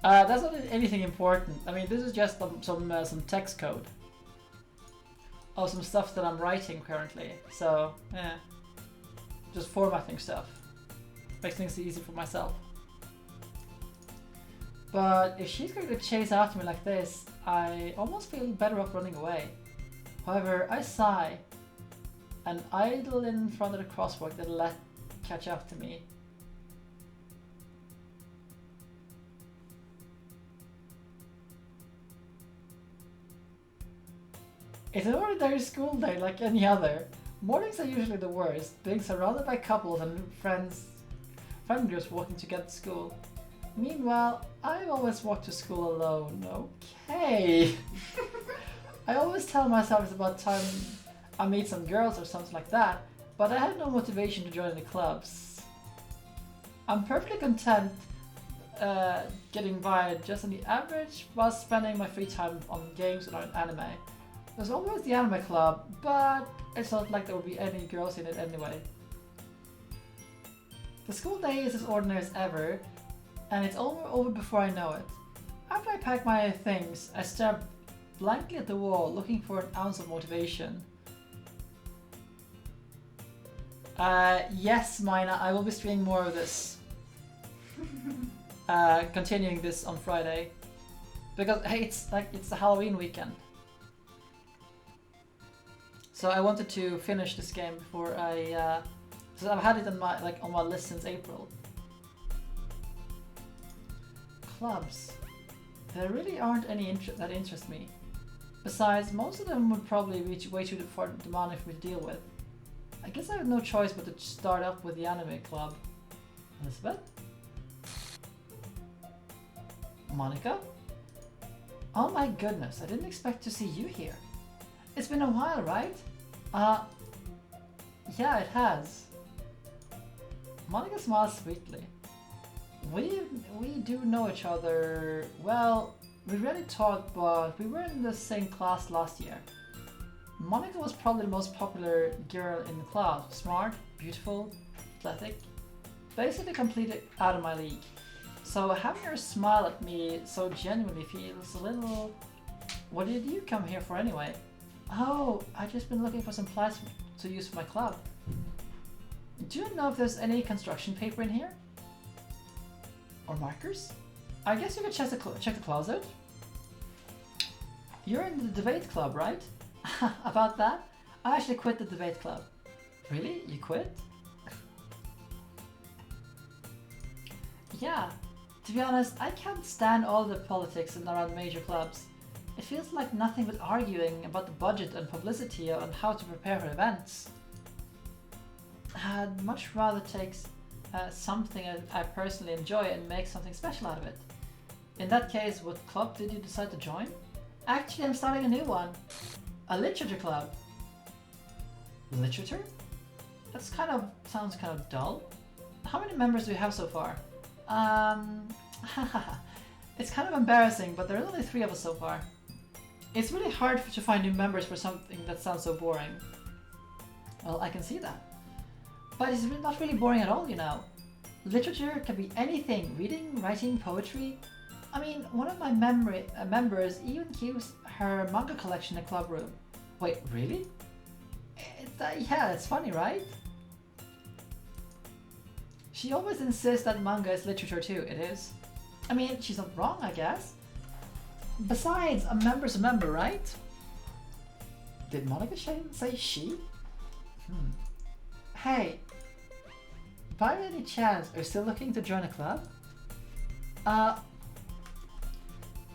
That's not anything important. I mean, this is just some text code. Oh, some stuff that I'm writing currently. So, yeah. Just formatting stuff. Makes things easy for myself. But if she's going to chase after me like this, I almost feel better off running away. However, I sigh and idle in front of the crosswalk that let catch up to me. It's an ordinary school day like any other. Mornings are usually the worst, being surrounded by couples and friend groups walking together to school. Meanwhile, I always walk to school alone. Okay. I always tell myself it's about time I meet some girls or something like that, but I have no motivation to join the clubs. I'm perfectly content getting by just on the average while spending my free time on games and anime. There's always the anime club, but it's not like there will be any girls in it anyway. The school day is as ordinary as ever, and it's over before I know it. After I pack my things, I stare blankly at the wall, looking for an ounce of motivation. Yes, Mina, I will be streaming more of this. Continuing this on Friday. Because, hey, it's the Halloween weekend. So I wanted to finish this game before so I've had it on my list since April. Clubs. There really aren't any that interest me. Besides, most of them would probably be way too demanding for me to deal with. I guess I have no choice but to start up with the anime club. Elizabeth? Monica? Oh my goodness, I didn't expect to see you here. It's been a while, right? Yeah, it has. Monica smiles sweetly. We do know each other. Well, we rarely talk, but we were in the same class last year. Monica was probably the most popular girl in the class. Smart, beautiful, athletic, basically completely out of my league. So having her smile at me so genuinely feels a little... What did you come here for anyway? Oh, I've just been looking for some supplies to use for my club. Do you know if there's any construction paper in here? Or markers? I guess you could check the closet. You're in the debate club, right? About that? I actually quit the debate club. Really? You quit? Yeah. To be honest, I can't stand all the politics around major clubs. It feels like nothing but arguing about the budget and publicity on how to prepare for events. I'd much rather take something I personally enjoy and make something special out of it. In that case, what club did you decide to join? Actually, I'm starting a new one. A literature club. Literature? Sounds kind of dull. How many members do you have so far? It's kind of embarrassing, but there are only 3 of us so far. It's really hard to find new members for something that sounds so boring. Well, I can see that. But it's not really boring at all, you know. Literature can be anything. Reading, writing, poetry. I mean, one of my members even keeps her manga collection in a club room. Wait, really? Yeah, it's funny, right? She always insists that manga is literature too. It is. I mean, she's not wrong, I guess. Besides, a member's a member, right? Did Monica say she? Hey, by any chance, are you still looking to join a club? I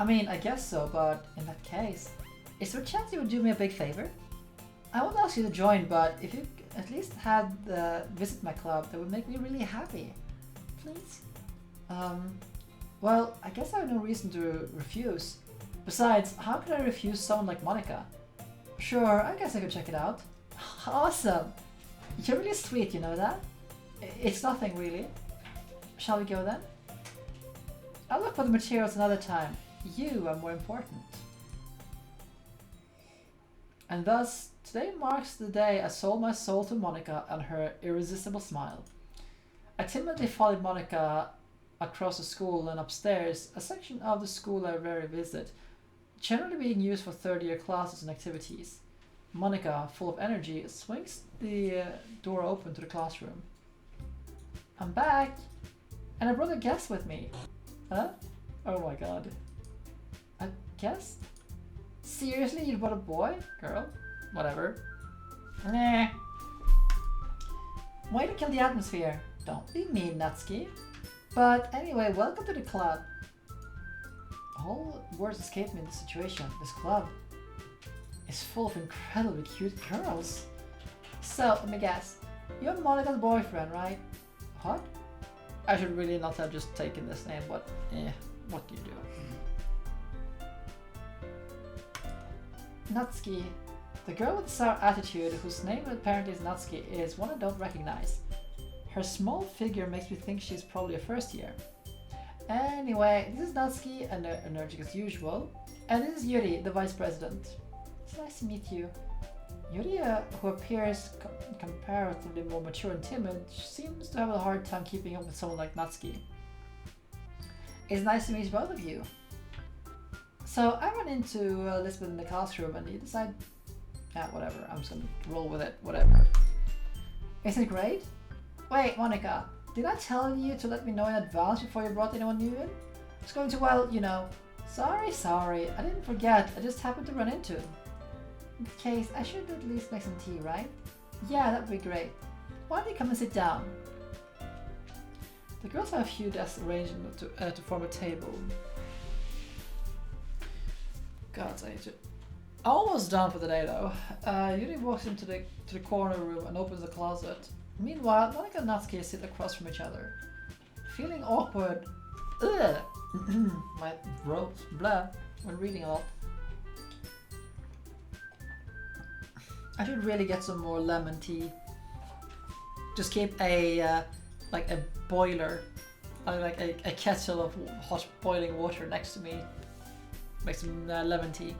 mean, I guess so, but in that case, is there a chance you would do me a big favor? I won't ask you to join, but if you at least had visit my club, that would make me really happy. Please? Well, I guess I have no reason to refuse. Besides, how could I refuse someone like Monica? Sure, I guess I could check it out. Awesome! You're really sweet, you know that? It's nothing really. Shall we go then? I'll look for the materials another time. You are more important. And thus, today marks the day I sold my soul to Monica and her irresistible smile. I timidly followed Monica across the school and upstairs, a section of the school I rarely visit, generally being used for third-year classes and activities. Monica, full of energy, swings the door open to the classroom. I'm back! And I brought a guest with me. Huh? Oh my god. A guest? Seriously, you brought a boy? Girl? Whatever. Nah. Way to kill the atmosphere. Don't be mean, Natsuki. But anyway, welcome to the club. All words escape me in this situation. This club is full of incredibly cute girls. So, let me guess. You're Monica's boyfriend, right? What? I should really not have just taken this name, but what do you do? Natsuki. The girl with the sour attitude, whose name apparently is Natsuki, is one I don't recognize. Her small figure makes me think she's probably a first year. Anyway, this is Natsuki, energetic as usual, and this is Yuri, the vice president. It's nice to meet you. Yuri, who appears comparatively more mature and timid, seems to have a hard time keeping up with someone like Natsuki. It's nice to meet both of you. So I ran into Elizabeth in the classroom and he decided, whatever, I'm just gonna roll with it, whatever. Isn't it great? Wait, Monica, did I tell you to let me know in advance before you brought anyone new in? It's going to, well, you know. Sorry, I didn't forget, I just happened to run into him. In that case, I should at least make some tea, right? Yeah, that would be great. Why don't you come and sit down? The girls have a few desks arranged to form a table. God, almost done for the day though. Yuri walks into the corner room and opens the closet. Meanwhile, Monica and Natsuki sit across from each other. Feeling awkward, my throat, blah, when reading a lot. I should really get some more lemon tea. Just keep a boiler, like a kettle of hot boiling water next to me. Make some lemon tea.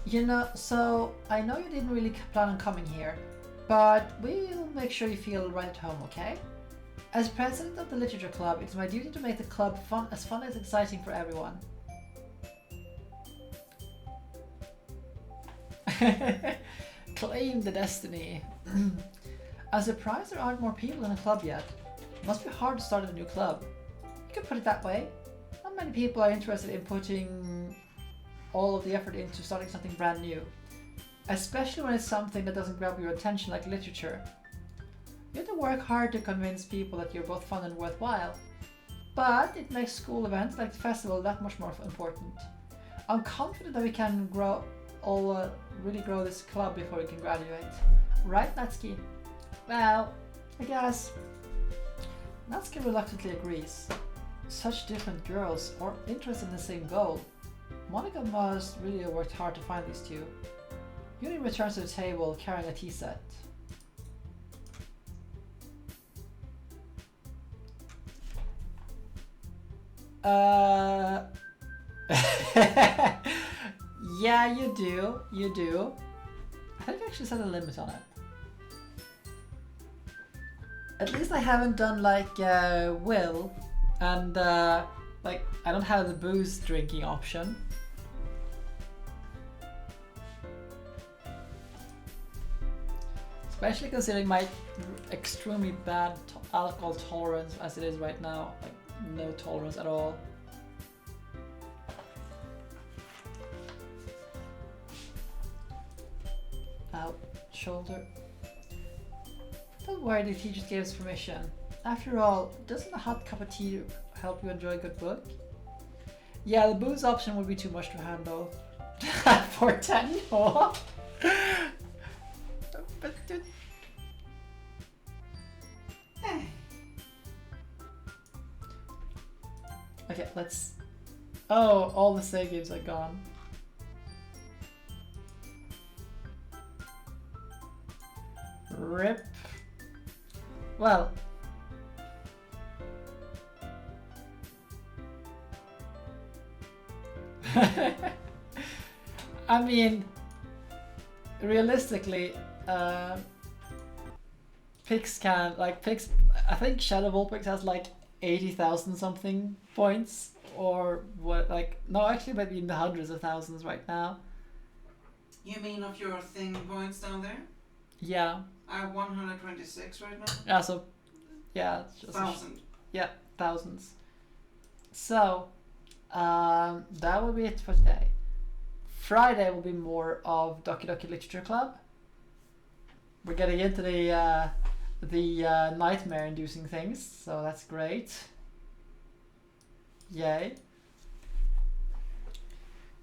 You know, so I know you didn't really plan on coming here, but we'll make sure you feel right at home, okay? As president of the literature club, it's my duty to make the club as fun as exciting for everyone. Claim the destiny. I'm surprised there aren't more people in the club yet. It must be hard to start a new club. You could put it that way. Not many people are interested in putting all of the effort into starting something brand new. Especially when it's something that doesn't grab your attention like literature. You have to work hard to convince people that you're both fun and worthwhile. but it makes school events like the festival that much more important. I'm confident that we can really grow this club before we can graduate. Right, Natsuki? Well, I guess Natsuki reluctantly agrees. Such different girls are interested in the same goal. Monica must really have worked hard to find these two. Yuri returns to the table carrying a tea set. Yeah, you do. You do. I think I actually set a limit on it. At least I haven't done like Will, and like I don't have the booze drinking option. Especially considering my extremely bad alcohol tolerance as it is right now, like no tolerance at all. Ow, shoulder. Don't worry, the teacher gave us permission. After all, doesn't a hot cup of tea help you enjoy a good book? Yeah, the booze option would be too much to handle. For 10 more? But dude. Okay, let's... Oh, all the save games are gone. Rip. Well. I mean, realistically, Pix can, like, Pix, I think Shadow Vulpix has like 80,000 something points, or what, like, no, actually maybe in the hundreds of thousands right now. You mean of your thing points down there? Yeah. I have 126 right now. Yeah, so, yeah. It's just 1,000. Yeah, thousands. So, that will be it for today. Friday will be more of Doki Doki Literature Club. We're getting into the nightmare-inducing things, so that's great. Yay.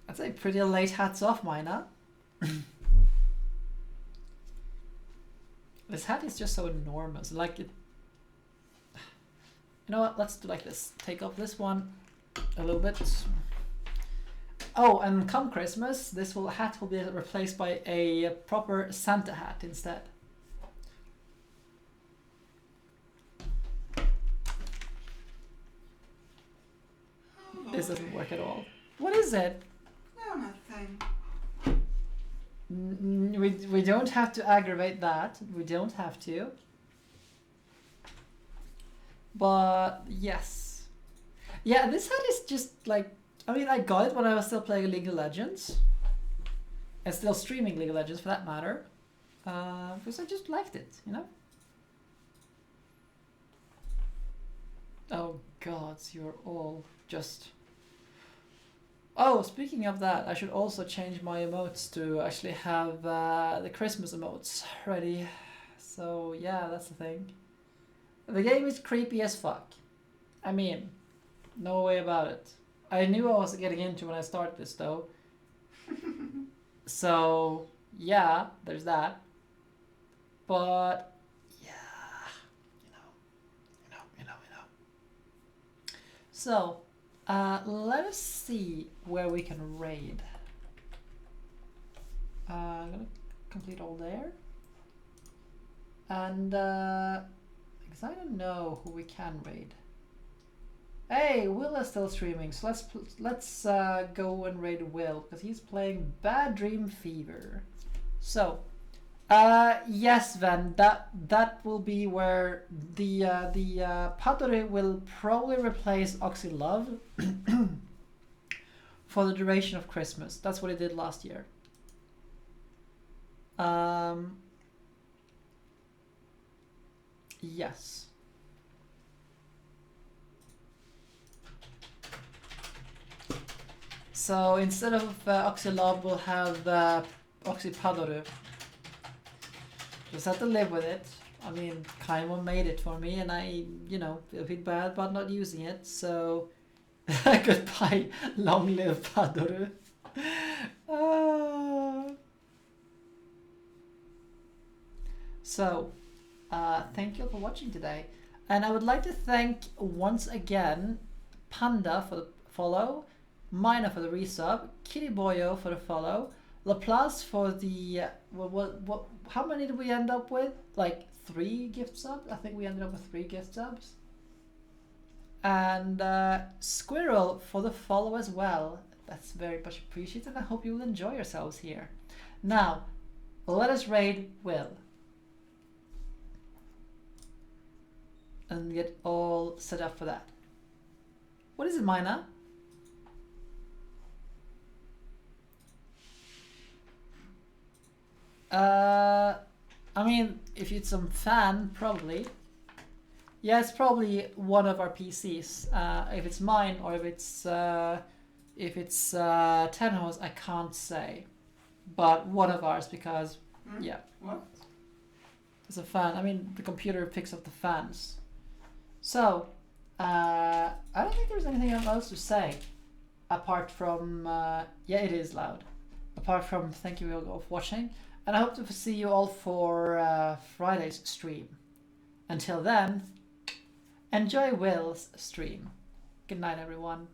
I'd say pretty late hats off, Mina. This hat is just so enormous. Like it. You know what? Let's do like this. Take off this one a little bit. Oh, and come Christmas, this hat will be replaced by a proper Santa hat instead. This doesn't work at all. What is it? No, nothing. We don't have to aggravate that. We don't have to. But yes. Yeah, this hat is just like, I mean, I got it when I was still playing League of Legends. And still streaming League of Legends for that matter. Because I just liked it, you know? Oh gods, you're all just... Oh, speaking of that, I should also change my emotes to actually have the Christmas emotes ready. So yeah, that's the thing. The game is creepy as fuck. I mean, no way about it. I knew I was getting into when I started this though. So yeah, there's that. But yeah, you know. So let us see where we can raid. I'm gonna complete all there. And because I don't know who we can raid. Hey, Will is still streaming, so let's go and raid Will because he's playing Bad Dream Fever. So, yes, Ven, that will be where the Padre will probably replace Oxy Love for the duration of Christmas. That's what it did last year. Yes. So instead of Oxylab, we'll have Oxypadore. Just have to live with it. I mean, Kaimon made it for me, and I, you know, feel bad about not using it. So, goodbye, long live Padoru. So, thank you all for watching today, and I would like to thank once again Panda for the follow, Mina for the resub, Kitty Boyo for the follow, Laplace for the what? How many did we end up with? Like 3 gift subs? I think we ended up with 3 gift subs. And Squirrel for the follow as well. That's very much appreciated, and I hope you will enjoy yourselves here. Now, let us raid Will. And get all set up for that. What is it, Mina? I mean, if it's some fan, probably. Yeah, it's probably one of our PCs. If it's mine or if it's Tenho's, I can't say. But one of ours, because yeah, What? it's a fan. I mean, the computer picks up the fans. So, I don't think there's anything else to say apart from yeah, it is loud. Apart from thank you all for watching, and I hope to see you all for Friday's stream. Until then, enjoy Will's stream. Good night, everyone.